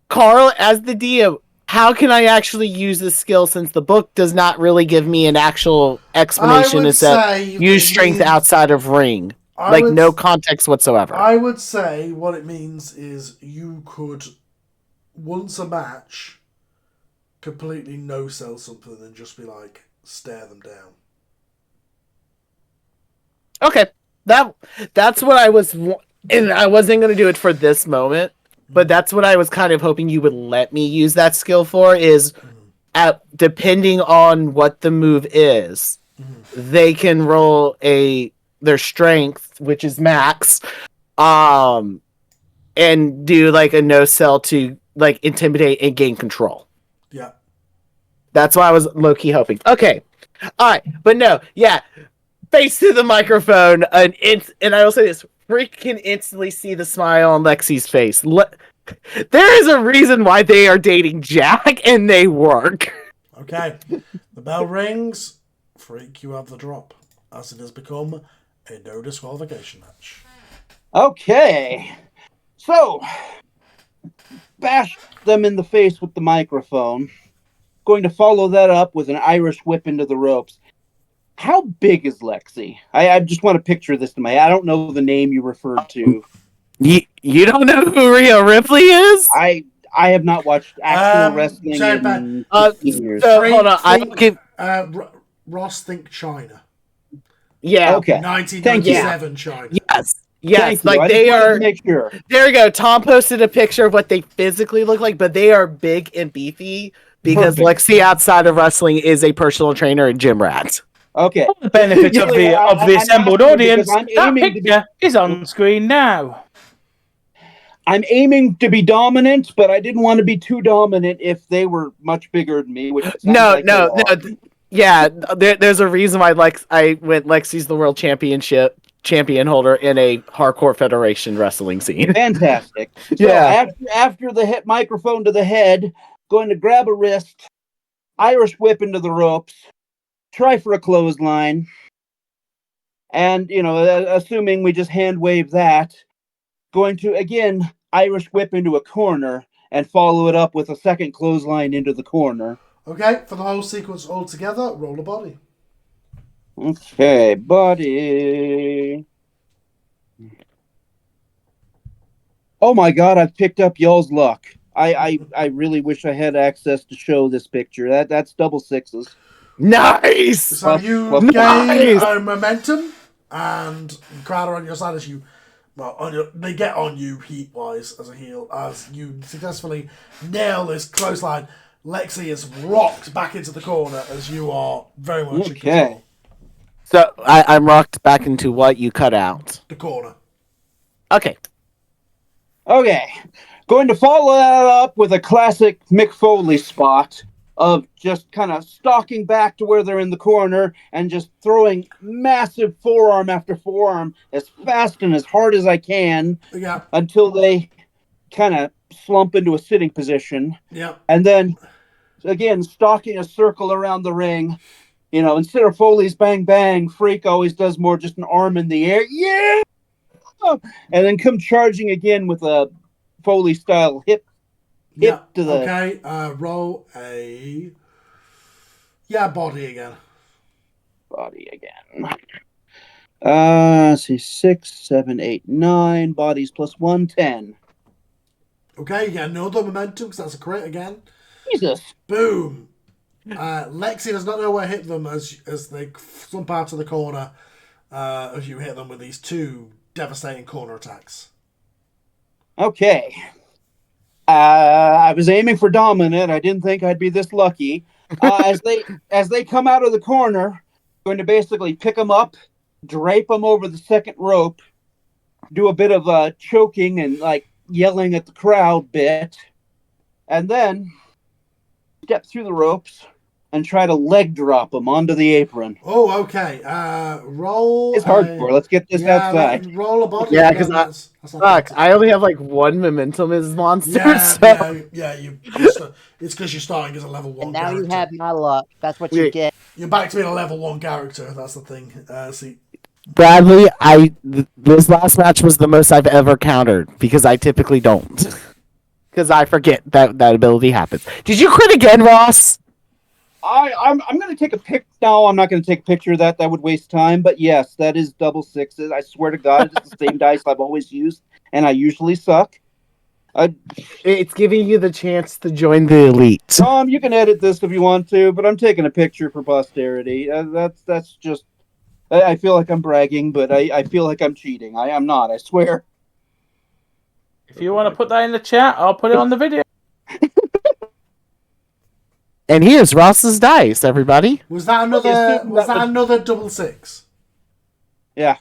Carl, as the DM, how can I actually use this skill since the book does not really give me an actual explanation except use strength outside of ring? No context whatsoever. I would say what it means is you could, once a match, completely no-sell something and just be like, stare them down. Okay. That's what I was, and I wasn't going to do it for this moment, but that's what I was kind of hoping you would let me use that skill for, is depending on what the move is, they can roll their strength, which is max, and do like a no-sell to like intimidate and gain control. Yeah. That's why I was low-key hoping. Okay. All right. But no, yeah. Face to the microphone, and I will say this: Freak can instantly see the smile on Lexi's face. There is a reason why they are dating Jack, and they work. Okay, the bell rings. Freak, you have the drop, as it has become a no disqualification match. Okay. So, bash them in the face with the microphone. Going to follow that up with an Irish whip into the ropes. How big is Lexi? I just want to picture this in my head. I don't know the name you referred to. You don't know who Rhea Ripley is? I have not watched actual wrestling sorry, in but- 15 years. so- hold on, I Think, give- Ross, think China. Yeah. Okay. 1997 China. Yes. Thank you. Like I they just wanted are. to make sure. There you go. Tom posted a picture of what they physically look like, but they are big and beefy because Perfect. Lexi outside of wrestling is a personal trainer and gym rat. Okay. For the benefit of the I'm assembled asking audience, because I'm that aiming to be- picture is on screen now. I'm aiming to be dominant, but I didn't want to be too dominant if they were much bigger than me. Which it sounds No, like they no, are. no. Yeah, there's a reason why I went Lexi's the world champion holder in a hardcore federation wrestling scene. Fantastic. So Yeah. after the hit microphone to the head, going to grab a wrist, Irish whip into the ropes, try for a clothesline, and assuming we just hand wave that, going to again Irish whip into a corner and follow it up with a second clothesline into the corner. Okay, for the whole sequence all together, roll a body. Okay, buddy. Oh my god, I've picked up y'all's luck. I really wish I had access to show this picture. That's double sixes. Nice. So you plus gain nice. momentum, and the crowd are on your side as you, they get on you heat-wise as a heel, as you successfully nail this clothesline. Lexi is rocked back into the corner as you are very much in control. So I'm rocked back into what you cut out. The corner. Okay. Okay, going to follow that up with a classic Mick Foley spot of just kind of stalking back to where they're in the corner and just throwing massive forearm after forearm as fast and as hard as I can until they kind of slump into a sitting position. Yeah. And then, again, stalking a circle around the ring. Instead of Foley's bang bang, Freak always does more just an arm in the air. Yeah! And then come charging again with a Foley style hip to the. Okay, roll a body again. Body again. Let's see, 6, 7, 8, 9 bodies plus 1, 10. Okay, you get another momentum because that's a crit again. Jesus. Boom. Lexi does not know where hit them as they slump out of the corner as you hit them with these two devastating corner attacks. Okay. I was aiming for dominant. I didn't think I'd be this lucky. As they come out of the corner, going to basically pick them up, drape them over the second rope, do a bit of choking and like yelling at the crowd bit, and then step through the ropes and try to leg drop them onto the apron. Oh, okay. Roll. It's hardcore. Let's get this outside. Roll a body. Yeah, because I only have like one momentum as monster. It's because you're starting as a level 1 And now character. you have my luck. That's what you get. You're back to being a level 1 character. That's the thing. See, Bradley, this last match was the most I've ever countered because I typically don't. Because I forget that ability happens. Did you crit again, Ross? I'm going to take a pic. No, I'm not going to take a picture of that. That would waste time. But yes, that is double sixes. I swear to God, it's the same dice I've always used, and I usually suck. It's giving you the chance to join the elite. Tom, you can edit this if you want to, but I'm taking a picture for posterity. That's just. I feel like I'm bragging, but I feel like I'm cheating. I am not. I swear. If you want to put that in the chat, I'll put it on the video. And here's Ross's dice, everybody. was that another double six? Yeah.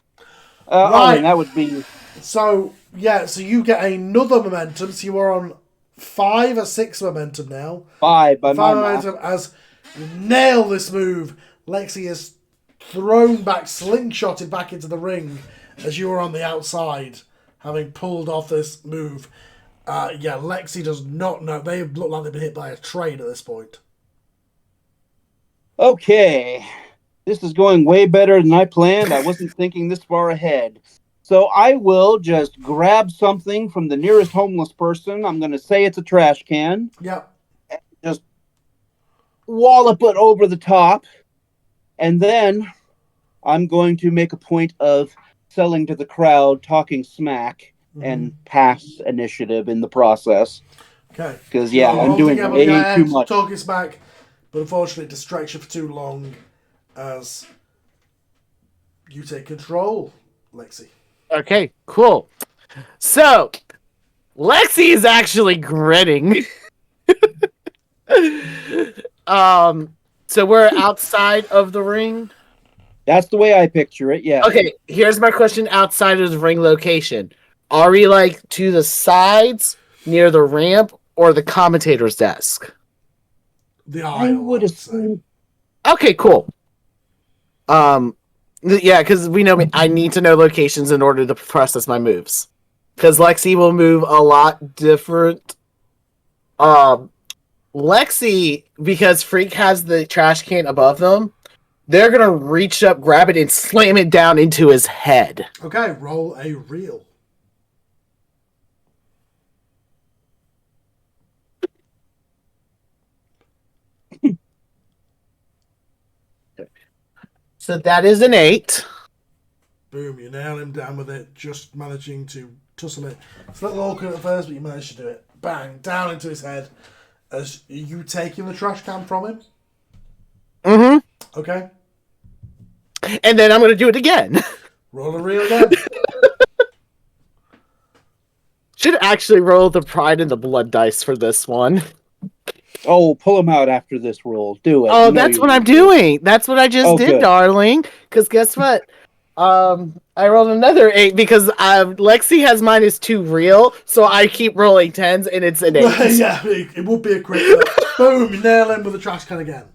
Right. That would be. So you get another momentum. So you are on 5 or 6 momentum now. 5 by 5 my momentum as you nail this move. Lexi is thrown back, slingshotted back into the ring as you are on the outside, having pulled off this move. Lexi does not know. They look like they've been hit by a train at this point. Okay. This is going way better than I planned. I wasn't thinking this far ahead. So I will just grab something from the nearest homeless person. I'm going to say it's a trash can. Yep. Just wallop it over the top. And then I'm going to make a point of selling to the crowd, talking smack, and pass initiative in the process. Okay. Because, yeah, I'm doing way too much. Talking smack, but unfortunately it distracts you for too long as you take control, Lexi. Okay, cool. So, Lexi is actually grinning. So we're outside of the ring? That's the way I picture it, yeah. Okay, here's my question outside of the ring location. Are we, like, to the sides, near the ramp, or the commentator's desk? The I aisle, would assume... Okay, cool. Yeah, because I need to know locations in order to process my moves. Because Lexi will move a lot different. Lexi, because Freak has the trash can above them, they're going to reach up, grab it, and slam it down into his head. Okay, roll a reel. So that is an 8. Boom, you nail him down with it, just managing to tussle it. It's a little awkward at first, but you manage to do it. Bang, down into his head. As you taking the trash can from him? Mm-hmm. Okay. And then I'm going to do it again. Roll a reel again. Should actually roll the pride and the blood dice for this one. Oh, pull him out after this roll. Do it. Oh, that's what I'm doing. That's what I just did, darling. Because guess what? I rolled another 8 because Lexi has -2 real, so I keep rolling 10s and it's an 8. Yeah, it would be a crit. Boom, you nail him with the trash can again.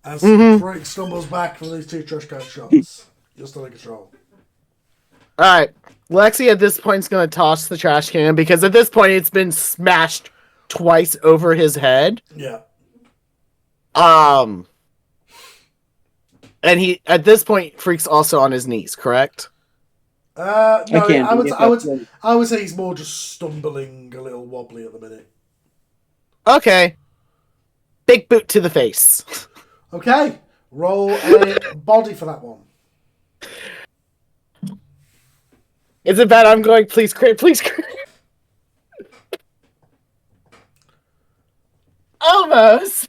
As Frank stumbles back from these 2 trash can shots. You're still in control. Alright. Lexi at this point is going to toss the trash can because at this point it's been smashed twice over his head. Yeah. And he at this point Freak's also on his knees, correct? No, I would say he's more just stumbling, a little wobbly at the minute. Okay. Big boot to the face. Okay. Roll a body for that one. Is it bad I'm going, please crit, please crit? Almost.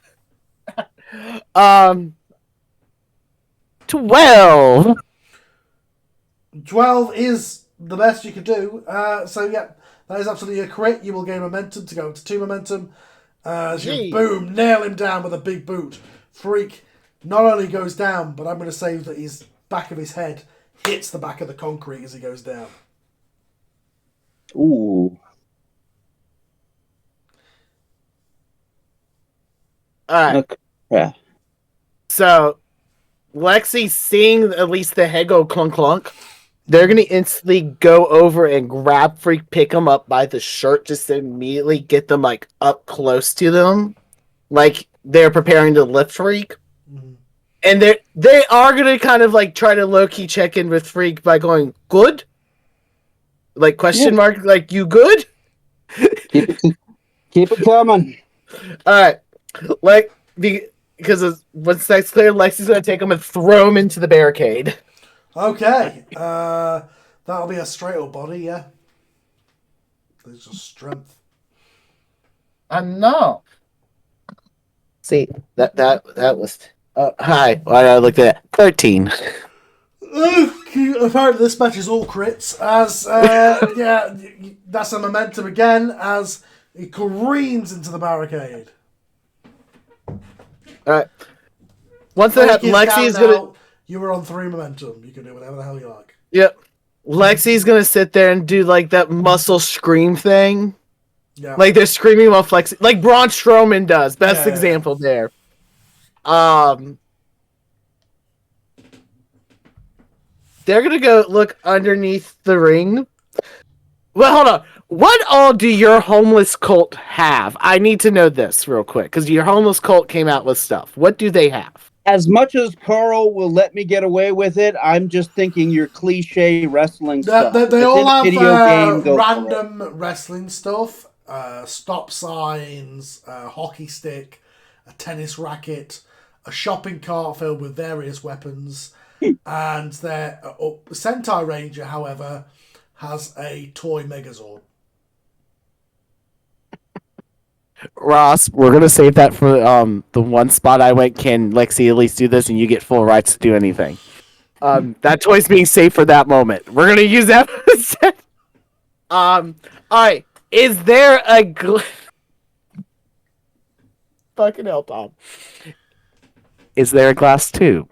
12. 12 is the best you could do. So yeah, that is absolutely a crit. You will gain momentum to go to 2 momentum. As you boom, nail him down with a big boot. Freak not only goes down, but I'm going to say that his back of his head hits the back of the concrete as he goes down. Ooh. Alright. Okay. Yeah. So, Lexi seeing at least the head go clunk clunk, they're going to instantly go over and grab Freak, pick him up by the shirt, just to immediately get them, like, up close to them. Like, they're preparing to lift Freak. Mm-hmm. And they are going to kind of, like, try to low-key check in with Freak by going, good? Like, question mark, like, you good? Keep it coming. Alright. Like, because once that's clear, Lexi's going to take him and throw him into the barricade. Okay. That'll be a straight up body, yeah. There's just strength. I know. See, that was... hi. Why did I look at that? 13. Apparently this match is all crits. As, yeah, that's a momentum again as he careens into the barricade. Alright. Once that happens, Lexi is going to... You were on 3 momentum. You can do whatever the hell you like. Yep. Lexi's going to sit there and do, like, that muscle scream thing. Yeah. Like, they're screaming while flexing. Like Braun Strowman does. Best example there. They're going to go look underneath the ring. Well, hold on. What all do your homeless cult have? I need to know this real quick, because your homeless cult came out with stuff. What do they have? As much as Carl will let me get away with it, I'm just thinking your cliche wrestling stuff. They If all it's a have video game, go for it. random wrestling stuff. Stop signs, a hockey stick, a tennis racket, a shopping cart filled with various weapons, and their Sentai Ranger, however, has a toy Megazord. Ross, we're gonna save that for the one spot I went. Can Lexi at least do this, and you get full rights to do anything? That toy's being saved for that moment. We're gonna use that. All right. Is there a fucking hell, Tom? Is there a glass tube?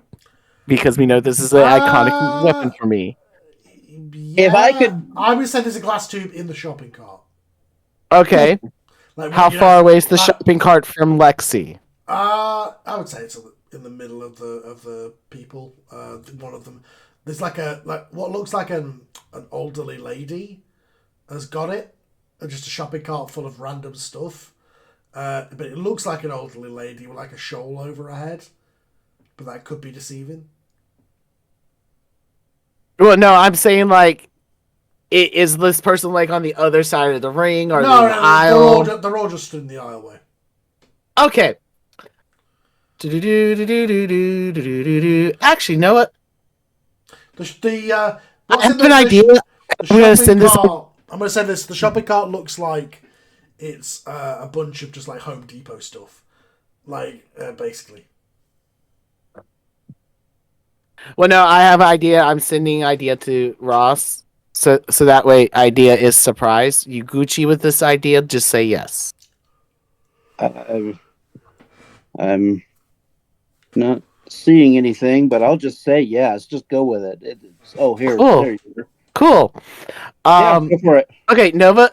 Because we know this is an iconic weapon for me. Yeah, If I could- I would say there's a glass tube in the shopping cart. Okay. Like, How you know, far away is the like- shopping cart from Lexi? I would say it's in the middle of the people. One of them, there's like what looks like an elderly lady has got it, and just a shopping cart full of random stuff. But it looks like an elderly lady with like a shawl over her head, but that could be deceiving. Well, no, I'm saying like, is this person like on the other side of the ring or No, the aisle? they're all just in the aisleway. Okay. Actually, you know what? I I have an idea. I'm gonna send this. I'm gonna say this. The shopping cart looks like it's a bunch of just like Home Depot stuff, like basically. Well, no, I have an idea. I'm sending idea to Ross, so that way idea is surprised. You Gucci with this idea? Just say yes. I'm not seeing anything, but I'll just say yes. Just go with it. Here. Cool. There you go. Cool. Yeah, go for it. Okay, Nova.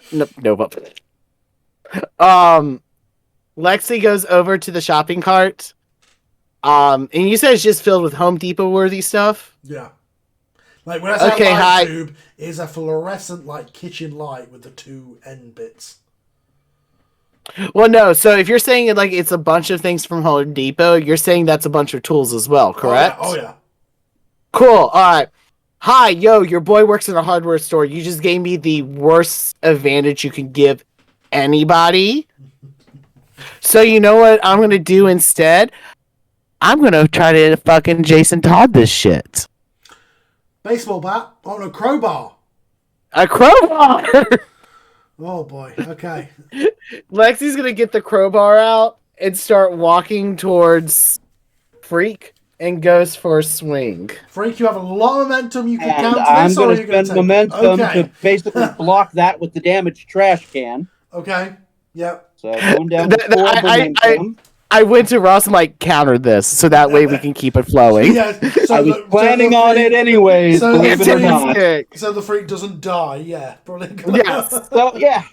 Lexi goes over to the shopping cart. And you said it's just filled with Home Depot worthy stuff? Yeah. Like when I say Okay, light tube is a fluorescent like kitchen light with the two end bits. Well, no. So if you're saying it like it's a bunch of things from Home Depot, you're saying that's a bunch of tools as well, correct? Oh yeah. Cool. All right. Hi, yo, your boy works in a hardware store. You just gave me the worst advantage you can give anybody. So you know what I'm going to do instead? I'm going to try to fucking Jason Todd this shit. Baseball bat on a crowbar. A crowbar! Oh boy. Okay. Lexi's going to get the crowbar out and start walking towards Freak and goes for a swing. Freak, you have a lot of momentum. You can And counter I'm this, or going you're to going spend to momentum Okay. to basically block that with the damaged trash can. Okay. Yep. So going down to 4 momentum. I went to Ross and like countered this so that way we can keep it flowing. Yeah. So I was planning on it anyways, so believe it or not. So the freak doesn't die. Yeah. Brilliant. Yes. So yeah,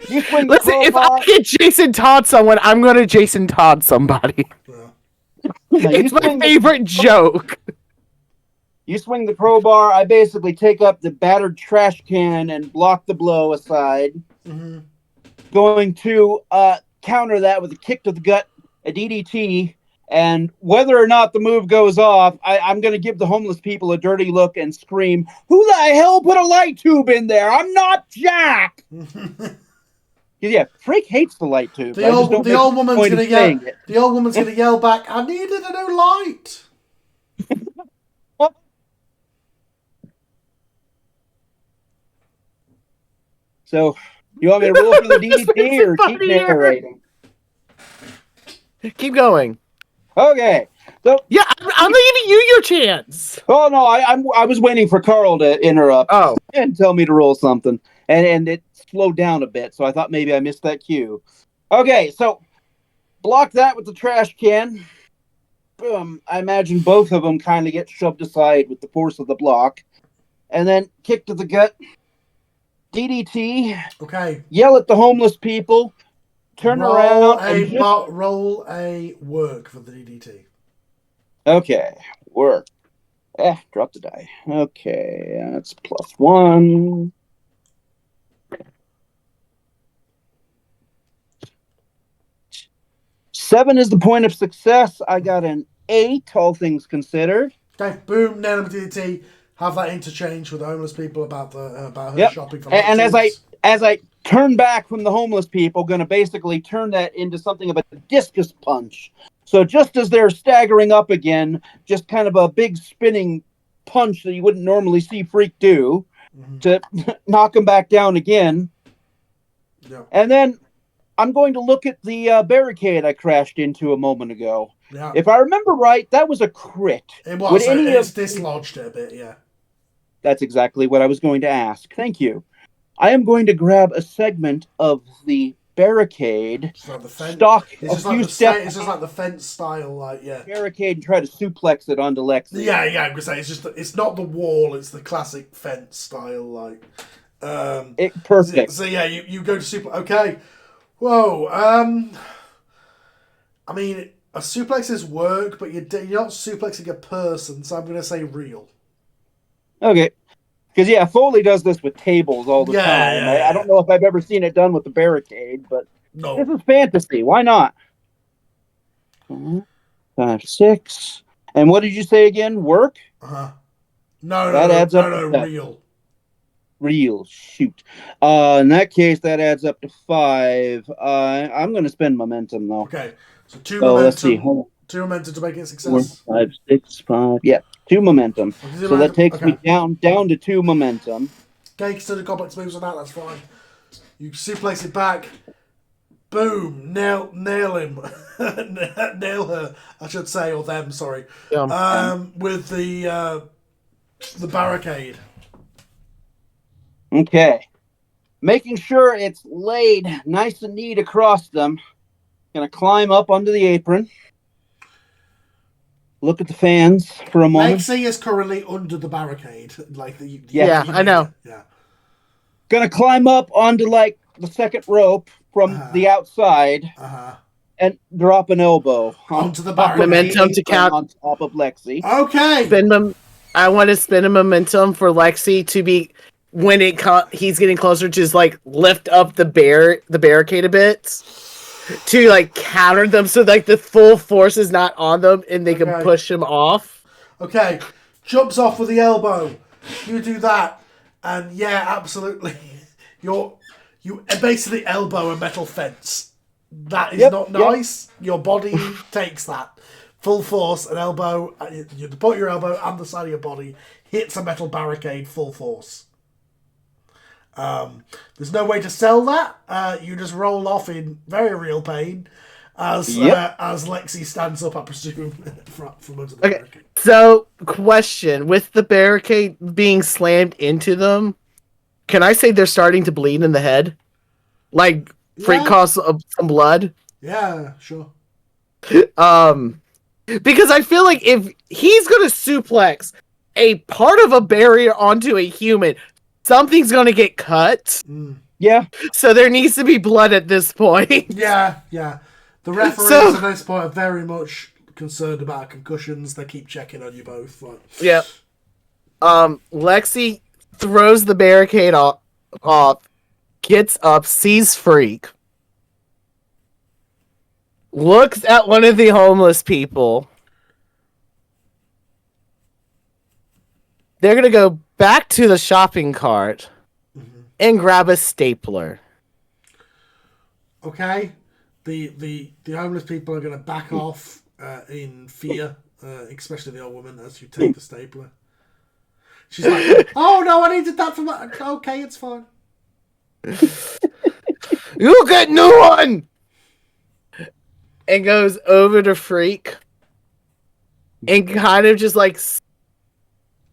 you swing the Listen, if crowbar. I can Jason Todd someone, I'm going to Jason Todd somebody. It's my favorite joke. You swing the crowbar. I basically take up the battered trash can and block the blow aside. Mm-hmm. Going to counter that with a kick to the gut, a DDT, and whether or not the move goes off, I'm going to give the homeless people a dirty look and scream, "Who the hell put a light tube in there? I'm not Jack!" Yeah, Freak hates the light tube. The old woman's gonna yell. The old woman's gonna yell back, "I needed a new light." So, you want me to roll for the DDT or keep narrating? Keep going. Okay. So yeah, I'm giving you your chance. Oh no, I was waiting for Carl to interrupt. Oh, and tell me to roll something, and it slowed down a bit, so I thought maybe I missed that cue. Okay, so block that with the trash can. Boom. I imagine both of them kind of get shoved aside with the force of the block, and then kick to the gut. DDT. Okay. Yell at the homeless people. Turn around. Roll a work for the DDT. Okay, work. Drop the die. Okay, that's +1. Seven is the point of success. I got an 8, all things considered. Okay, boom, nail him DDT. Have that interchange with the homeless people about her Yep. shopping for And Lexi. as I turn back from the homeless people, going to basically turn that into something of a discus punch. So just as they're staggering up again, just kind of a big spinning punch that you wouldn't normally see Freak do to knock him back down again. Yep. And then I'm going to look at the barricade I crashed into a moment ago. Yeah. If I remember right, that was a crit. It was. It's dislodged it a bit, yeah. That's exactly what I was going to ask. Thank you. I am going to grab a segment of the barricade, Like the fence. stock It's a just few like steps. It's just like the fence style, like yeah. Barricade and try to suplex it onto Lexi. Yeah. I'm gonna say it's not the wall. It's the classic fence style, like. Perfect. So yeah, you go to super. Okay. Whoa. I mean, a suplexes work, but you're not suplexing a person, so I'm gonna say real. Okay. Because, yeah, Foley does this with tables all the time. Yeah. I don't know if I've ever seen it done with the barricade, but No. this is fantasy. Why not? 5, 6. And what did you say again? Work? No, That adds up no, to real. Real. Shoot. In that case, that adds up to 5. I'm going to spend momentum, though. Okay. So 2 So momentum. let's see. 2 momentum to make it a 4, success. 5, 6, 5. Yeah, 2 momentum. So that takes me down to 2 momentum. Okay, so the complex moves on that, that's fine. You suplex it back. Boom. Nail him. Nail her, I should say, or them, sorry. With the barricade. Okay. Making sure it's laid nice and neat across them. Gonna climb up onto the apron. Look at the fans for a moment. Lexi is currently under the barricade. I know. Yeah. Gonna climb up onto like the second rope from the outside and drop an elbow onto the barricade. Momentum to count on top of Lexi. Okay. I want to spin a momentum for Lexi to be when he's getting closer to just like lift up the barricade a bit to like counter them so like the full force is not on them and they can push him off. Okay. Jumps off with the elbow. You do that. And yeah, absolutely. You basically elbow a metal fence. That is not nice. Your body takes that. Full force, an elbow, you put your elbow and the side of your body hits a metal barricade full force. There's no way to sell that. You just roll off in very real pain as Lexi stands up, I presume, from under the barricade. So, question. With the barricade being slammed into them, can I say they're starting to bleed in the head? Like, Freak caused some blood? Yeah, sure. Because I feel like if he's going to suplex a part of a barrier onto a human, something's going to get cut. Yeah. So there needs to be blood at this point. Yeah. The referees at this point are very much concerned about concussions. They keep checking on you both. Yeah. Lexi throws the barricade off, gets up, sees Freak, looks at one of the homeless people. They're going to go back to the shopping cart and grab a stapler. Okay. The homeless people are going to back off in fear, especially the old woman, as you take the stapler. She's like, oh no, I needed that for my... Okay, it's fine. You get new one! And goes over to Freak and kind of just like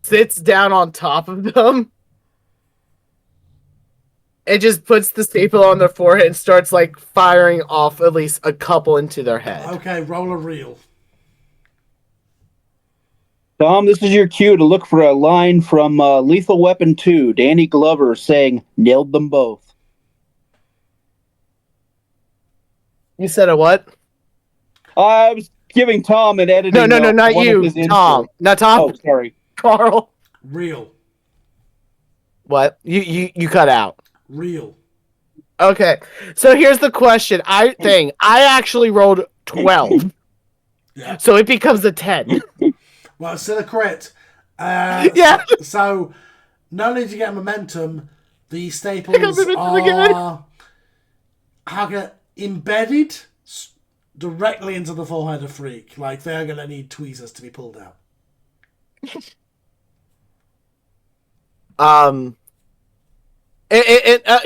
sits down on top of them and just puts the staple on their forehead and starts like firing off at least a couple into their head. Okay, roll a reel. Tom, this is your cue to look for a line from Lethal Weapon 2, Danny Glover saying, nailed them both. You said a what? I was giving Tom an editing. No, not you, Tom. Not Tom. Oh, sorry. Carl. Real. What? You cut out. Real. Okay. So here's the question. I actually rolled 12. Yeah. So it becomes a 10. Well, it's still a crit. Yeah. So, not only do you get momentum, the got staples momentum again. are embedded directly into the forehead of Freak. Like, they're going to need tweezers to be pulled out.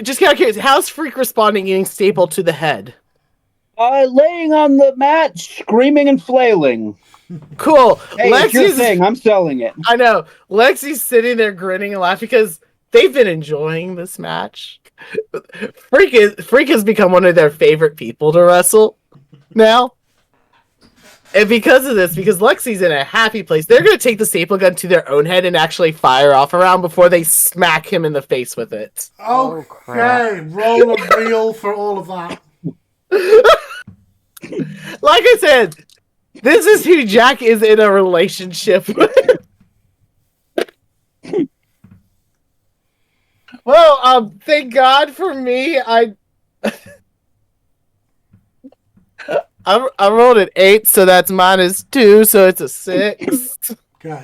Just kind of curious, how's Freak responding getting stapled to the head? Laying on the mat, screaming and flailing. Cool. Hey, it's your thing. I'm selling it. I know. Lexi's sitting there grinning and laughing because they've been enjoying this match. Freak has become one of their favorite people to wrestle now. And because of this, because Lexi's in a happy place, they're going to take the staple gun to their own head and actually fire off a round before they smack him in the face with it. Okay, roll a reel for all of that. Like I said, this is who Jack is in a relationship with. Well, thank God for me. I rolled an 8, so that's -2, so it's a 6. Okay.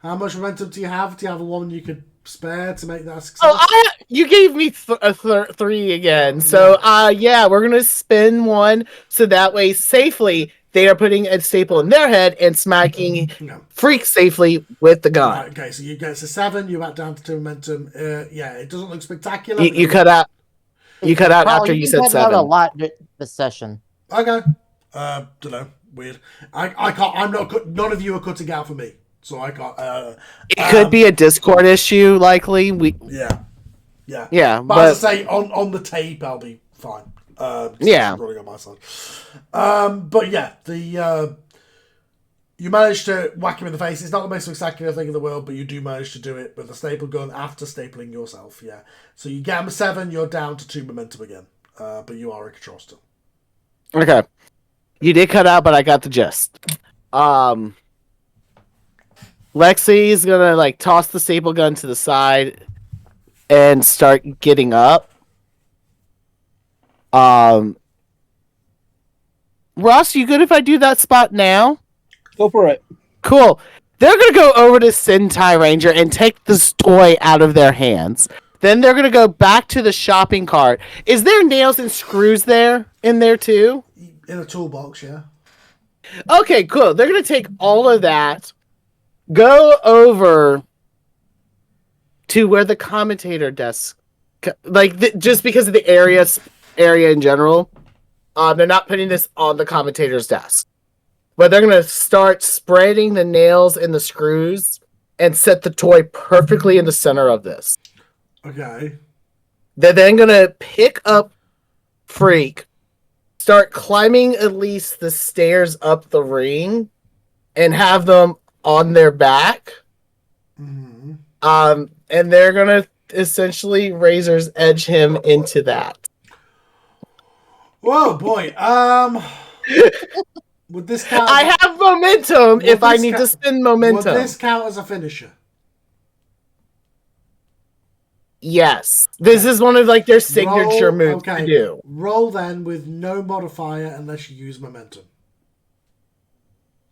How much momentum do you have? Do you have one you could spare to make that a success? You gave me 3 again. So, yeah, we're going to spin one so that way safely they are putting a staple in their head and smacking Freak safely with the gun. Right, okay, so you get to 7, you're back down to 2 momentum. Yeah, it doesn't look spectacular. You cut out. You cut out Carl, after you you've said been cutting 7. out a lot this session. Okay. Don't know. Weird. I can't. I'm not. None of you are cutting out for me, so I can't. It could be a Discord issue, likely. Yeah. But as I say, on the tape, I'll be fine. Yeah. Running on my side. But yeah, you managed to whack him in the face. It's not the most spectacular thing in the world, but you do manage to do it with a staple gun after stapling yourself. Yeah. So you get him a 7. You're down to 2 momentum again. But you are in control still. Okay. You did cut out, but I got the gist. Lexi's gonna toss the staple gun to the side and start getting up. Ross, you good if I do that spot now? Go for it. Cool. They're gonna go over to Sentai Ranger and take this toy out of their hands. Then they're gonna go back to the shopping cart. Is there nails and screws in there too? In a toolbox, yeah. Okay, cool. They're going to take all of that, go over to where the commentator desk, just because of the area in general, they're not putting this on the commentator's desk. But they're going to start spreading the nails and the screws and set the toy perfectly in the center of this. Okay. They're then going to pick up Freak, start climbing at least the stairs up the ring, and have them on their back. Mm-hmm. And they're gonna essentially razor's edge him into that. Whoa, boy. Would this count? I have momentum if I need to spend momentum. Would this count as a finisher? Yes. This is one of their signature moves to do. Roll then with no modifier unless you use momentum.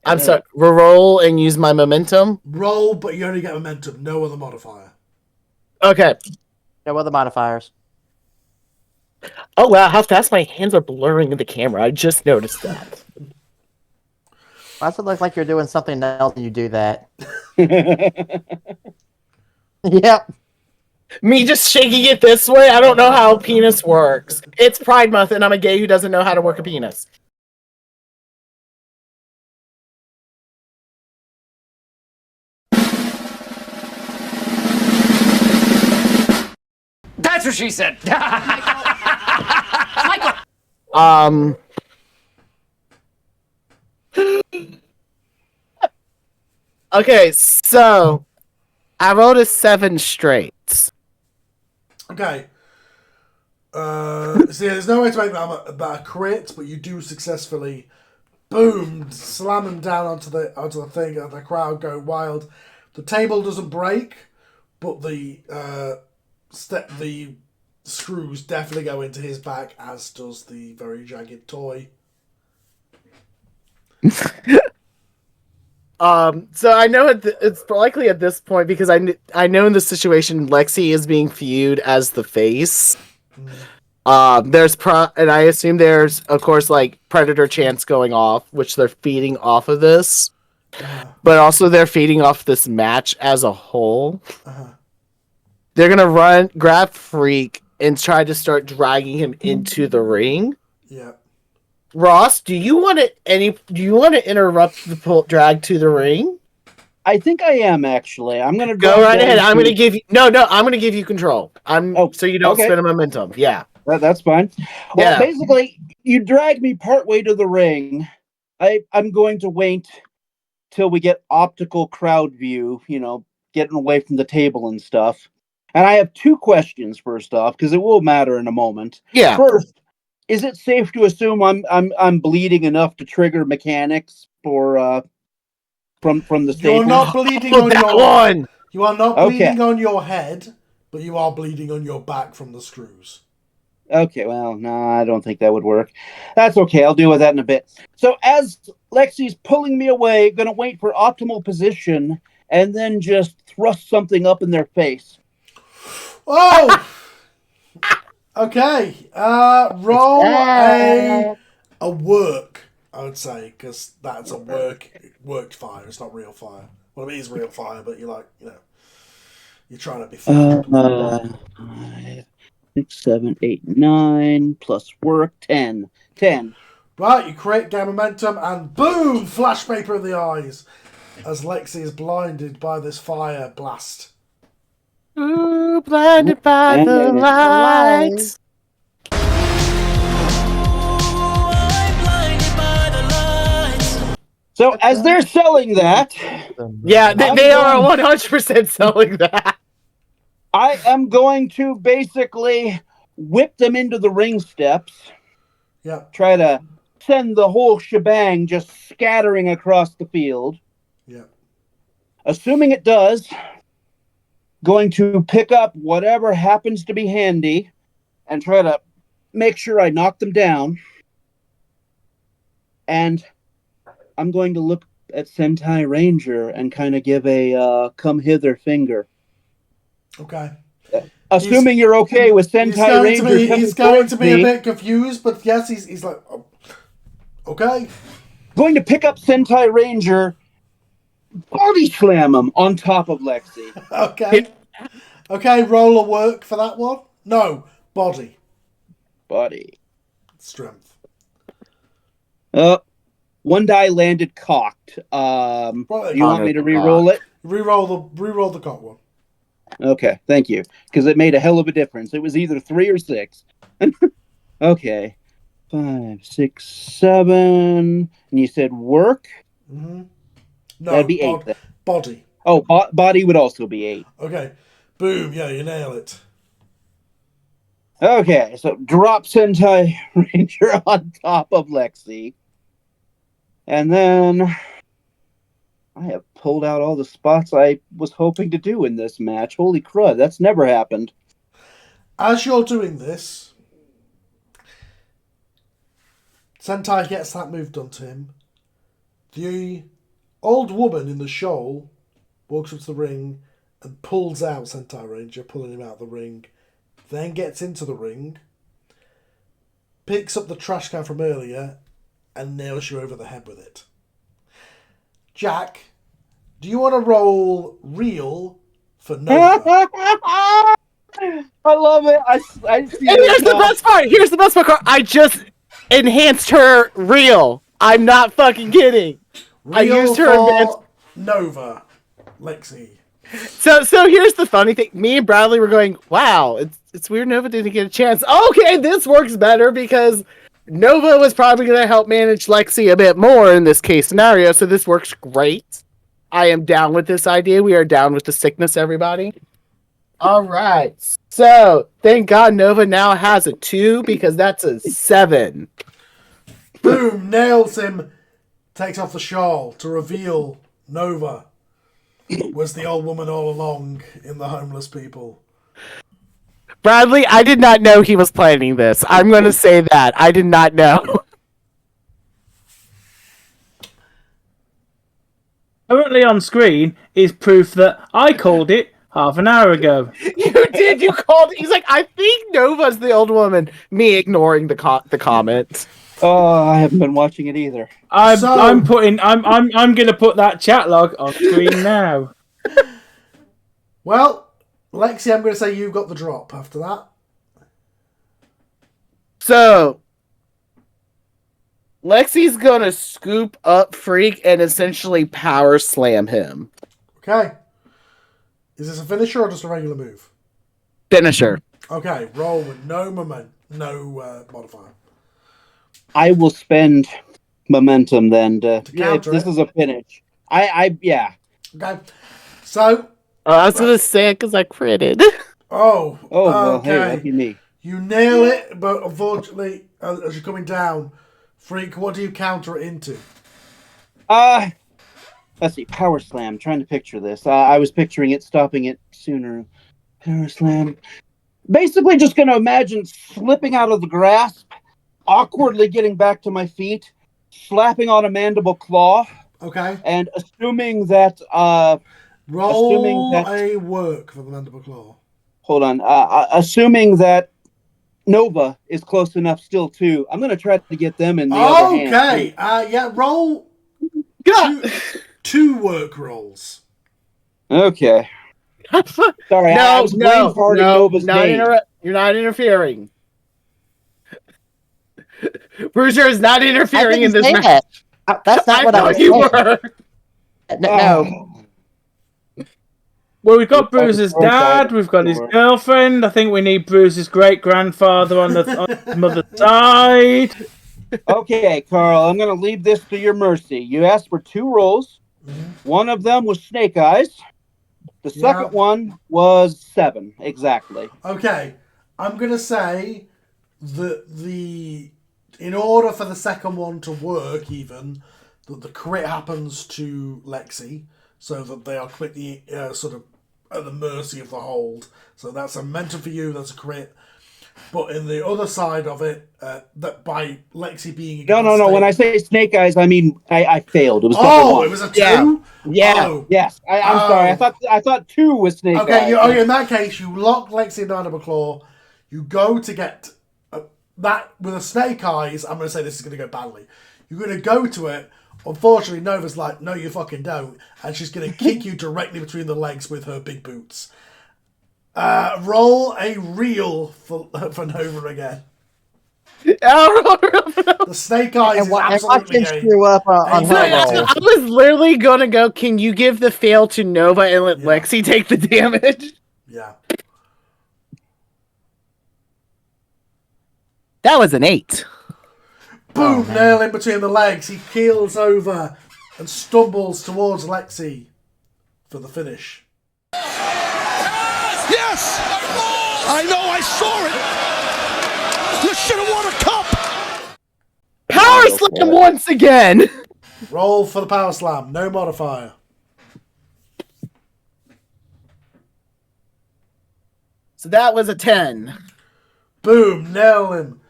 I'm sorry. Roll and use my momentum? Roll, but you only get momentum. No other modifier. Okay. No other modifiers. Oh, wow. How fast my hands are blurring in the camera. I just noticed that. Why does it look like you're doing something else when you do that? Yep. Me just shaking it this way? I don't know how a penis works. It's Pride Month, and I'm a gay who doesn't know how to work a penis. That's what she said. Michael. Okay, so I rolled a 7 straight. Okay. See, there's no way to make that a crit, but you do successfully, boom, slam him down onto the thing, and the crowd go wild. The table doesn't break, but the screws definitely go into his back, as does the very jagged toy. So I know it's likely at this point because I know in this situation Lexi is being viewed as the face. And I assume there's of course like predator chants going off, which they're feeding off of this, but also they're feeding off this match as a whole. They're gonna grab Freak, and try to start dragging him into the ring. Yeah. Ross, do you want to interrupt the drag to the ring? I think I am actually. I'm gonna go right ahead. I'm gonna give you I'm gonna give you control. So you don't spin a momentum. Yeah. That's fine. Well, basically, you drag me partway to the ring. I'm going to wait till we get optical crowd view, getting away from the table and stuff. And I have two questions first off, because it will matter in a moment. Yeah. First, is it safe to assume I'm bleeding enough to trigger mechanics for from the statement? You're not bleeding on your one. You are not bleeding on your head, but you are bleeding on your back from the screws. Okay, well, no, I don't think that would work. That's okay. I'll deal with that in a bit. So as Lexi's pulling me away, gonna wait for optimal position, and then just thrust something up in their face. Oh! Okay. Roll a work, I would say, because that's a worked fire. It's not real fire. Well, it is real fire, but you're you're trying to be fair. 6, 7, 8, 9 plus work 10. Right, you create game momentum and boom, flash paper in the eyes as Lexi is blinded by this fire blast. Ooh, blinded by the lights. So as they're selling that, yeah, they are 100% selling that. I am going to basically whip them into the ring steps. Yeah. Try to send the whole shebang just scattering across the field. Yeah. Assuming it does, going to pick up whatever happens to be handy and try to make sure I knock them down. And I'm going to look at Sentai Ranger and kind of give a come hither finger. Okay. Assuming you're okay with Sentai Ranger. He's going to be a bit confused, but yes, he's like, oh, okay. Going to pick up Sentai Ranger, body slam him on top of Lexi. Okay. Okay, roll a work for that one. No, body. Strength. One die landed cocked. You want me to re-roll it? Re-roll the cock one. Okay, thank you. Because it made a hell of a difference. It was either 3 or 6. Okay. 5, 6, 7. And you said work? Mm-hmm. No, that'd be 8 then. Body. Oh, body would also be 8. Okay. Boom. Yeah, you nail it. Okay, so drop Sentai Ranger on top of Lexi. And then I have pulled out all the spots I was hoping to do in this match. Holy crud, that's never happened. As you're doing this, Sentai gets that move done to him. The old woman in the shawl walks up to the ring and pulls out Sentai Ranger, pulling him out of the ring. Then gets into the ring, picks up the trash can from earlier, and nails you over the head with it. Jack, do you want to roll real for Nova? I love it. I see. And here's the best part. Here's the best part. I just enhanced her real. I'm not fucking kidding. Real I used her for Nova, Lexi. So here's the funny thing. Me and Bradley were going, wow, it's weird Nova didn't get a chance. Okay, this works better because Nova was probably going to help manage Lexi a bit more in this case scenario, so this works great. I am down with this idea. We are down with the sickness, everybody. All right. So, thank God Nova now has a 2 because that's a 7. Boom, nails him, takes off the shawl to reveal Nova was the old woman all along in the homeless people. Bradley, I did not know he was planning this. I'm going to say that. I did not know. currently on screen is proof that I called it half an hour ago. You did. You called. He's like, I think Nova's the old woman. Me ignoring the comment. Oh, I haven't been watching it either. I'm gonna put that chat log on screen now. Well, Lexi, I'm going to say you got the drop after that. So, Lexi's gonna scoop up Freak and essentially power slam him. Okay. Is this a finisher or just a regular move? Finisher. Okay, roll with no modifier. I will spend momentum then to counter this it. is a finish. Yeah. Okay. So. I was gonna say it because I critted. Oh. Well, okay. hey, lucky me. You nail it, but unfortunately, as you're coming down, Freak, what do you counter it into? Let's see. Power slam. Trying to picture this. I was picturing it stopping it sooner. Power slam. Basically, just gonna imagine slipping out of the grasp, awkwardly getting back to my feet, slapping on a mandible claw. Okay. And assuming that roll a work for the mandible claw. Hold on. Assuming that Nova is close enough still too, I'm gonna try to get them in the other hand. Okay. Yeah. Roll. Two work rolls. Okay. Sorry. I was brain farting Nova's name. You're not interfering. Bruiser is not interfering in this match. That's not what I was you saying. were. No. Well, we've got Bruiser's dad, we've got his girlfriend. I think we need Bruiser's great-grandfather on the mother's side. Okay, Carl, I'm going to leave this to your mercy. You asked for 2 rolls. One of them was Snake Eyes. The second one was 7, exactly. Okay. I'm going to say that in order for the second one to work even, that the crit happens to Lexi, so that they are quickly sort of at the mercy of the hold. So that's a mentor for you, that's a crit. But in the other side of it, that by Lexi being... No. When I say Snake Eyes, I mean I failed. It was it was a 2? Yeah. Oh. Yes. I'm sorry. I thought 2 was Snake Eyes. Okay, in that case, you lock Lexi in the mandible claw. You go to get that with a Snake Eyes. I'm going to say this is going to go badly. You're going to go to it. Unfortunately, Nova's like, no, you fucking don't. And she's going to kick you directly between the legs with her big boots. Roll a reel for Nova again. The Snake Eyes is absolutely screw up on her roll. I was literally going to go, can you give the fail to Nova and let Lexi take the damage? Yeah. That was an 8. Boom, nail in between the legs. He keels over and stumbles towards Lexi for the finish. Yes! I know, I saw it! You should have won a cup! Power slam once again! Roll for the power slam. No modifier. So that was a 10. Boom, nail him.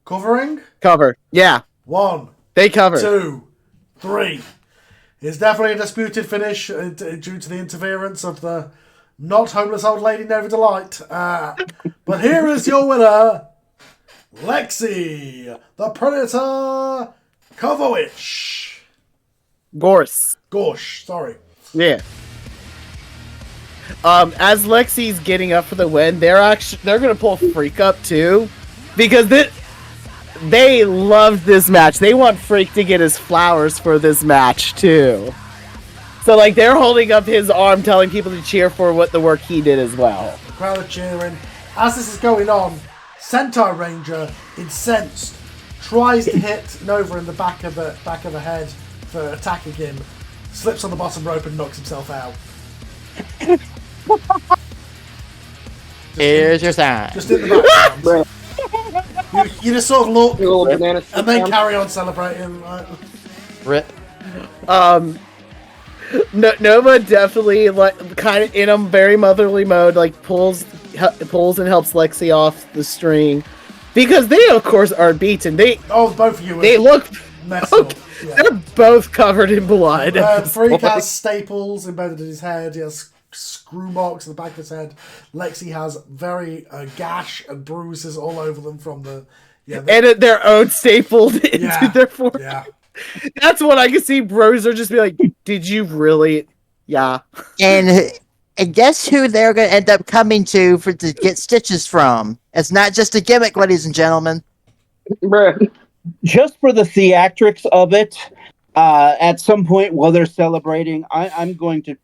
Covering? Cover. Yeah. 1. They cover. 2. 3. It's definitely a disputed finish due to the interference of the not homeless old lady Nova Delight. But here is your winner, Lexi the Predator Kovacic. Gorsh, sorry. Yeah. As Lexi's getting up for the win, they're gonna pull Freak up too, because they loved this match. They want Freak to get his flowers for this match too. So like they're holding up his arm, telling people to cheer for what the work he did as well. The crowd are cheering. As this is going on, Sentai Ranger, incensed, tries to hit Nova in the back of the head for attacking him, slips on the bottom rope and knocks himself out. Here's your sign. Just in the background. you just sort of look and then carry on celebrating. Rip. Nova definitely kind of in a very motherly mode, like pulls and helps Lexi off the string because they of course are beaten. Both of you. They look messed up. They're both covered in blood. Freak has staples embedded in his head. He has screw marks in the back of his head. Lexi has very gash and bruises all over them from the... and their own stapled into their forehead. Yeah. That's what I can see Bruiser just be like, did you really? Yeah. And guess who they're going to end up coming to get stitches from? It's not just a gimmick, ladies and gentlemen. Bruh. Just for the theatrics of it, at some point while they're celebrating, I'm going to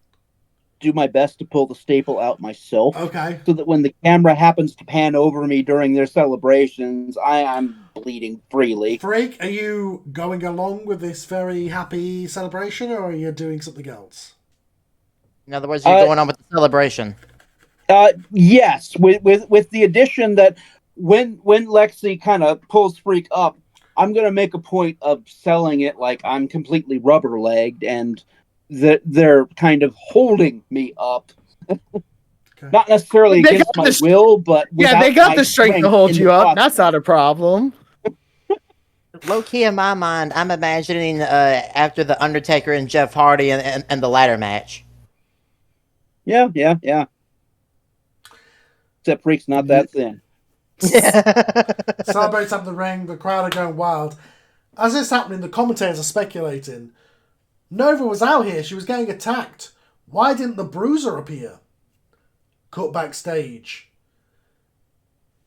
do my best to pull the staple out myself. Okay. So that when the camera happens to pan over me during their celebrations, I'm bleeding freely. Freak, are you going along with this very happy celebration, or are you doing something else? In other words, you're going on with the celebration. Yes, with the addition that when Lexi kind of pulls Freak up, I'm going to make a point of selling it like I'm completely rubber-legged and that they're kind of holding me up. Okay. Not necessarily against my will, but they got the strength to hold you up. That's not a problem. Low key in my mind, I'm imagining after the Undertaker and Jeff Hardy and the ladder match. Yeah. Except Freak's not that thin. Celebrates up the ring. The crowd are going wild. As this happening, the commentators are speculating. Nova was out here. She was getting attacked. Why didn't the Bruiser appear? Cut backstage.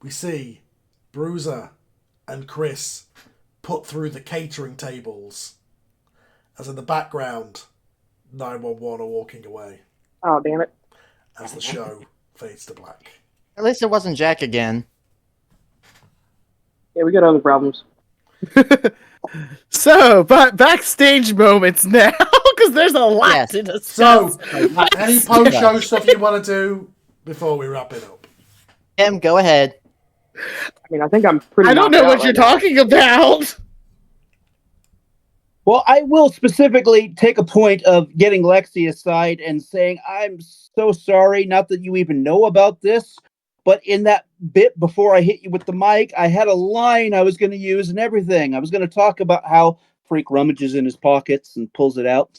We see Bruiser and Chris put through the catering tables. As in the background, 911 are walking away. Oh, damn it. As the show fades to black. At least it wasn't Jack again. Yeah, we got other problems. So, but backstage moments now, because there's a lot to discuss. So, any post-show stuff you want to do before we wrap it up? Tim, go ahead. I mean, I think I'm pretty... I don't know what you're talking about. Well, I will specifically take a point of getting Lexi aside and saying, I'm so sorry, not that you even know about this, but in that bit before I hit you with the mic, I had a line I was going to use and everything. I was going to talk about how Freak rummages in his pockets and pulls it out.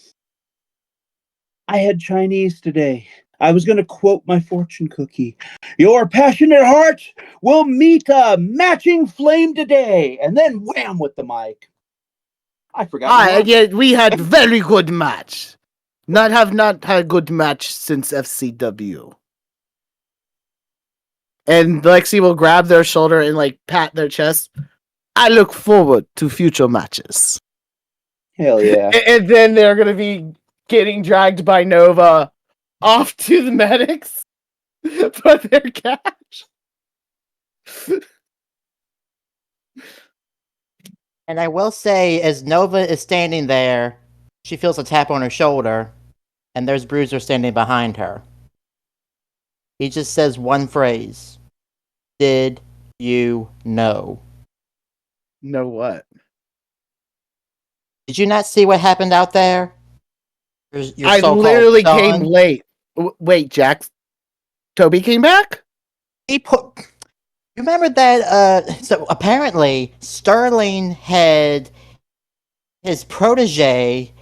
I had Chinese today. I was going to quote my fortune cookie. Your passionate heart will meet a matching flame today. And then wham with the mic. I forgot. We had very good match. Not had a good match since FCW. And Lexi will grab their shoulder and like pat their chest. I look forward to future matches. Hell yeah. And then they're going to be getting dragged by Nova off to the medics for their cash. And I will say, as Nova is standing there, she feels a tap on her shoulder, and there's Bruiser standing behind her. He just says one phrase. Did you know? Know what? Did you not see what happened out there? Your I literally came late. Wait, Jack? Toby came back? You remember that? So apparently, Sterling had his protege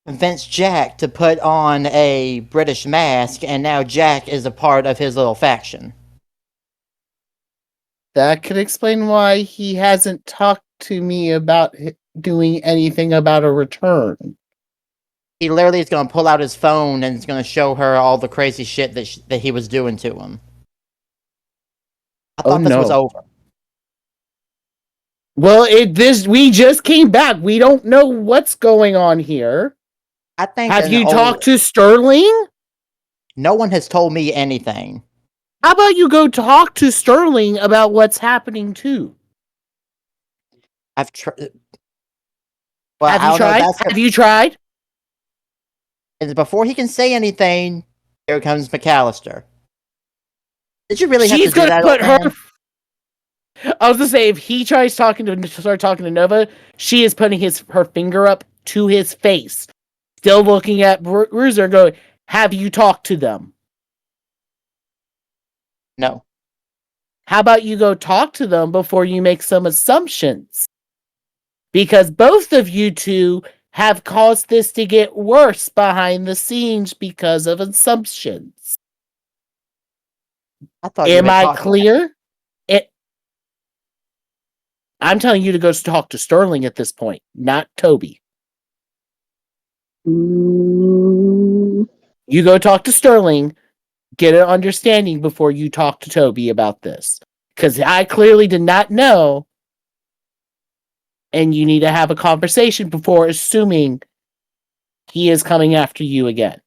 convinced Jack to put on a British mask, and now Jack is a part of his little faction. That could explain why he hasn't talked to me about doing anything about a return. He literally is going to pull out his phone and is going to show her all the crazy shit that he was doing to him. I thought this was over. Well, we just came back. We don't know what's going on here. I think. Have you talked to Sterling? No one has told me anything. How about you go talk to Sterling about what's happening too? I've tried. Well, have you tried? Have you tried? And before he can say anything, here comes McAllister. Did you really have to do that? Put her. I was gonna say, if he tries start talking to Nova, she is putting her finger up to his face, still looking at Bruiser, going, "Have you talked to them?" No. How about you go talk to them before you make some assumptions? Because both of you two have caused this to get worse behind the scenes because of assumptions. I thought you Am had I talked. clear? I'm telling you to go talk to Sterling at this point, not Toby. Mm, You go talk to Sterling, get an understanding before you talk to Toby about this. Because I clearly did not know, and you need to have a conversation before assuming he is coming after you again.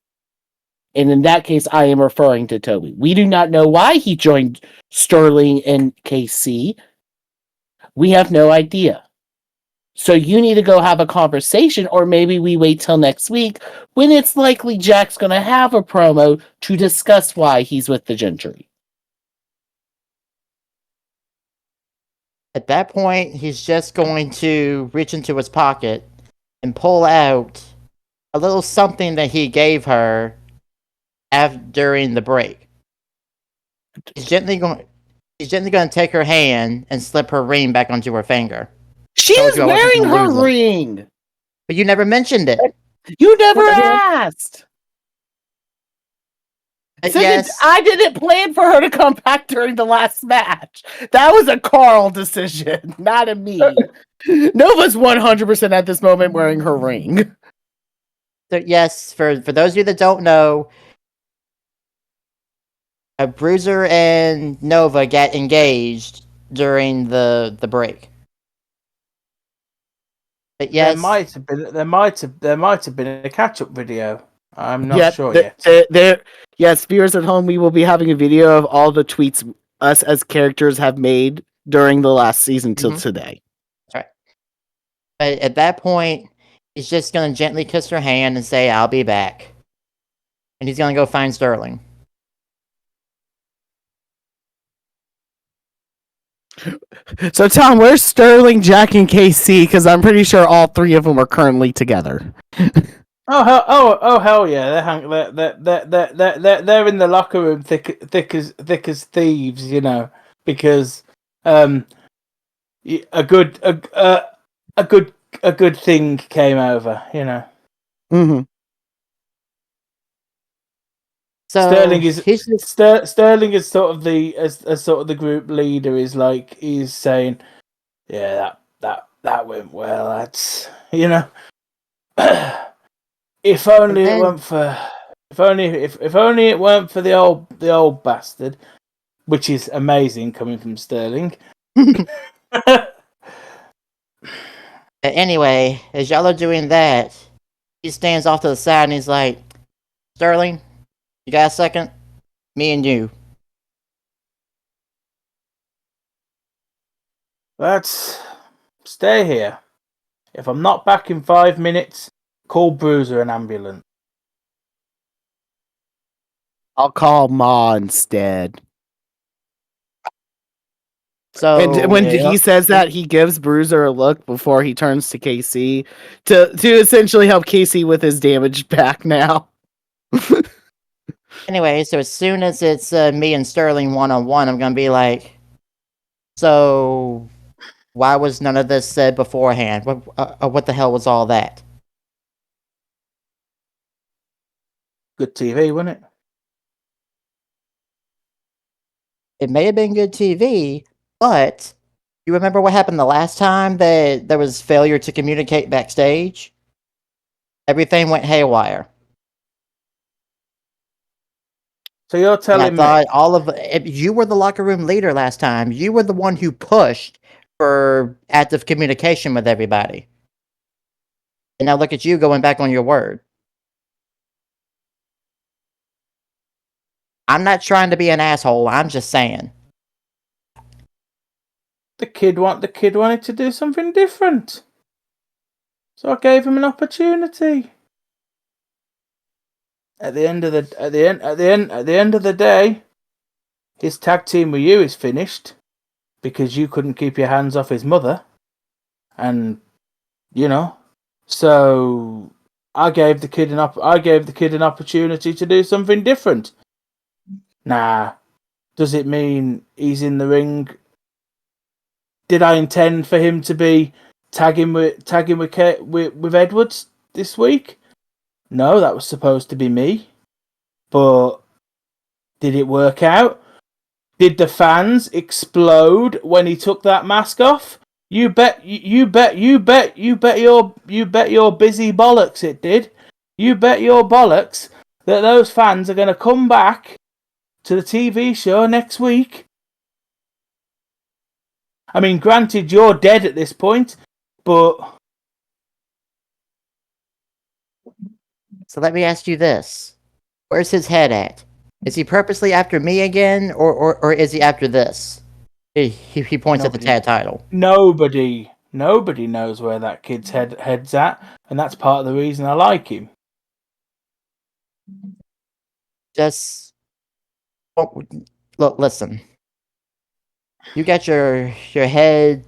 And in that case, I am referring to Toby. We do not know why he joined Sterling and KC. We have no idea. So you need to go have a conversation, or maybe we wait till next week when it's likely Jack's going to have a promo to discuss why he's with the Gentry. At that point, he's just going to reach into his pocket and pull out a little something that he gave her during the break. He's gently going to take her hand and slip her ring back onto her finger. She Told is you I wasn't wearing gonna her lose it. ring. But you never mentioned it. You never asked. Second, Yes. I didn't plan for her to come back during the last match. That was a Carl decision, not a me. Nova's 100% at this moment wearing her ring. So yes, for those of you that don't know, Bruiser and Nova got engaged during the break. But yes, There might have been a catch up video. I'm not Yep, sure yet. Yes, viewers at home, we will be having a video of all the tweets us as characters have made during the last season till today. that's right. But at that point, he's just gonna gently kiss her hand and say, "I'll be back," and he's gonna go find Sterling. So, Tom, where's Sterling, Jack, and KC? Because I'm pretty sure all three of them are currently together. Oh hell yeah! They're in the locker room, thick as thieves, you know, because a good thing came over, you know. Mm-hmm. So Sterling is he's just, Sterling is sort of the group leader. He's saying, yeah, that went well. That's, you know. If only it weren't for if only it weren't for the old bastard, which is amazing coming from Sterling. anyway, as y'all are doing that, he stands off to the side and he's like, "Sterling, you got a second? Me and you." Let's stay here. If I'm not back in 5 minutes, call Bruiser an ambulance. I'll call Ma instead. So And when he says that, he gives Bruiser a look before he turns to KC to essentially help KC with his damage back now. anyway, so as soon as it's me and Sterling one-on-one, I'm gonna be like, "So why was none of this said beforehand? What the hell was all that?" Good TV, wasn't it? It may have been good TV, but you remember what happened the last time that there was failure to communicate backstage? Everything went haywire. So you're And telling I me thought you were the locker room leader last time. You were the one who pushed for active communication with everybody. And now look at you going back on your word. I'm not trying to be an asshole. I'm just saying. the kid wanted to do something different, so I gave him an opportunity. At the end of the day, his tag team with you is finished because you couldn't keep your hands off his mother, and you know, so I gave the kid an opportunity to do something different. Nah, does it mean he's in the ring? Did I intend for him to be tagging with Edwards this week? No, that was supposed to be me. But did it work out? Did the fans explode when he took that mask off? You bet your busy bollocks it did. You bet your bollocks that those fans are going to come back to the TV show next week. I mean, granted, you're dead at this point, but... So let me ask you this. Where's his head at? Is he purposely after me again, or is he after this? He points at the tag title. Nobody knows where that kid's head's at, and that's part of the reason I like him. Just look, listen. You got your head,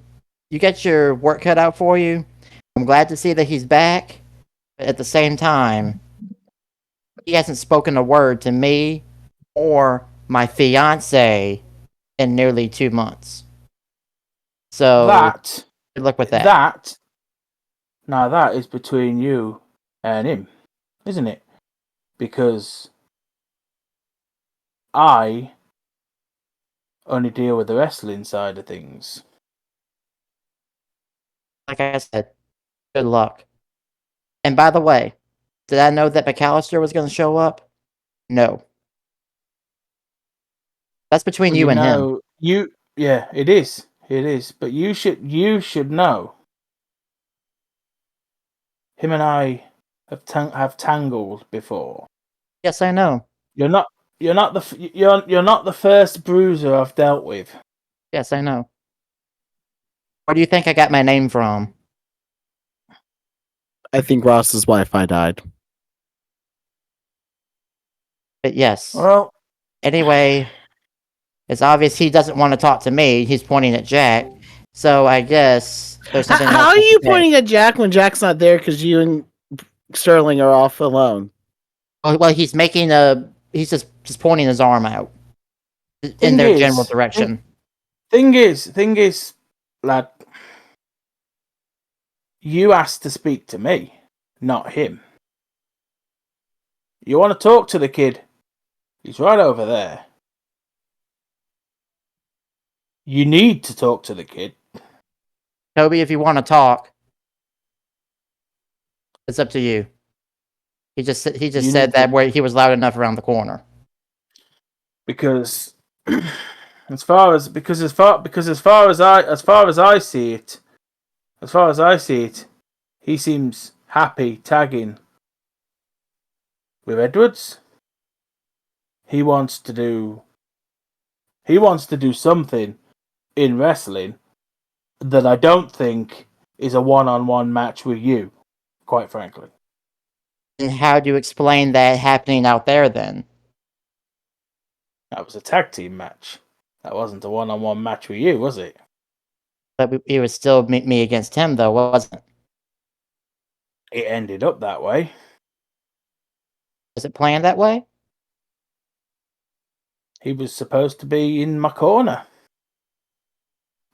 you got your work cut out for you. I'm glad to see that he's back, but at the same time, he hasn't spoken a word to me or my fiance in nearly 2 months. So good luck with that. That is between you and him, isn't it? Because I only deal with the wrestling side of things. Like I said, good luck. And by the way, did I know that McAllister was going to show up? No. That's between you and him. Yeah, it is. It is. But you should know. Him and I have tangled before. Yes, I know. You're not the first bruiser I've dealt with. Yes, I know. Where do you think I got my name from? I think Ross's Wi-Fi died. But yes. Well, anyway, it's obvious he doesn't want to talk to me. He's pointing at Jack. So I guess there's something. How are you pointing at Jack when Jack's not there because you and Sterling are off alone? Well, he's making he's just pointing his arm out in their general direction. Thing is, lad, you asked to speak to me, not him. You want to talk to the kid? He's right over there. You need to talk to the kid. Toby, if you want to talk, it's up to you. He just said that where he was loud enough around the corner. Because as far as I see it, he seems happy tagging with Edwards. He wants to do something in wrestling that I don't think is a one-on-one match with you, quite frankly. And how do you explain that happening out there then? That was a tag team match. That wasn't a one-on-one match with you, was it? But it was still me against him, though, wasn't it? It ended up that way. Was it planned that way? He was supposed to be in my corner.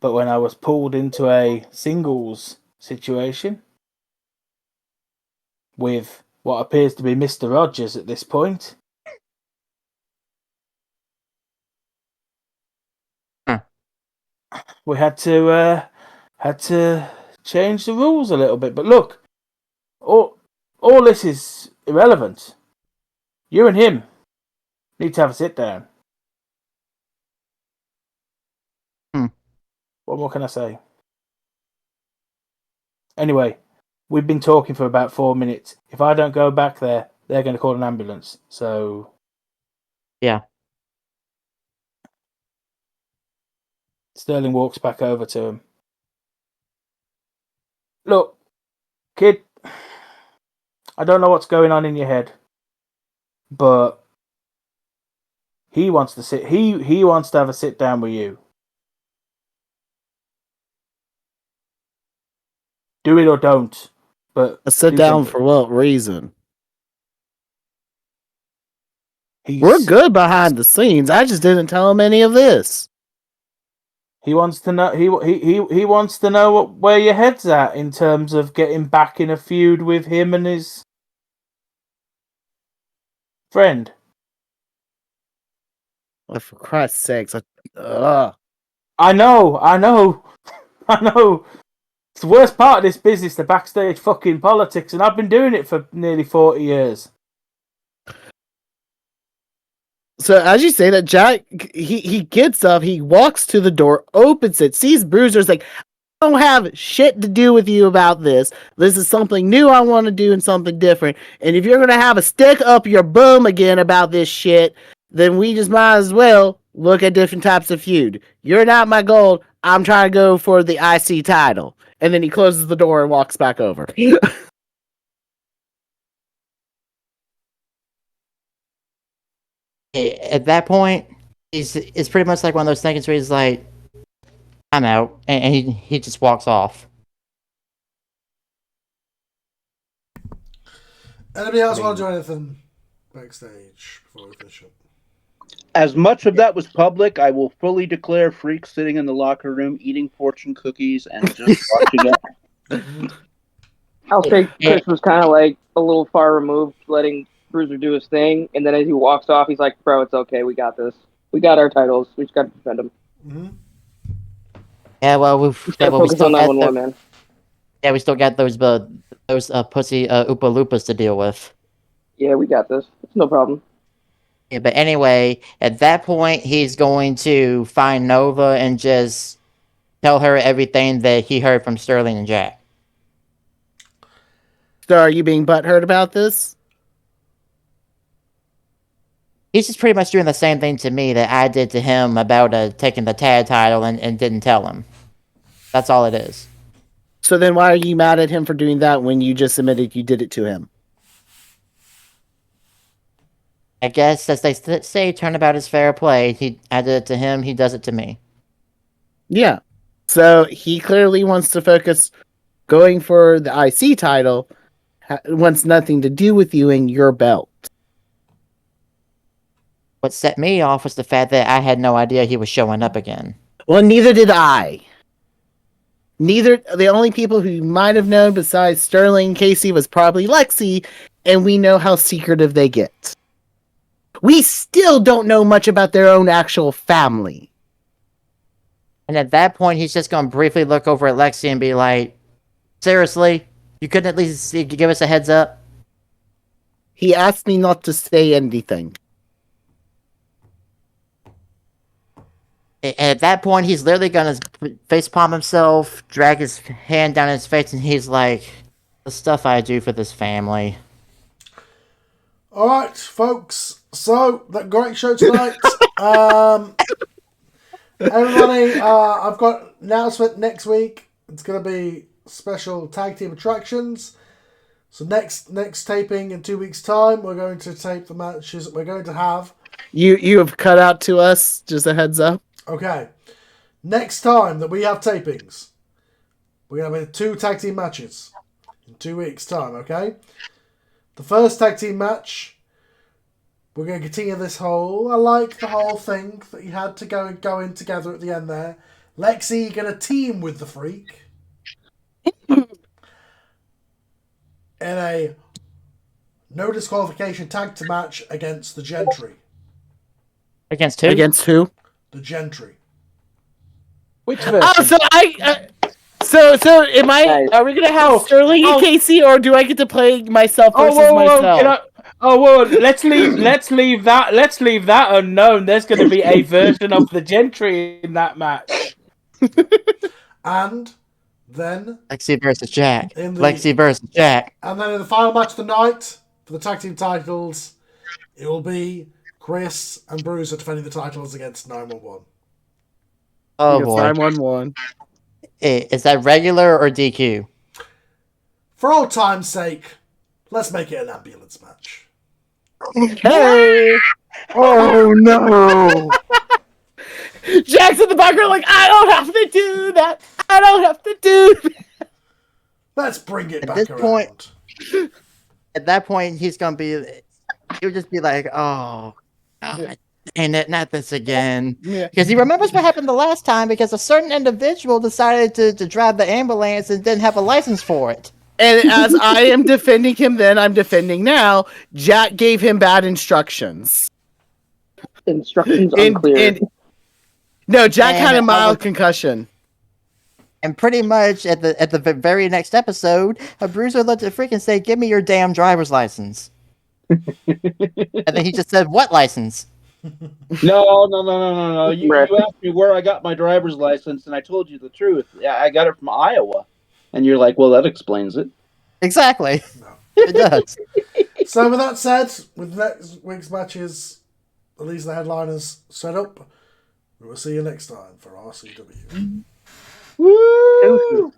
But when I was pulled into a singles situation with what appears to be Mr. Rogers at this point, we had to change the rules a little bit. But look, all this is irrelevant. You and him need to have a sit down. What more can I say? Anyway, we've been talking for about 4 minutes. If I don't go back there, they're going to call an ambulance. So, yeah. Sterling walks back over to him. Look, kid, I don't know what's going on in your head, but he wants to sit. He wants to have a sit down with you. Do it or don't. But a sit down for what reason? We're good behind the scenes. I just didn't tell him any of this. He wants to know. He wants to know where your head's at in terms of getting back in a feud with him and his friend. Oh, for Christ's sakes! I know. It's the worst part of this business, the backstage fucking politics, and I've been doing it for nearly 40 years. So as you say that, Jack, he gets up, he walks to the door, opens it, sees Bruiser's like, I don't have shit to do with you about this. This is something new I want to do and something different. And if you're going to have a stick up your bum again about this shit, then we just might as well look at different types of feud. You're not my gold. I'm trying to go for the IC title. And then he closes the door and walks back over. At that point, it's pretty much like one of those things where he's like, I'm out, and he just walks off. Anybody else want to do anything backstage before we finish up? As much of that was public, I will fully declare Freak sitting in the locker room eating fortune cookies and just watching it. I'll say Chris was kind of like a little far removed, letting Bruiser do his thing, and then as he walks off, he's like, "Bro, it's okay. We got this. We got our titles. We just got to defend them." Mm-hmm. Yeah, well, we Focus still on got 911, man. yeah, we still got those pussy Oompa Loompas to deal with. Yeah, we got this. It's no problem. Yeah, but anyway, at that point, he's going to find Nova and just tell her everything that he heard from Sterling and Jack. So are you being butthurt about this? He's just pretty much doing the same thing to me that I did to him about taking the tag title and didn't tell him. That's all it is. So then why are you mad at him for doing that when you just admitted you did it to him? I guess, as they say, turnabout is fair play. I did it to him, he does it to me. Yeah. So he clearly wants to focus going for the IC title, wants nothing to do with you and your belt. What set me off was the fact that I had no idea he was showing up again. Well, neither did I. The only people who might have known besides Sterling and Casey was probably Lexi, and we know how secretive they get. We still don't know much about their own actual family. And at that point, he's just going to briefly look over at Lexi and be like, seriously? You couldn't at least give us a heads up? He asked me not to say anything. And at that point, he's literally going to facepalm himself, drag his hand down his face, and he's like, the stuff I do for this family. All right, folks. So, that great show tonight. Everybody, I've got an announcement next week. It's going to be special tag team attractions. So next taping in 2 weeks' time, we're going to tape the matches that we're going to have. You have cut out to us, just a heads up. Okay. Next time that we have tapings, we're going to have 2 tag team matches in 2 weeks' time, okay? The first tag team match, we're going to continue this whole, I like the whole thing that you had to go in together at the end there. Lexi, you're going to team with the Freak in a no disqualification tag team match against the Gentry. Against who? Against who? The Gentry. Which version? Oh, so am I? Nice. Are we gonna have Sterling and Casey, or do I get to play myself versus myself? Let's leave that unknown. There's going to be a version of the Gentry in that match. And then Lexi versus Jack. In the- Lexi versus Jack. And then in the final match of the night, for the tag team titles, it will be Chris and Bruiser defending the titles against 911. Oh, Because boy. 911. Is that regular or DQ? For old time's sake, let's make it an ambulance match. Hey! Oh no! Jack's in the background like, I don't have to do that. I don't have to do that. Let's bring it At back this around. point- At that point, he'll just be like, oh, God. Ain't it not this again? Yeah. Because he remembers what happened the last time because a certain individual decided to drive the ambulance and didn't have a license for it. And as I am defending him then, I'm defending now, Jack gave him bad instructions. Instructions unclear. No, Jack And had a I mild was- concussion. And pretty much at the very next episode, a Bruiser looked at Freak and said, "Give me your damn driver's license." And then he just said, "What license?" No. You Right. asked me where I got my driver's license, and I told you the truth. Yeah, I got it from Iowa. And you're like, well, that explains it. Exactly. It does. So with that said, with next week's matches, at least the headliners set up, we will see you next time for RCW. Woo!